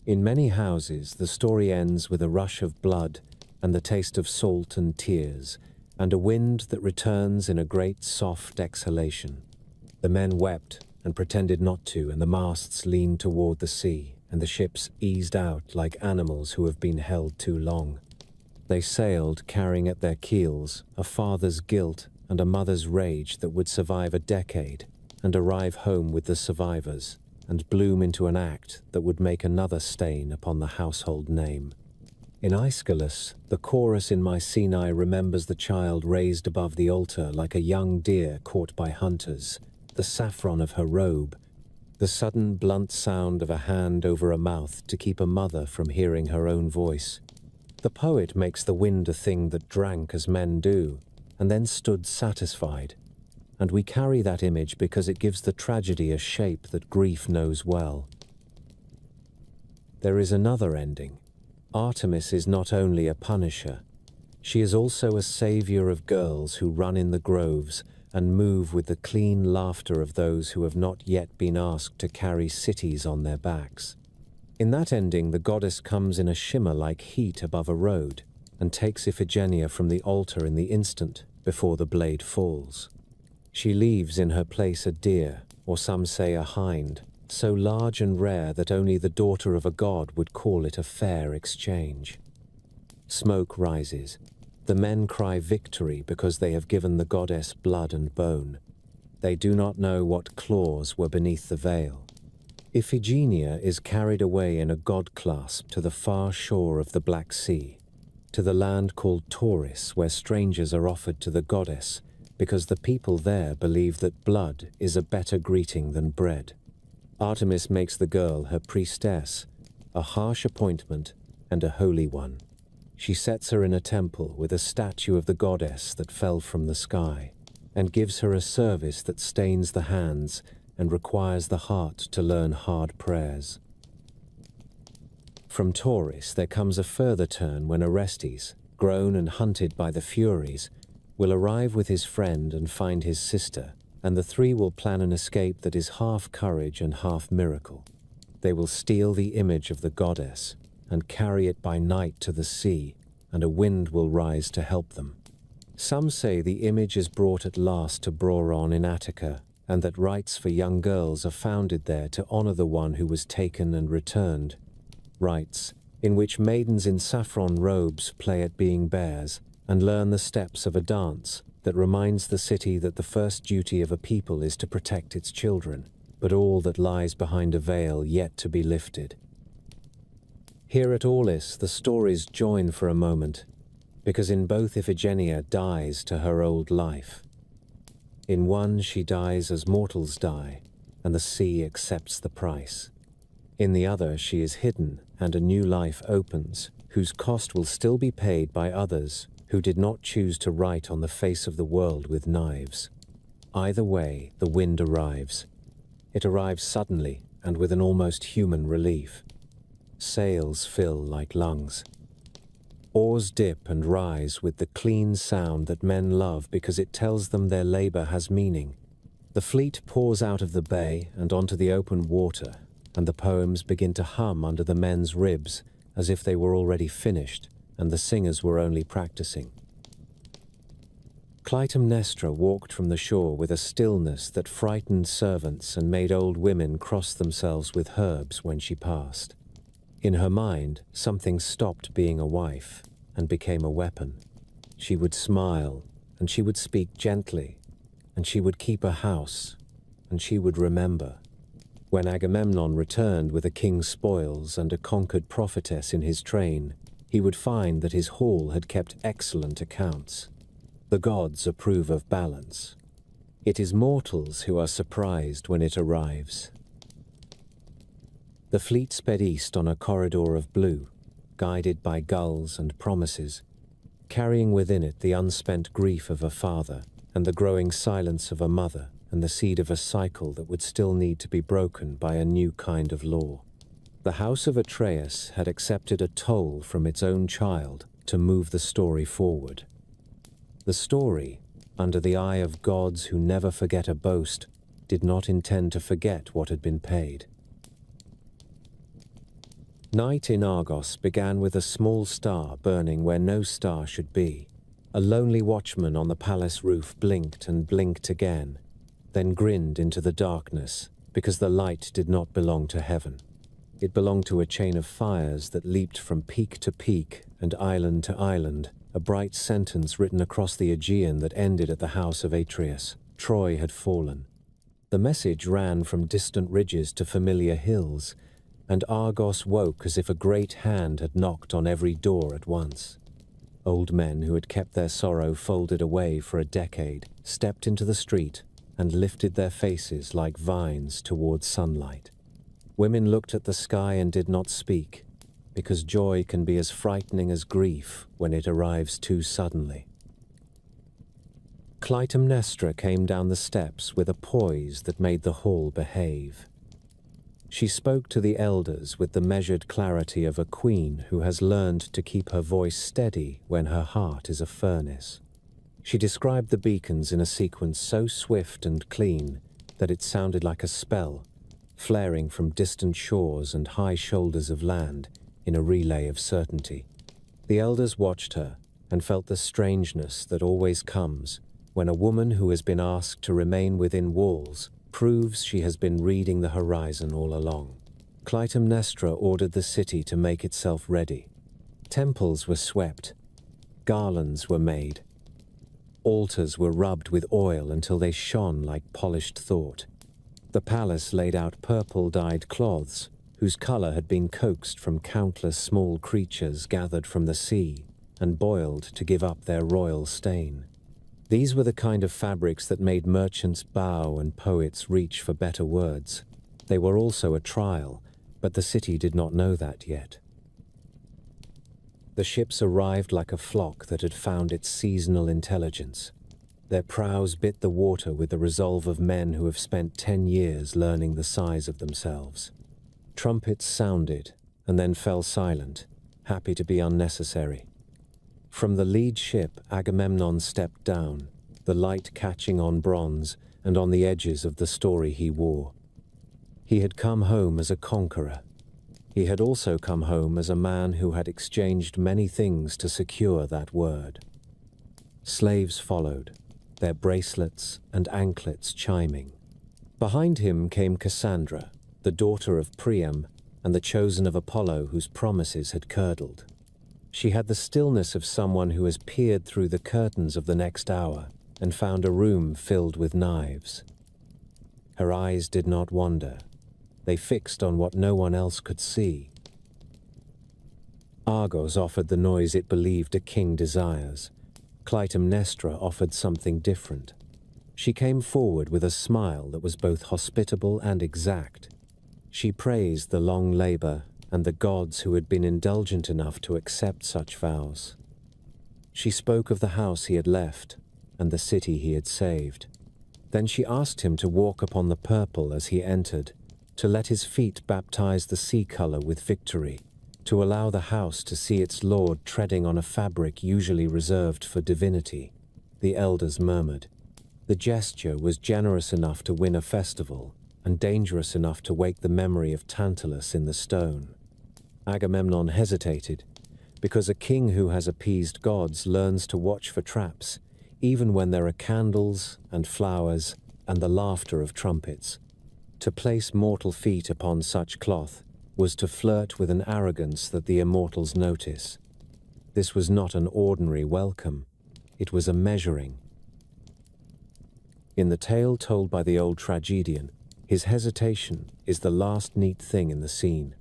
In many houses, the story ends with a rush of blood and the taste of salt and tears, and a wind that returns in a great soft exhalation. The men wept and pretended not to, and the masts leaned toward the sea, and the ships eased out like animals who have been held too long. They sailed carrying at their keels a father's guilt and a mother's rage that would survive a decade and arrive home with the survivors and bloom into an act that would make another stain upon the household name. In Aeschylus, the chorus in Mycenae remembers the child raised above the altar like a young deer caught by hunters, the saffron of her robe, the sudden blunt sound of a hand over a mouth to keep a mother from hearing her own voice. The poet makes the wind a thing that drank as men do, and then stood satisfied, and we carry that image because it gives the tragedy a shape that grief knows well. There is another ending. Artemis is not only a punisher, she is also a savior of girls who run in the groves and move with the clean laughter of those who have not yet been asked to carry cities on their backs. In that ending, the goddess comes in a shimmer like heat above a road and takes Iphigenia from the altar in the instant before the blade falls. She leaves in her place a deer, or some say a hind, so large and rare that only the daughter of a god would call it a fair exchange. Smoke rises. The men cry victory because they have given the goddess blood and bone. They do not know what claws were beneath the veil. Iphigenia is carried away in a god-clasp to the far shore of the Black Sea, to the land called Tauris, where strangers are offered to the goddess, because the people there believe that blood is a better greeting than bread. Artemis makes the girl her priestess, a harsh appointment and a holy one. She sets her in a temple with a statue of the goddess that fell from the sky, and gives her a service that stains the hands and requires the heart to learn hard prayers. From Tauris there comes a further turn when Orestes, grown and hunted by the Furies, will arrive with his friend and find his sister, and the three will plan an escape that is half courage and half miracle. They will steal the image of the goddess and carry it by night to the sea, and a wind will rise to help them. Some say the image is brought at last to Broron in Attica, and that rites for young girls are founded there to honor the one who was taken and returned. Rites in which maidens in saffron robes play at being bears and learn the steps of a dance that reminds the city that the first duty of a people is to protect its children, but all that lies behind a veil yet to be lifted. Here at Aulis, the stories join for a moment, because in both Iphigenia dies to her old life. In one she dies as mortals die, and the sea accepts the price. In the other she is hidden, and a new life opens, whose cost will still be paid by others who did not choose to write on the face of the world with knives. Either way, the wind arrives. It arrives suddenly and with an almost human relief. Sails fill like lungs. Oars dip and rise with the clean sound that men love because it tells them their labor has meaning. The fleet pours out of the bay and onto the open water, and the poems begin to hum under the men's ribs as if they were already finished and the singers were only practicing. Clytemnestra walked from the shore with a stillness that frightened servants and made old women cross themselves with herbs when she passed. In her mind, something stopped being a wife and became a weapon. She would smile, and she would speak gently, and she would keep a house, and she would remember. When Agamemnon returned with a king's spoils and a conquered prophetess in his train, he would find that his hall had kept excellent accounts. The gods approve of balance. It is mortals who are surprised when it arrives. The fleet sped east on a corridor of blue, guided by gulls and promises, carrying within it the unspent grief of a father and the growing silence of a mother and the seed of a cycle that would still need to be broken by a new kind of law. The house of Atreus had accepted a toll from its own child to move the story forward. The story, under the eye of gods who never forget a boast, did not intend to forget what had been paid. Night in Argos began with a small star burning where no star should be. A lonely watchman on the palace roof blinked and blinked again, then grinned into the darkness because the light did not belong to heaven. It belonged to a chain of fires that leaped from peak to peak and island to island, a bright sentence written across the Aegean that ended at the house of Atreus. Troy had fallen. The message ran from distant ridges to familiar hills, and Argos woke as if a great hand had knocked on every door at once. Old men who had kept their sorrow folded away for a decade stepped into the street and lifted their faces like vines towards sunlight. Women looked at the sky and did not speak, because joy can be as frightening as grief when it arrives too suddenly. Clytemnestra came down the steps with a poise that made the hall behave. She spoke to the elders with the measured clarity of a queen who has learned to keep her voice steady when her heart is a furnace. She described the beacons in a sequence so swift and clean that it sounded like a spell, flaring from distant shores and high shoulders of land in a relay of certainty. The elders watched her and felt the strangeness that always comes when a woman who has been asked to remain within walls proves she has been reading the horizon all along. Clytemnestra ordered the city to make itself ready. Temples were swept, garlands were made, altars were rubbed with oil until they shone like polished thought. The palace laid out purple-dyed cloths, whose color had been coaxed from countless small creatures gathered from the sea and boiled to give up their royal stain. These were the kind of fabrics that made merchants bow and poets reach for better words. They were also a trial, but the city did not know that yet. The ships arrived like a flock that had found its seasonal intelligence. Their prows bit the water with the resolve of men who have spent 10 years learning the size of themselves. Trumpets sounded and then fell silent, happy to be unnecessary. From the lead ship, Agamemnon stepped down, the light catching on bronze and on the edges of the story he wore. He had come home as a conqueror. He had also come home as a man who had exchanged many things to secure that word. Slaves followed, their bracelets and anklets chiming. Behind him came Cassandra, the daughter of Priam and the chosen of Apollo whose promises had curdled. She had the stillness of someone who has peered through the curtains of the next hour and found a room filled with knives. Her eyes did not wander. They fixed on what no one else could see. Argos offered the noise it believed a king desires. Clytemnestra offered something different. She came forward with a smile that was both hospitable and exact. She praised the long labor and the gods who had been indulgent enough to accept such vows. She spoke of the house he had left and the city he had saved. Then she asked him to walk upon the purple as he entered, to let his feet baptize the sea color with victory, to allow the house to see its lord treading on a fabric usually reserved for divinity, the elders murmured. The gesture was generous enough to win a festival, and dangerous enough to wake the memory of Tantalus in the stone. Agamemnon hesitated, because a king who has appeased gods learns to watch for traps, even when there are candles and flowers and the laughter of trumpets. To place mortal feet upon such cloth was to flirt with an arrogance that the immortals notice. This was not an ordinary welcome, it was a measuring. In the tale told by the old tragedian, his hesitation is the last neat thing in the scene.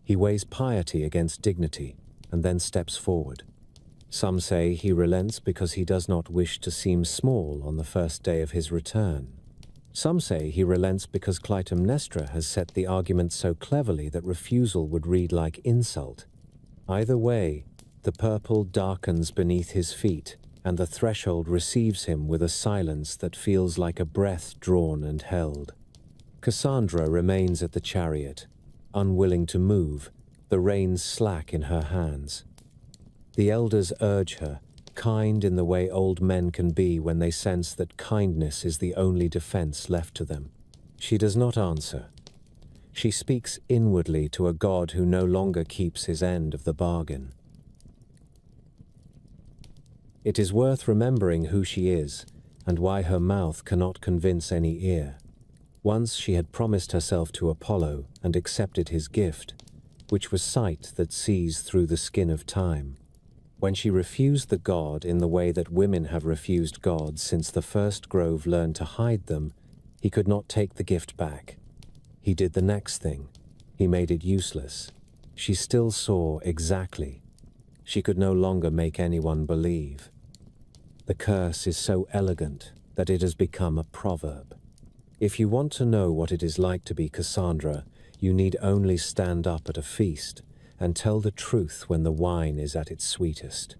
He weighs piety against dignity, and then steps forward. Some say he relents because he does not wish to seem small on the first day of his return. Some say he relents because Clytemnestra has set the argument so cleverly that refusal would read like insult. Either way, the purple darkens beneath his feet, and the threshold receives him with a silence that feels like a breath drawn and held. Cassandra remains at the chariot, unwilling to move, the reins slack in her hands. The elders urge her, kind in the way old men can be when they sense that kindness is the only defense left to them. She does not answer. She speaks inwardly to a god who no longer keeps his end of the bargain. It is worth remembering who she is, and why her mouth cannot convince any ear. Once she had promised herself to Apollo and accepted his gift, which was sight that sees through the skin of time. When she refused the god in the way that women have refused gods since the first grove learned to hide them, he could not take the gift back. He did the next thing. He made it useless. She still saw exactly. She could no longer make anyone believe. The curse is so elegant that it has become a proverb. If you want to know what it is like to be Cassandra, you need only stand up at a feast and tell the truth when the wine is at its sweetest.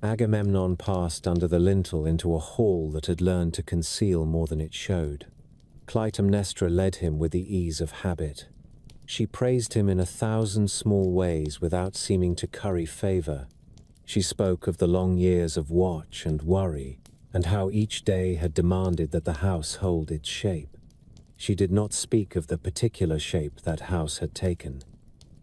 Agamemnon passed under the lintel into a hall that had learned to conceal more than it showed. Clytemnestra led him with the ease of habit. She praised him in 1,000 small ways without seeming to curry favor. She spoke of the long years of watch and worry, and how each day had demanded that the house hold its shape. She did not speak of the particular shape that house had taken.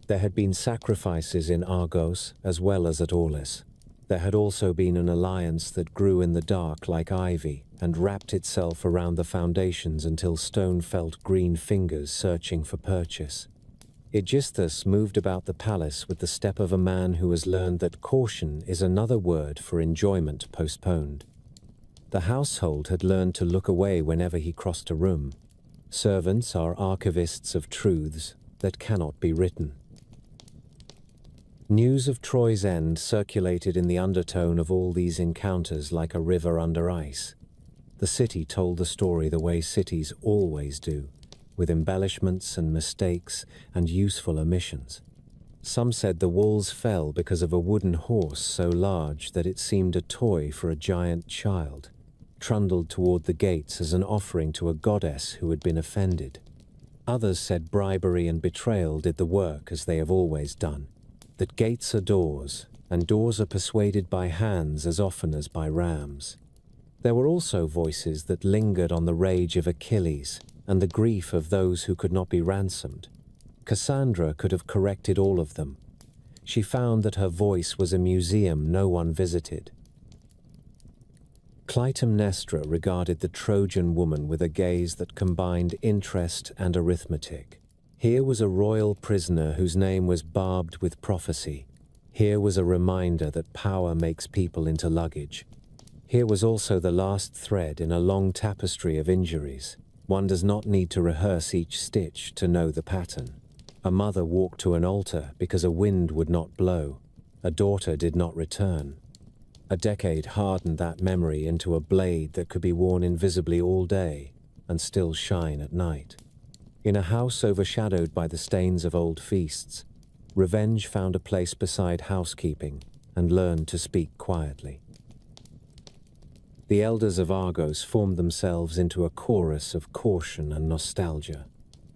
There had been sacrifices in Argos as well as at Aulis. There had also been an alliance that grew in the dark like ivy and wrapped itself around the foundations until stone felt green fingers searching for purchase. Aegisthus moved about the palace with the step of a man who has learned that caution is another word for enjoyment postponed. The household had learned to look away whenever he crossed a room. Servants are archivists of truths that cannot be written. News of Troy's end circulated in the undertone of all these encounters like a river under ice. The city told the story the way cities always do, with embellishments and mistakes and useful omissions. Some said the walls fell because of a wooden horse so large that it seemed a toy for a giant child, trundled toward the gates as an offering to a goddess who had been offended. Others said bribery and betrayal did the work as they have always done, that gates are doors, and doors are persuaded by hands as often as by rams. There were also voices that lingered on the rage of Achilles and the grief of those who could not be ransomed. Cassandra could have corrected all of them. She found that her voice was a museum no one visited. Clytemnestra regarded the Trojan woman with a gaze that combined interest and arithmetic. Here was a royal prisoner whose name was barbed with prophecy. Here was a reminder that power makes people into luggage. Here was also the last thread in a long tapestry of injuries. One does not need to rehearse each stitch to know the pattern. A mother walked to an altar because a wind would not blow. A daughter did not return. A decade hardened that memory into a blade that could be worn invisibly all day and still shine at night. In a house overshadowed by the stains of old feasts, revenge found a place beside housekeeping and learned to speak quietly. The elders of Argos formed themselves into a chorus of caution and nostalgia.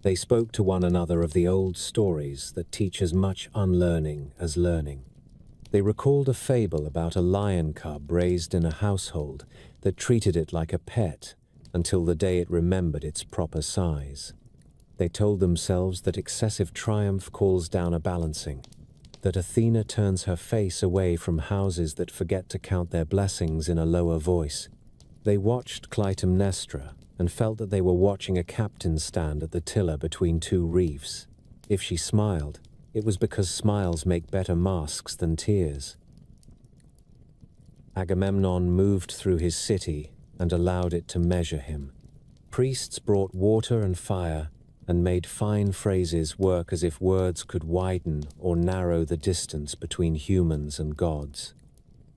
They spoke to one another of the old stories that teach as much unlearning as learning. They recalled a fable about a lion cub raised in a household that treated it like a pet until the day it remembered its proper size. They told themselves that excessive triumph calls down a balancing, that Athena turns her face away from houses that forget to count their blessings in a lower voice. They watched Clytemnestra and felt that they were watching a captain stand at the tiller between two reefs. If she smiled, it was because smiles make better masks than tears. Agamemnon moved through his city and allowed it to measure him. Priests brought water and fire and made fine phrases work as if words could widen or narrow the distance between humans and gods.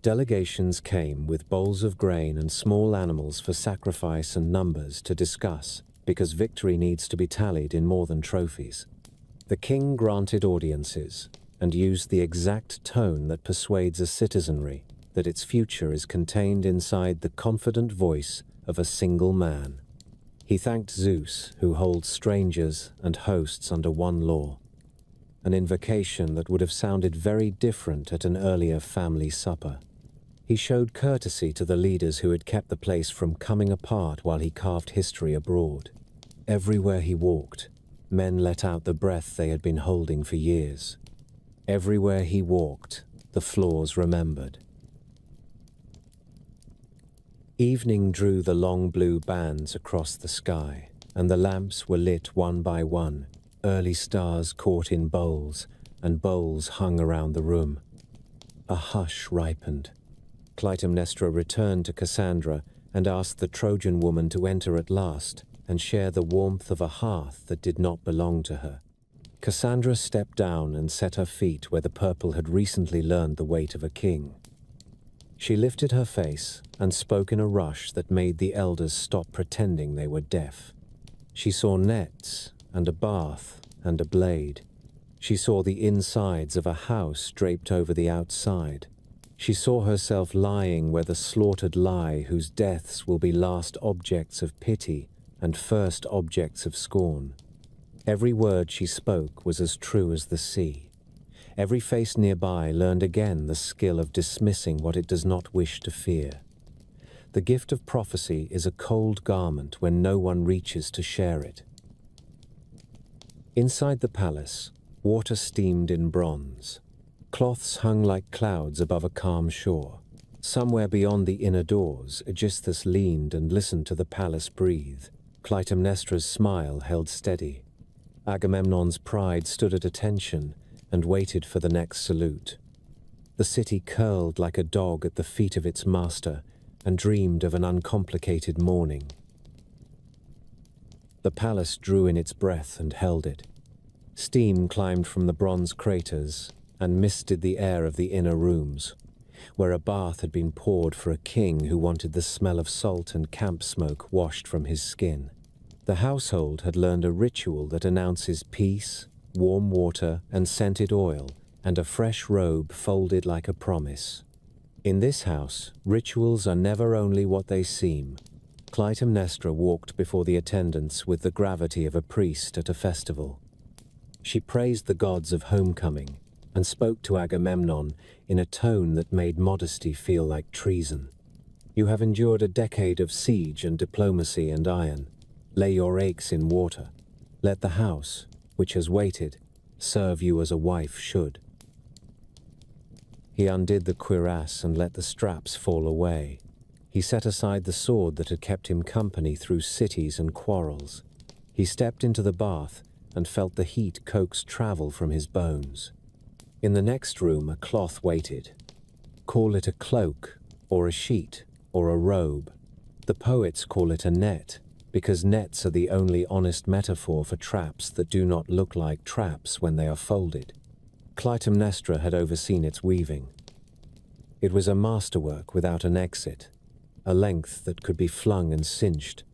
Delegations came with bowls of grain and small animals for sacrifice and numbers to discuss, because victory needs to be tallied in more than trophies. The king granted audiences and used the exact tone that persuades a citizenry that its future is contained inside the confident voice of a single man. He thanked Zeus, who holds strangers and hosts under one law, an invocation that would have sounded very different at an earlier family supper. He showed courtesy to the leaders who had kept the place from coming apart while he carved history abroad. Everywhere he walked, men let out the breath they had been holding for years. Everywhere he walked, the floors remembered. Evening drew the long blue bands across the sky, and the lamps were lit one by one, early stars caught in bowls, and bowls hung around the room. A hush ripened. Clytemnestra returned to Cassandra and asked the Trojan woman to enter at last and share the warmth of a hearth that did not belong to her. Cassandra stepped down and set her feet where the purple had recently learned the weight of a king. She lifted her face and spoke in a rush that made the elders stop pretending they were deaf. She saw nets and a bath and a blade. She saw the insides of a house draped over the outside. She saw herself lying where the slaughtered lie whose deaths will be last objects of pity and first objects of scorn. Every word she spoke was as true as the sea. Every face nearby learned again the skill of dismissing what it does not wish to fear. The gift of prophecy is a cold garment when no one reaches to share it. Inside the palace, water steamed in bronze. Cloths hung like clouds above a calm shore. Somewhere beyond the inner doors, Aegisthus leaned and listened to the palace breathe. Clytemnestra's smile held steady. Agamemnon's pride stood at attention and waited for the next salute. The city curled like a dog at the feet of its master and dreamed of an uncomplicated morning. The palace drew in its breath and held it. Steam climbed from the bronze craters and misted the air of the inner rooms, where a bath had been poured for a king who wanted the smell of salt and camp smoke washed from his skin. The household had learned a ritual that announces peace, warm water and scented oil, and a fresh robe folded like a promise. In this house, rituals are never only what they seem. Clytemnestra walked before the attendants with the gravity of a priest at a festival. She praised the gods of homecoming and spoke to Agamemnon in a tone that made modesty feel like treason. You have endured a decade of siege and diplomacy and iron. Lay your aches in water. Let the house, which has waited, serve you as a wife should. He undid the cuirass and let the straps fall away. He set aside the sword that had kept him company through cities and quarrels. He stepped into the bath and felt the heat coax travel from his bones. In the next room, a cloth waited. Call it a cloak, or a sheet, or a robe. The poets call it a net, because nets are the only honest metaphor for traps that do not look like traps when they are folded. Clytemnestra had overseen its weaving. It was a masterwork without an exit, a length that could be flung and cinched,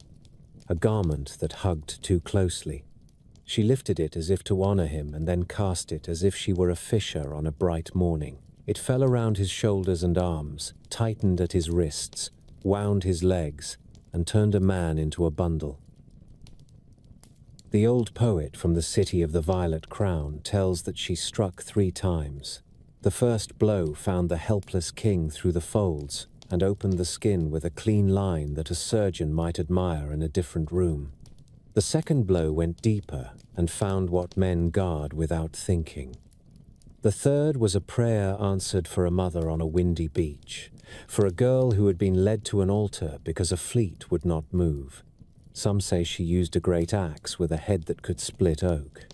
a garment that hugged too closely. She lifted it as if to honor him and then cast it as if she were a fisher on a bright morning. It fell around his shoulders and arms, tightened at his wrists, wound his legs, and turned a man into a bundle. The old poet from the city of the Violet Crown tells that she struck 3 times. The first blow found the helpless king through the folds and opened the skin with a clean line that a surgeon might admire in a different room. The second blow went deeper and found what men guard without thinking. The third was a prayer answered for a mother on a windy beach, for a girl who had been led to an altar because a fleet would not move. Some say she used a great axe with a head that could split oak.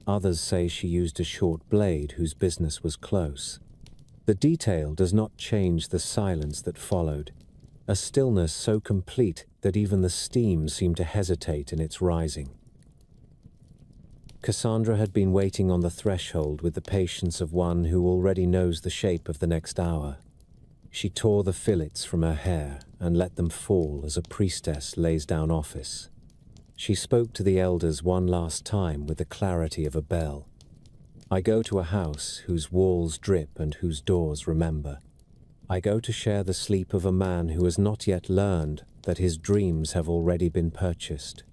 Others say she used a short blade whose business was close. The detail does not change the silence that followed, a stillness so complete that even the steam seemed to hesitate in its rising. Cassandra had been waiting on the threshold with the patience of one who already knows the shape of the next hour. She tore the fillets from her hair and let them fall as a priestess lays down office. She spoke to the elders one last time with the clarity of a bell. I go to a house whose walls drip and whose doors remember. I go to share the sleep of a man who has not yet learned that his dreams have already been purchased.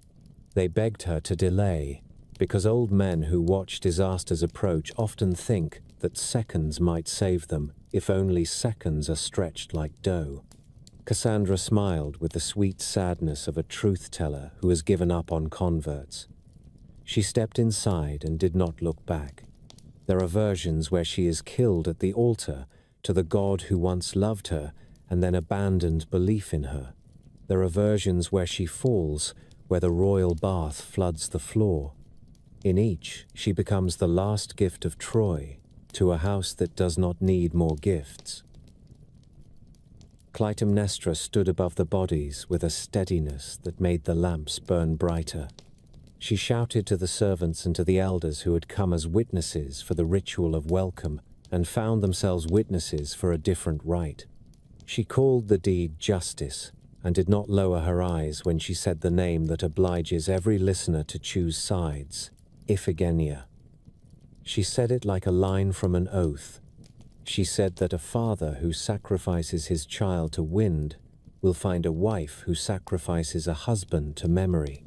They begged her to delay, because old men who watch disasters approach often think that seconds might save them, if only seconds are stretched like dough. Cassandra smiled with the sweet sadness of a truth-teller who has given up on converts. She stepped inside and did not look back. There are versions where she is killed at the altar to the God who once loved her and then abandoned belief in her. There are versions where she falls, where the royal bath floods the floor. In each, she becomes the last gift of Troy to a house that does not need more gifts. Clytemnestra stood above the bodies with a steadiness that made the lamps burn brighter. She shouted to the servants and to the elders who had come as witnesses for the ritual of welcome and found themselves witnesses for a different rite. She called the deed justice and did not lower her eyes when she said the name that obliges every listener to choose sides, Iphigenia. She said it like a line from an oath. She said that a father who sacrifices his child to wind will find a wife who sacrifices a husband to memory.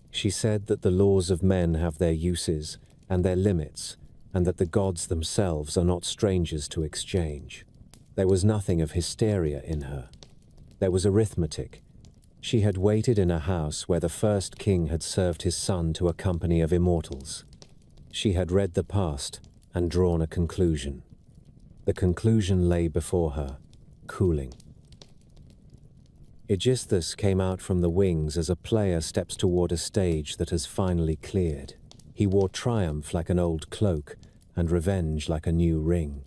She said that the laws of men have their uses and their limits, and that the gods themselves are not strangers to exchange. There was nothing of hysteria in her. There was arithmetic. She had waited in a house where the first king had served his son to a company of immortals. She had read the past and drawn a conclusion. The conclusion lay before her, cooling. Aegisthus came out from the wings as a player steps toward a stage that has finally cleared. He wore triumph like an old cloak and revenge like a new ring.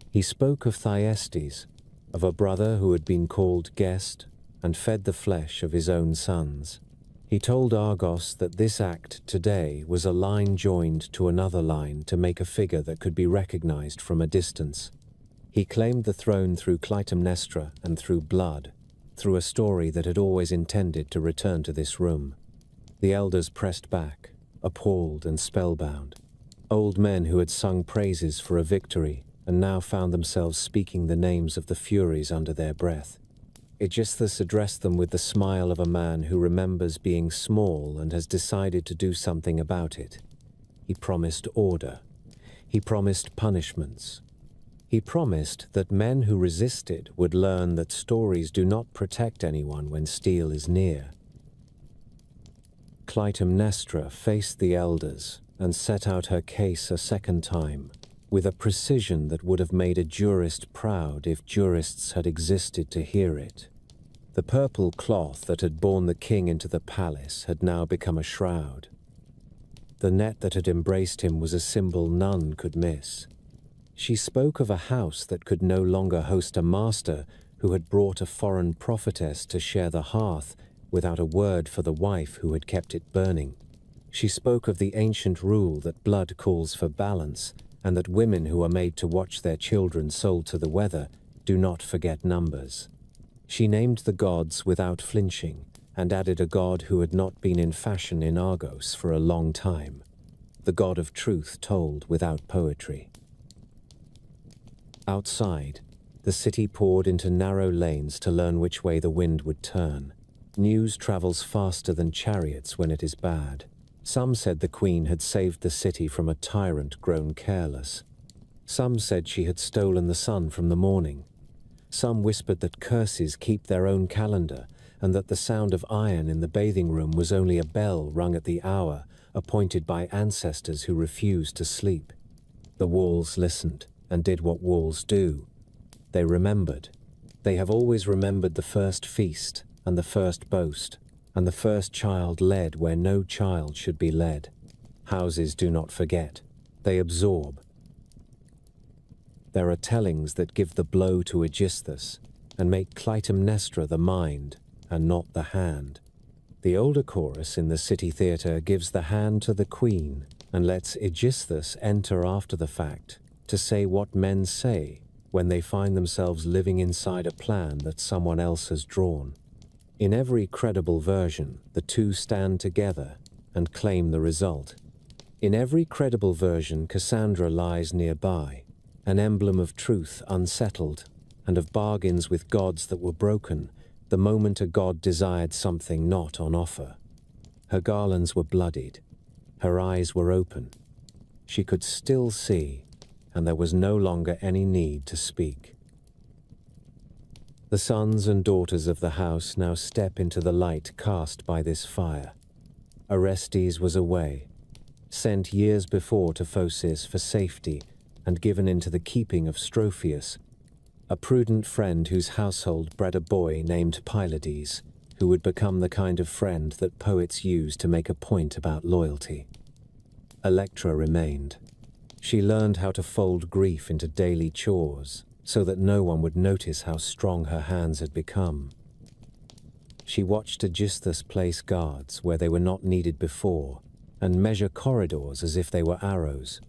He spoke of Thyestes, of a brother who had been called guest and fed the flesh of his own sons. He told Argos that this act today was a line joined to another line to make a figure that could be recognized from a distance. He claimed the throne through Clytemnestra and through blood, through a story that had always intended to return to this room. The elders pressed back, appalled and spellbound. Old men who had sung praises for a victory and now found themselves speaking the names of the Furies under their breath. Aegisthus addressed them with the smile of a man who remembers being small and has decided to do something about it. He promised order. He promised punishments. He promised that men who resisted would learn that stories do not protect anyone when steel is near. Clytemnestra faced the elders and set out her case a second time, with a precision that would have made a jurist proud if jurists had existed to hear it. The purple cloth that had borne the king into the palace had now become a shroud. The net that had embraced him was a symbol none could miss. She spoke of a house that could no longer host a master who had brought a foreign prophetess to share the hearth without a word for the wife who had kept it burning. She spoke of the ancient rule that blood calls for balance, and that women who are made to watch their children sold to the weather do not forget numbers. She named the gods without flinching, and added a god who had not been in fashion in Argos for a long time. The god of truth told without poetry. Outside, the city poured into narrow lanes to learn which way the wind would turn. News travels faster than chariots when it is bad. Some said the queen had saved the city from a tyrant grown careless. Some said she had stolen the sun from the morning. Some whispered that curses keep their own calendar, and that the sound of iron in the bathing room was only a bell rung at the hour appointed by ancestors who refused to sleep. The walls listened and did what walls do. They remembered. They have always remembered the first feast and the first boast, and the first child led where no child should be led. Houses do not forget. They absorb. There are tellings that give the blow to Aegisthus and make Clytemnestra the mind and not the hand. The older chorus in the city theatre gives the hand to the queen and lets Aegisthus enter after the fact to say what men say when they find themselves living inside a plan that someone else has drawn. In every credible version, the two stand together and claim the result. In every credible version, Cassandra lies nearby, an emblem of truth unsettled and of bargains with gods that were broken the moment a god desired something not on offer. Her garlands were bloodied. Her eyes were open. She could still see, and there was no longer any need to speak. The sons and daughters of the house now step into the light cast by this fire. Orestes was away, sent years before to Phocis for safety and given into the keeping of Strophius, a prudent friend whose household bred a boy named Pylades, who would become the kind of friend that poets use to make a point about loyalty. Electra remained. She learned how to fold grief into daily chores, so that no one would notice how strong her hands had become. She watched Aegisthus place guards where they were not needed before, and measure corridors as if they were arrows.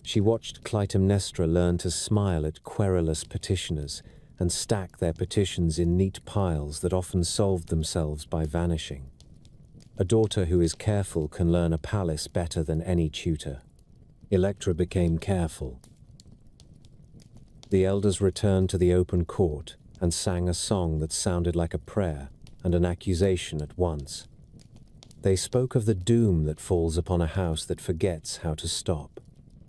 She watched Clytemnestra learn to smile at querulous petitioners and stack their petitions in neat piles that often solved themselves by vanishing. A daughter who is careful can learn a palace better than any tutor. Electra became careful. The elders returned to the open court and sang a song that sounded like a prayer and an accusation at once. They spoke of the doom that falls upon a house that forgets how to stop.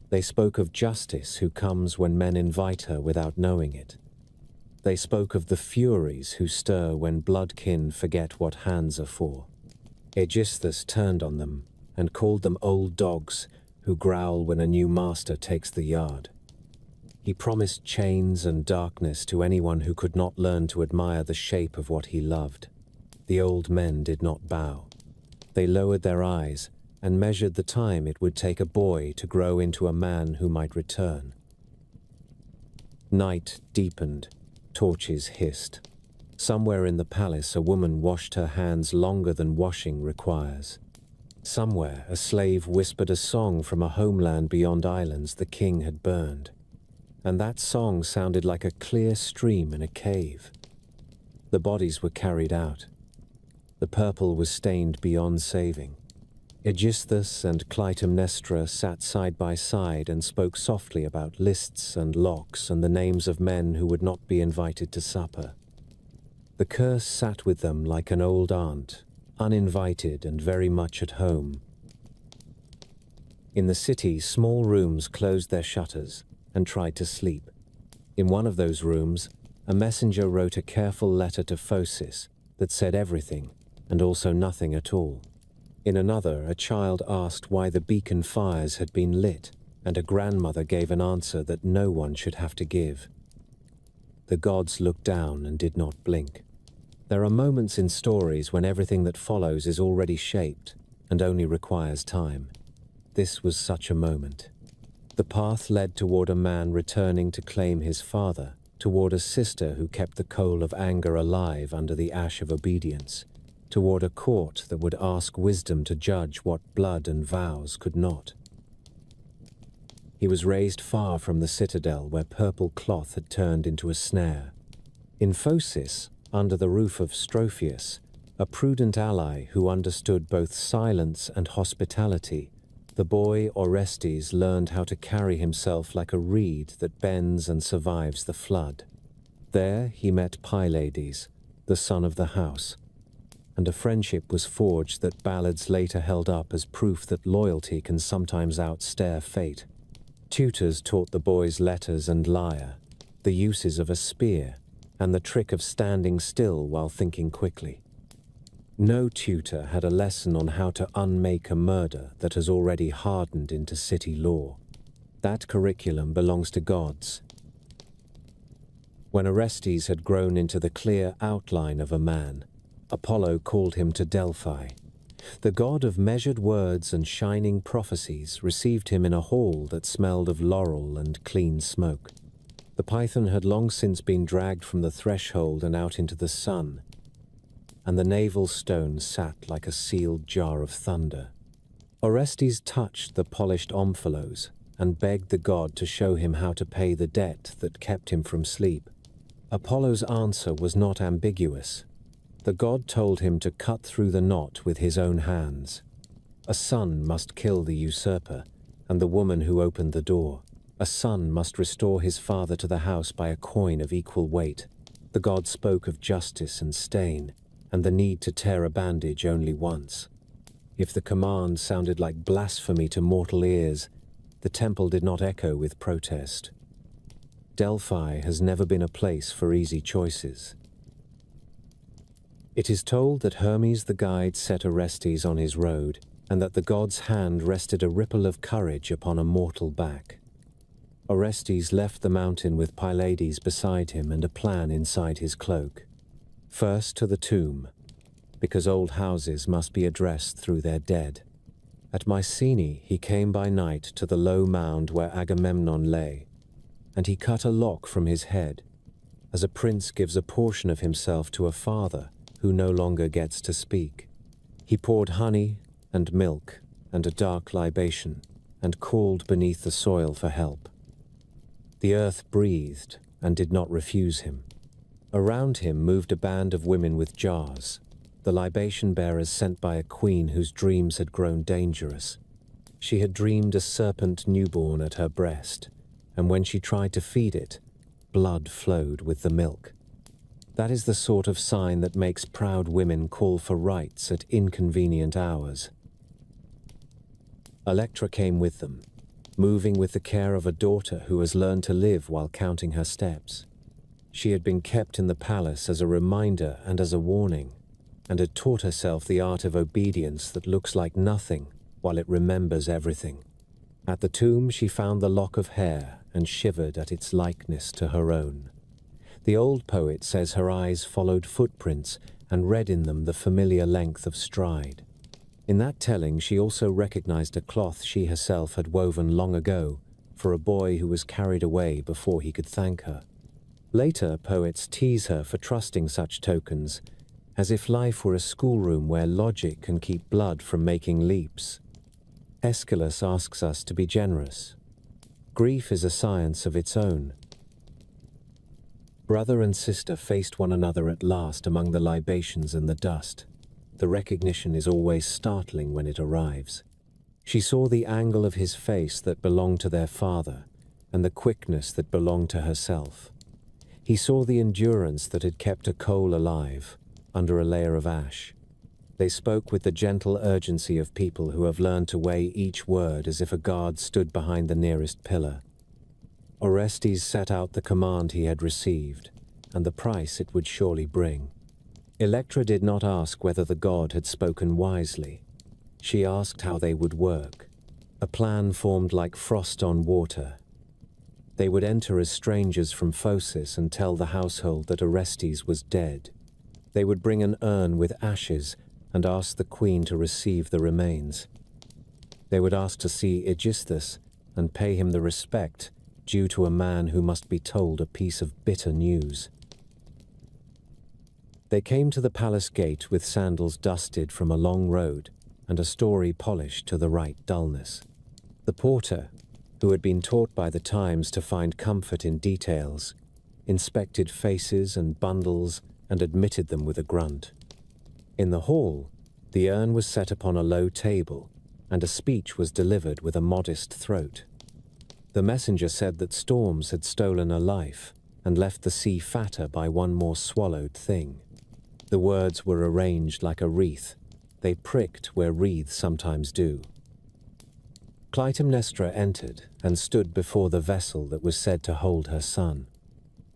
They spoke of justice who comes when men invite her without knowing it. They spoke of the furies who stir when bloodkin forget what hands are for. Aegisthus turned on them and called them old dogs who growl when a new master takes the yard. He promised chains and darkness to anyone who could not learn to admire the shape of what he loved. The old men did not bow. They lowered their eyes and measured the time it would take a boy to grow into a man who might return. Night deepened. Torches hissed. Somewhere in the palace a woman washed her hands longer than washing requires. Somewhere a slave whispered a song from a homeland beyond islands the king had burned. And that song sounded like a clear stream in a cave. The bodies were carried out. The purple was stained beyond saving. Aegisthus and Clytemnestra sat side by side and spoke softly about lists and locks and the names of men who would not be invited to supper. The curse sat with them like an old aunt, uninvited and very much at home. In the city, small rooms closed their shutters and tried to sleep. In one of those rooms, a messenger wrote a careful letter to Phocis that said everything and also nothing at all. In another, a child asked why the beacon fires had been lit, and a grandmother gave an answer that no one should have to give. The gods looked down and did not blink. There are moments in stories when everything that follows is already shaped and only requires time. This was such a moment. The path led toward a man returning to claim his father, toward a sister who kept the coal of anger alive under the ash of obedience, toward a court that would ask wisdom to judge what blood and vows could not. He was raised far from the citadel where purple cloth had turned into a snare. In Phocis, under the roof of Strophius, a prudent ally who understood both silence and hospitality, the boy Orestes learned how to carry himself like a reed that bends and survives the flood. There he met Pylades, the son of the house. and a friendship was forged that ballads later held up as proof that loyalty can sometimes outstare fate. Tutors taught the boys letters and lyre, the uses of a spear, and the trick of standing still while thinking quickly. No tutor had a lesson on how to unmake a murder that has already hardened into city law. That curriculum belongs to gods. When Orestes had grown into the clear outline of a man, Apollo called him to Delphi. The god of measured words and shining prophecies received him in a hall that smelled of laurel and clean smoke. The python had long since been dragged from the threshold and out into the sun, and the navel stone sat like a sealed jar of thunder. Orestes touched the polished omphalos and begged the god to show him how to pay the debt that kept him from sleep. Apollo's answer was not ambiguous. The god told him to cut through the knot with his own hands. A son must kill the usurper and the woman who opened the door. A son must restore his father to the house by a coin of equal weight. The god spoke of justice and stain, and the need to tear a bandage only once. If the command sounded like blasphemy to mortal ears, the temple did not echo with protest. Delphi has never been a place for easy choices. It is told that Hermes the guide set Orestes on his road, and that the god's hand rested a ripple of courage upon a mortal back. Orestes left the mountain with Pylades beside him and a plan inside his cloak. First to the tomb, because old houses must be addressed through their dead. At Mycenae he came by night to the low mound where Agamemnon lay, and he cut a lock from his head, as a prince gives a portion of himself to a father who no longer gets to speak. He poured honey and milk and a dark libation, and called beneath the soil for help. The earth breathed and did not refuse him. Around him moved a band of women with jars, the libation bearers sent by a queen whose dreams had grown dangerous. She had dreamed a serpent newborn at her breast, and when she tried to feed it, blood flowed with the milk. That is the sort of sign that makes proud women call for rights at inconvenient hours. Electra came with them, moving with the care of a daughter who has learned to live while counting her steps. She had been kept in the palace as a reminder and as a warning, and had taught herself the art of obedience that looks like nothing while it remembers everything. At the tomb she found the lock of hair and shivered at its likeness to her own. The old poet says her eyes followed footprints and read in them the familiar length of stride. In that telling she also recognized a cloth she herself had woven long ago for a boy who was carried away before he could thank her. Later poets tease her for trusting such tokens, as if life were a schoolroom where logic can keep blood from making leaps. Aeschylus asks us to be generous. Grief is a science of its own. Brother and sister faced one another at last among the libations and the dust. The recognition is always startling when it arrives. She saw the angle of his face that belonged to their father, and the quickness that belonged to herself. He saw the endurance that had kept a coal alive, under a layer of ash. They spoke with the gentle urgency of people who have learned to weigh each word as if a guard stood behind the nearest pillar. Orestes set out the command he had received, and the price it would surely bring. Electra did not ask whether the god had spoken wisely. She asked how they would work. A plan formed like frost on water. They would enter as strangers from Phocis and tell the household that Orestes was dead. They would bring an urn with ashes and ask the queen to receive the remains. They would ask to see Aegisthus and pay him the respect due to a man who must be told a piece of bitter news. They came to the palace gate with sandals dusted from a long road and a story polished to the right dullness. The porter, who had been taught by the times to find comfort in details, inspected faces and bundles and admitted them with a grunt. In the hall, the urn was set upon a low table, and a speech was delivered with a modest throat. The messenger said that storms had stolen a life and left the sea fatter by one more swallowed thing. The words were arranged like a wreath. They pricked where wreaths sometimes do. Clytemnestra entered and stood before the vessel that was said to hold her son.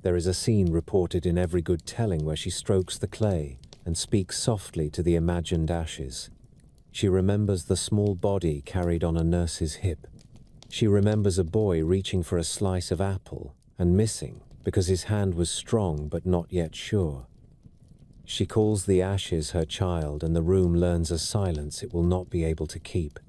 There is a scene reported in every good telling where she strokes the clay and speaks softly to the imagined ashes. She remembers the small body carried on a nurse's hip. She remembers a boy reaching for a slice of apple and missing because his hand was strong but not yet sure. She calls the ashes her child, and the room learns a silence it will not be able to keep.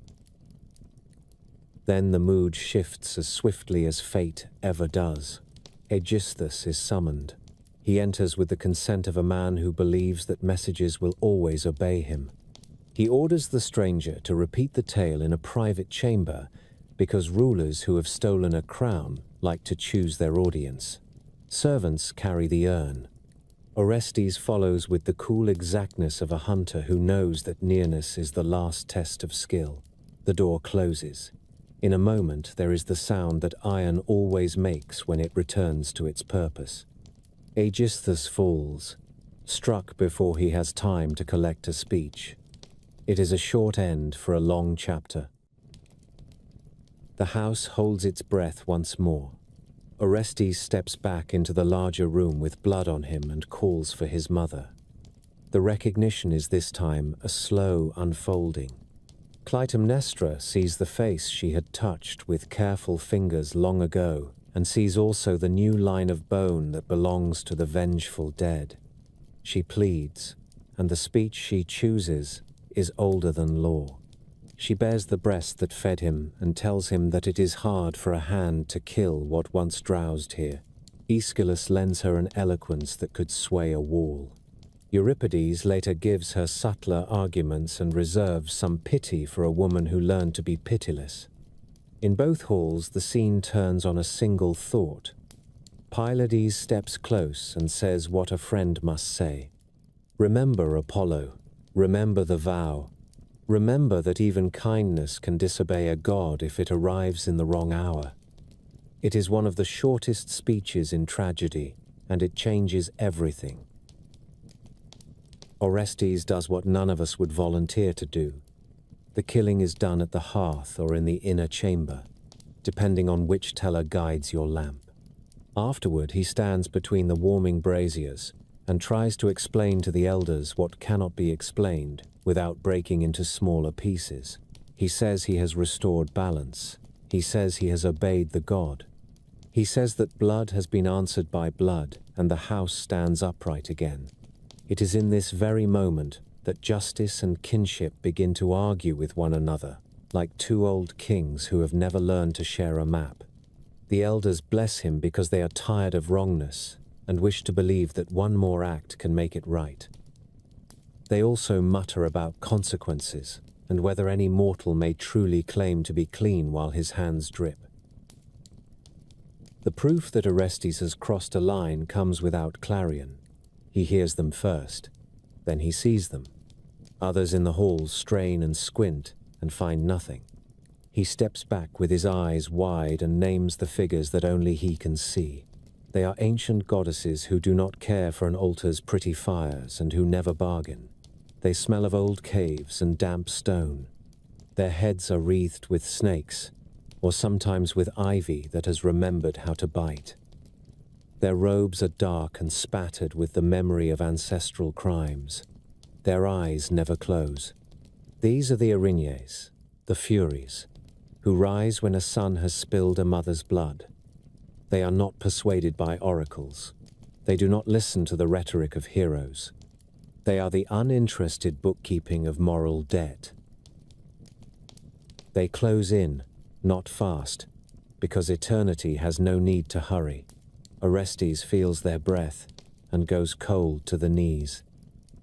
Then the mood shifts as swiftly as fate ever does. Aegisthus is summoned. He enters with the consent of a man who believes that messages will always obey him. He orders the stranger to repeat the tale in a private chamber because rulers who have stolen a crown like to choose their audience. Servants carry the urn. Orestes follows with the cool exactness of a hunter who knows that nearness is the last test of skill. The door closes. In a moment there is the sound that iron always makes when it returns to its purpose. Aegisthus falls, struck before he has time to collect a speech. It is a short end for a long chapter. The house holds its breath once more. Orestes steps back into the larger room with blood on him and calls for his mother. The recognition is this time a slow unfolding. Clytemnestra sees the face she had touched with careful fingers long ago and sees also the new line of bone that belongs to the vengeful dead. She pleads, and the speech she chooses is older than law. She bears the breast that fed him and tells him that it is hard for a hand to kill what once drowsed here. Aeschylus lends her an eloquence that could sway a wall. Euripides later gives her subtler arguments and reserves some pity for a woman who learned to be pitiless. In both halls, the scene turns on a single thought. Pylades steps close and says what a friend must say. Remember Apollo. Remember the vow. Remember that even kindness can disobey a god if it arrives in the wrong hour. It is one of the shortest speeches in tragedy, and it changes everything. Orestes does what none of us would volunteer to do. The killing is done at the hearth or in the inner chamber, depending on which teller guides your lamp. Afterward, he stands between the warming braziers and tries to explain to the elders what cannot be explained without breaking into smaller pieces. He says he has restored balance. He says he has obeyed the god. He says that blood has been answered by blood and the house stands upright again. It is in this very moment that justice and kinship begin to argue with one another, like two old kings who have never learned to share a map. The elders bless him because they are tired of wrongness and wish to believe that one more act can make it right. They also mutter about consequences and whether any mortal may truly claim to be clean while his hands drip. The proof that Orestes has crossed a line comes without clarion. He hears them first, then he sees them. Others in the halls strain and squint and find nothing. He steps back with his eyes wide and names the figures that only he can see. They are ancient goddesses who do not care for an altar's pretty fires and who never bargain. They smell of old caves and damp stone. Their heads are wreathed with snakes, or sometimes with ivy that has remembered how to bite. Their robes are dark and spattered with the memory of ancestral crimes. Their eyes never close. These are the Erinyes, the Furies, who rise when a son has spilled a mother's blood. They are not persuaded by oracles. They do not listen to the rhetoric of heroes. They are the uninterested bookkeeping of moral debt. They close in, not fast, because eternity has no need to hurry. Orestes feels their breath and goes cold to the knees.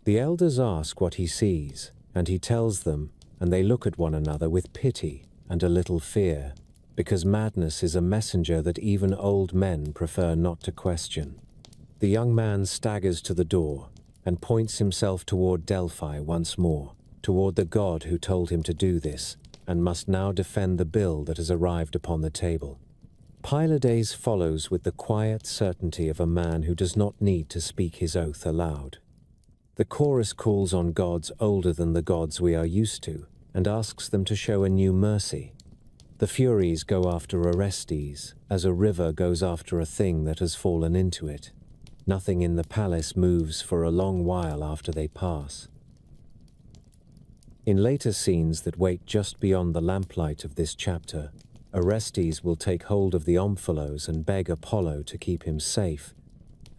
The elders ask what he sees, and he tells them, and they look at one another with pity and a little fear, because madness is a messenger that even old men prefer not to question. The young man staggers to the door and points himself toward Delphi once more, toward the god who told him to do this, and must now defend the bill that has arrived upon the table. Pylades follows with the quiet certainty of a man who does not need to speak his oath aloud. The chorus calls on gods older than the gods we are used to and asks them to show a new mercy. The Furies go after Orestes as a river goes after a thing that has fallen into it. Nothing in the palace moves for a long while after they pass. In later scenes that wait just beyond the lamplight of this chapter, Orestes will take hold of the omphalos and beg Apollo to keep him safe,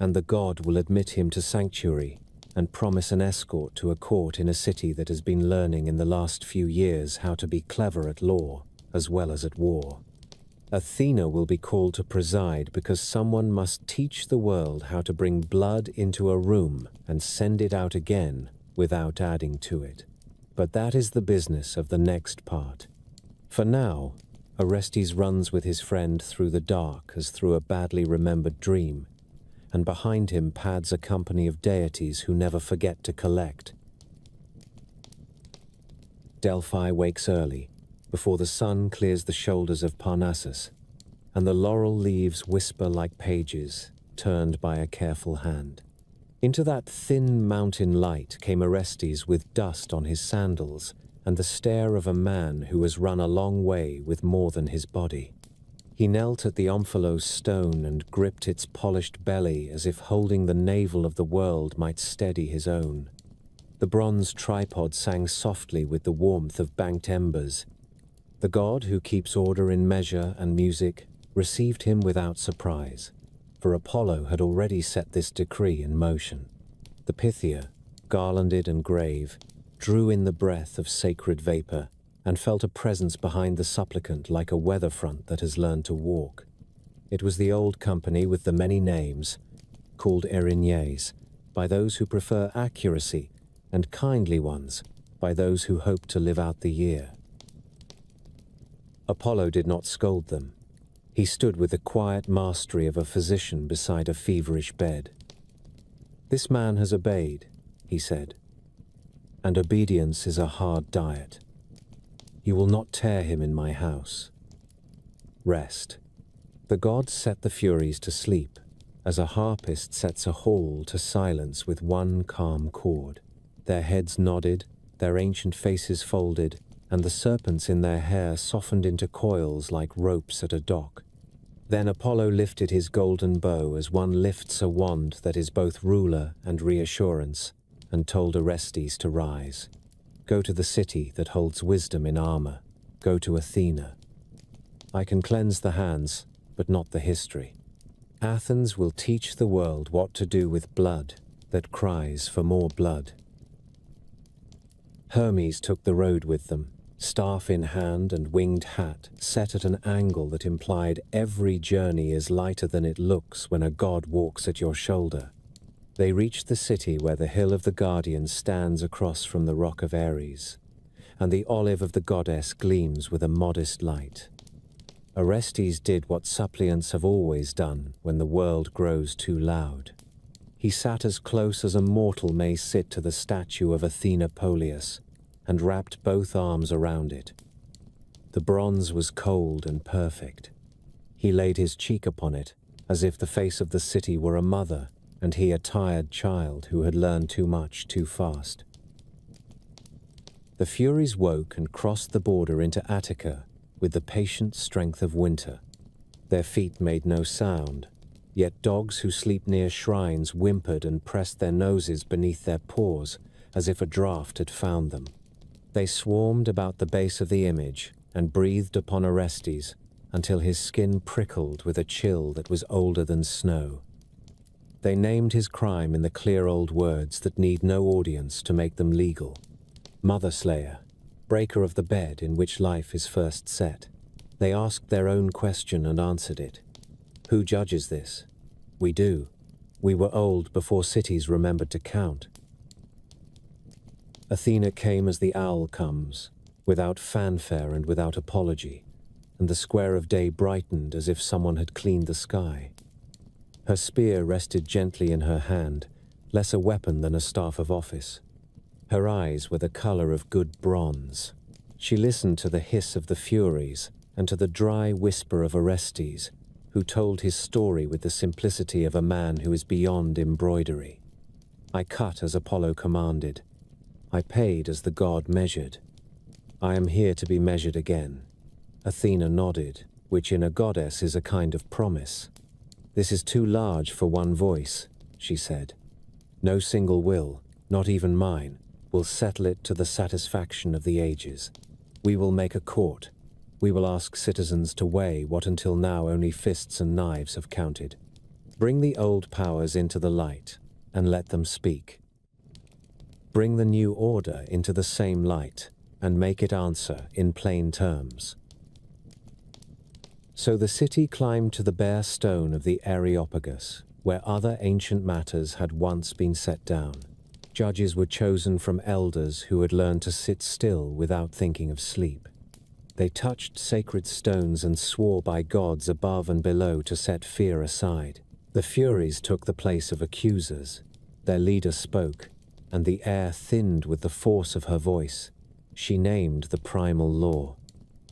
and the god will admit him to sanctuary and promise an escort to a court in a city that has been learning in the last few years how to be clever at law as well as at war. Athena will be called to preside because someone must teach the world how to bring blood into a room and send it out again without adding to it. But that is the business of the next part. For now, Orestes runs with his friend through the dark as through a badly remembered dream, and behind him pads a company of deities who never forget to collect. Delphi wakes early, before the sun clears the shoulders of Parnassus, and the laurel leaves whisper like pages, turned by a careful hand. Into that thin mountain light came Orestes with dust on his sandals and the stare of a man who has run a long way with more than his body. He knelt at the omphalos stone and gripped its polished belly as if holding the navel of the world might steady his own. The bronze tripod sang softly with the warmth of banked embers. The god who keeps order in measure and music received him without surprise, for Apollo had already set this decree in motion. The Pythia, garlanded and grave, drew in the breath of sacred vapor and felt a presence behind the supplicant like a weather front that has learned to walk. It was the old company with the many names, called Erinyes, by those who prefer accuracy, and kindly ones, by those who hope to live out the year. Apollo did not scold them. He stood with the quiet mastery of a physician beside a feverish bed. "This man has obeyed," he said, "and obedience is a hard diet. You will not tear him in my house. Rest." The gods set the Furies to sleep, as a harpist sets a hall to silence with one calm chord. Their heads nodded, their ancient faces folded, and the serpents in their hair softened into coils like ropes at a dock. Then Apollo lifted his golden bow as one lifts a wand that is both ruler and reassurance, and told Orestes to rise. "Go to the city that holds wisdom in armor. Go to Athena. I can cleanse the hands, but not the history. Athens will teach the world what to do with blood that cries for more blood." Hermes took the road with them, staff in hand and winged hat set at an angle that implied every journey is lighter than it looks when a god walks at your shoulder. They reached the city where the hill of the Guardians stands across from the rock of Ares, and the olive of the goddess gleams with a modest light. Orestes did what suppliants have always done when the world grows too loud. He sat as close as a mortal may sit to the statue of Athena Polias, and wrapped both arms around it. The bronze was cold and perfect. He laid his cheek upon it, as if the face of the city were a mother, and he a tired child who had learned too much too fast. The Furies woke and crossed the border into Attica with the patient strength of winter. Their feet made no sound, yet dogs who sleep near shrines whimpered and pressed their noses beneath their paws as if a draught had found them. They swarmed about the base of the image and breathed upon Orestes until his skin prickled with a chill that was older than snow. They named his crime in the clear old words that need no audience to make them legal. Mother-slayer, breaker of the bed in which life is first set. They asked their own question and answered it. Who judges this? We do. We were old before cities remembered to count. Athena came as the owl comes, without fanfare and without apology, and the square of day brightened as if someone had cleaned the sky. Her spear rested gently in her hand, less a weapon than a staff of office. Her eyes were the color of good bronze. She listened to the hiss of the Furies and to the dry whisper of Orestes, who told his story with the simplicity of a man who is beyond embroidery. I cut as Apollo commanded. I paid as the god measured. I am here to be measured again. Athena nodded, which in a goddess is a kind of promise. This is too large for one voice, she said. No single will, not even mine, will settle it to the satisfaction of the ages. We will make a court. We will ask citizens to weigh what until now only fists and knives have counted. Bring the old powers into the light, and let them speak. Bring the new order into the same light, and make it answer in plain terms. So the city climbed to the bare stone of the Areopagus, where other ancient matters had once been set down. Judges were chosen from elders who had learned to sit still without thinking of sleep. They touched sacred stones and swore by gods above and below to set fear aside. The Furies took the place of accusers. Their leader spoke, and the air thinned with the force of her voice. She named the primal law.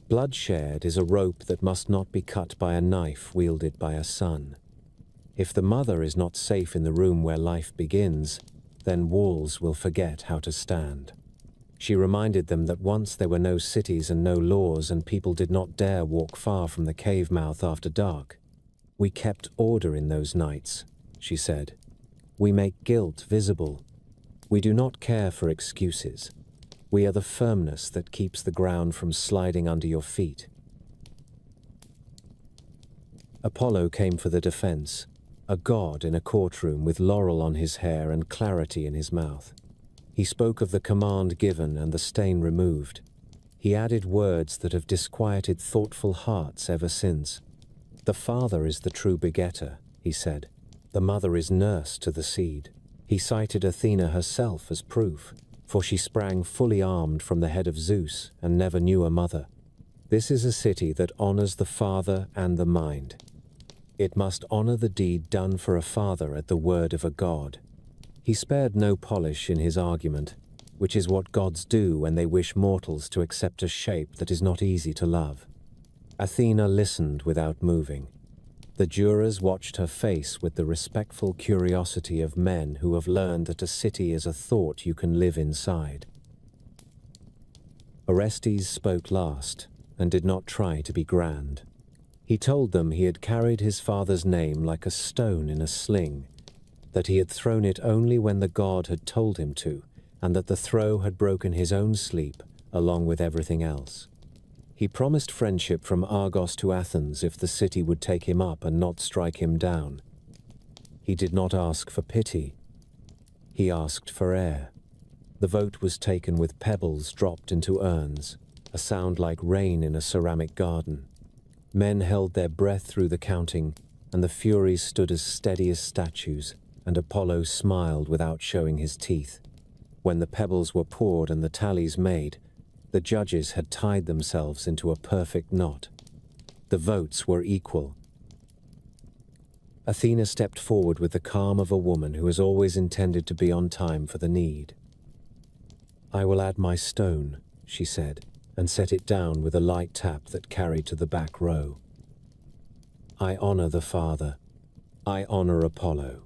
Bloodshed is a rope that must not be cut by a knife wielded by a son. If the mother is not safe in the room where life begins, then walls will forget how to stand. She reminded them that once there were no cities and no laws, and people did not dare walk far from the cave mouth after dark. We kept order in those nights, she said. We make guilt visible. We do not care for excuses. We are the firmness that keeps the ground from sliding under your feet. Apollo came for the defense, a god in a courtroom with laurel on his hair and clarity in his mouth. He spoke of the command given and the stain removed. He added words that have disquieted thoughtful hearts ever since. The father is the true begetter, he said. The mother is nurse to the seed. He cited Athena herself as proof, for she sprang fully armed from the head of Zeus and never knew a mother. This is a city that honors the father and the mind. It must honor the deed done for a father at the word of a god. He spared no polish in his argument, which is what gods do when they wish mortals to accept a shape that is not easy to love. Athena listened without moving. The jurors watched her face with the respectful curiosity of men who have learned that a city is a thought you can live inside. Orestes spoke last and did not try to be grand. He told them he had carried his father's name like a stone in a sling, that he had thrown it only when the god had told him to, and that the throw had broken his own sleep along with everything else. He promised friendship from Argos to Athens if the city would take him up and not strike him down. He did not ask for pity. He asked for air. The vote was taken with pebbles dropped into urns, a sound like rain in a ceramic garden. Men held their breath through the counting, and the Furies stood as steady as statues, and Apollo smiled without showing his teeth. When the pebbles were poured and the tallies made, the judges had tied themselves into a perfect knot. The votes were equal. Athena stepped forward with the calm of a woman who has always intended to be on time for the need. "I will add my stone," she said, and set it down with a light tap that carried to the back row. "I honor the father. I honor Apollo.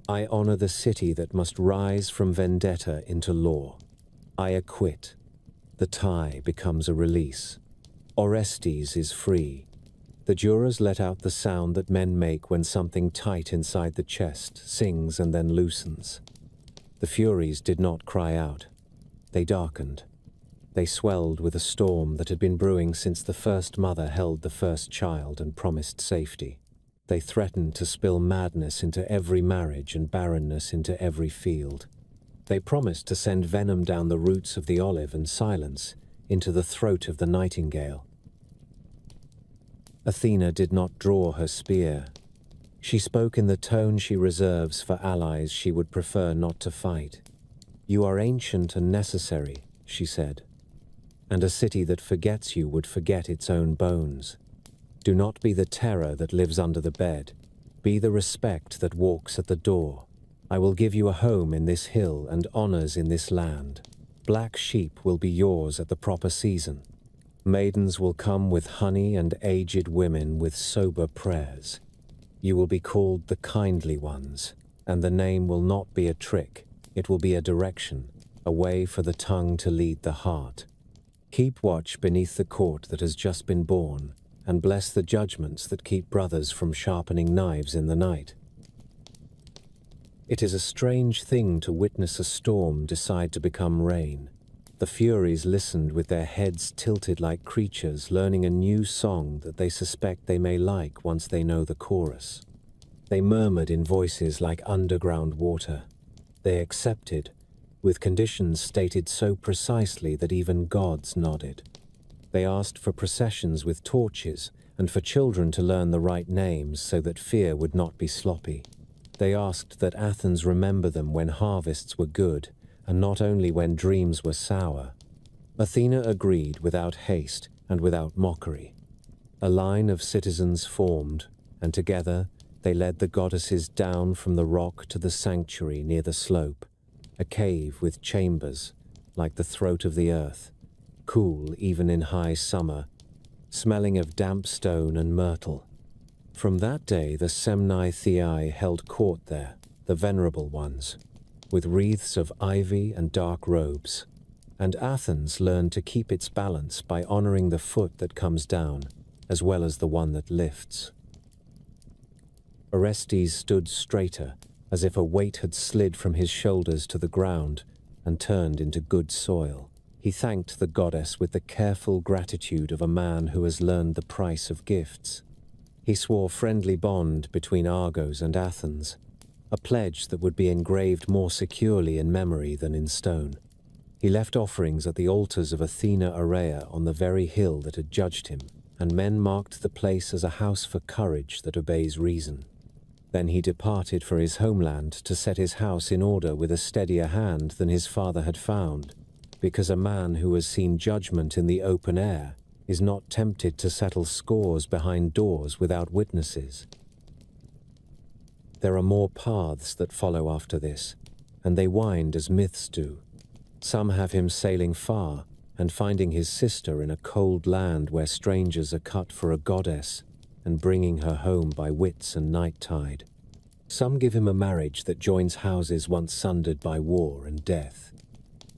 I honor the city that must rise from vendetta into law. I acquit. The tie becomes a release. Orestes is free." The jurors let out the sound that men make when something tight inside the chest sings and then loosens. The Furies did not cry out. They darkened. They swelled with a storm that had been brewing since the first mother held the first child and promised safety. They threatened to spill madness into every marriage and barrenness into every field. They promised to send venom down the roots of the olive and silence into the throat of the nightingale. Athena did not draw her spear. She spoke in the tone she reserves for allies she would prefer not to fight. "You are ancient and necessary," she said, "and a city that forgets you would forget its own bones. Do not be the terror that lives under the bed. Be the respect that walks at the door. I will give you a home in this hill and honors in this land. Black sheep will be yours at the proper season. Maidens will come with honey and aged women with sober prayers. You will be called the kindly ones, and the name will not be a trick. It will be a direction, a way for the tongue to lead the heart. Keep watch beneath the court that has just been born, and bless the judgments that keep brothers from sharpening knives in the night. It is a strange thing to witness a storm decide to become rain. The Furies listened with their heads tilted like creatures learning a new song that they suspect they may like once they know the chorus. They murmured in voices like underground water. They accepted, with conditions stated so precisely that even gods nodded. They asked for processions with torches and for children to learn the right names so that fear would not be sloppy. They asked that Athens remember them when harvests were good and not only when dreams were sour. Athena agreed without haste and without mockery. A line of citizens formed, and together they led the goddesses down from the rock to the sanctuary near the slope, a cave with chambers, like the throat of the earth, cool even in high summer, smelling of damp stone and myrtle. From that day the Semni Theai held court there, the venerable ones, with wreaths of ivy and dark robes. And Athens learned to keep its balance by honoring the foot that comes down, as well as the one that lifts. Orestes stood straighter, as if a weight had slid from his shoulders to the ground and turned into good soil. He thanked the goddess with the careful gratitude of a man who has learned the price of gifts. He swore friendly bond between Argos and Athens, a pledge that would be engraved more securely in memory than in stone. He left offerings at the altars of Athena Area on the very hill that had judged him, and men marked the place as a house for courage that obeys reason. Then he departed for his homeland to set his house in order with a steadier hand than his father had found, because a man who has seen judgment in the open air is not tempted to settle scores behind doors without witnesses. There are more paths that follow after this, and they wind as myths do. Some have him sailing far and finding his sister in a cold land where strangers are cut for a goddess and bringing her home by wits and night tide. Some give him a marriage that joins houses once sundered by war and death.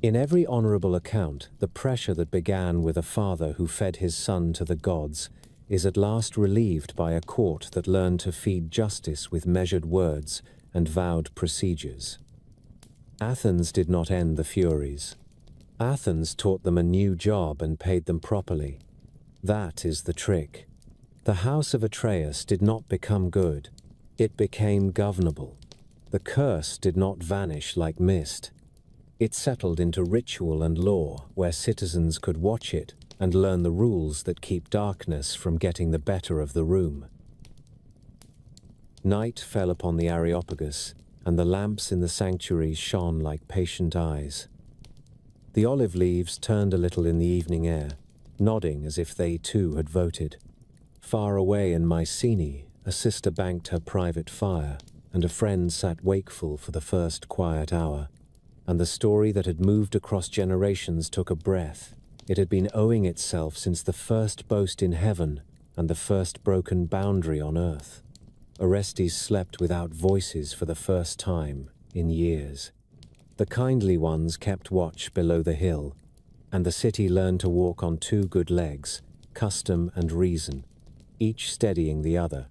In every honorable account, the pressure that began with a father who fed his son to the gods is at last relieved by a court that learned to feed justice with measured words and vowed procedures. Athens did not end the Furies. Athens taught them a new job and paid them properly. That is the trick. The house of Atreus did not become good. It became governable. The curse did not vanish like mist. It settled into ritual and law where citizens could watch it and learn the rules that keep darkness from getting the better of the room. Night fell upon the Areopagus, and the lamps in the sanctuary shone like patient eyes. The olive leaves turned a little in the evening air, nodding as if they too had voted. Far away in Mycenae, a sister banked her private fire, and a friend sat wakeful for the first quiet hour. And the story that had moved across generations took a breath. It had been owing itself since the first boast in heaven and the first broken boundary on earth. Orestes slept without voices for the first time in years. The kindly ones kept watch below the hill, and the city learned to walk on two good legs, custom and reason, each steadying the other.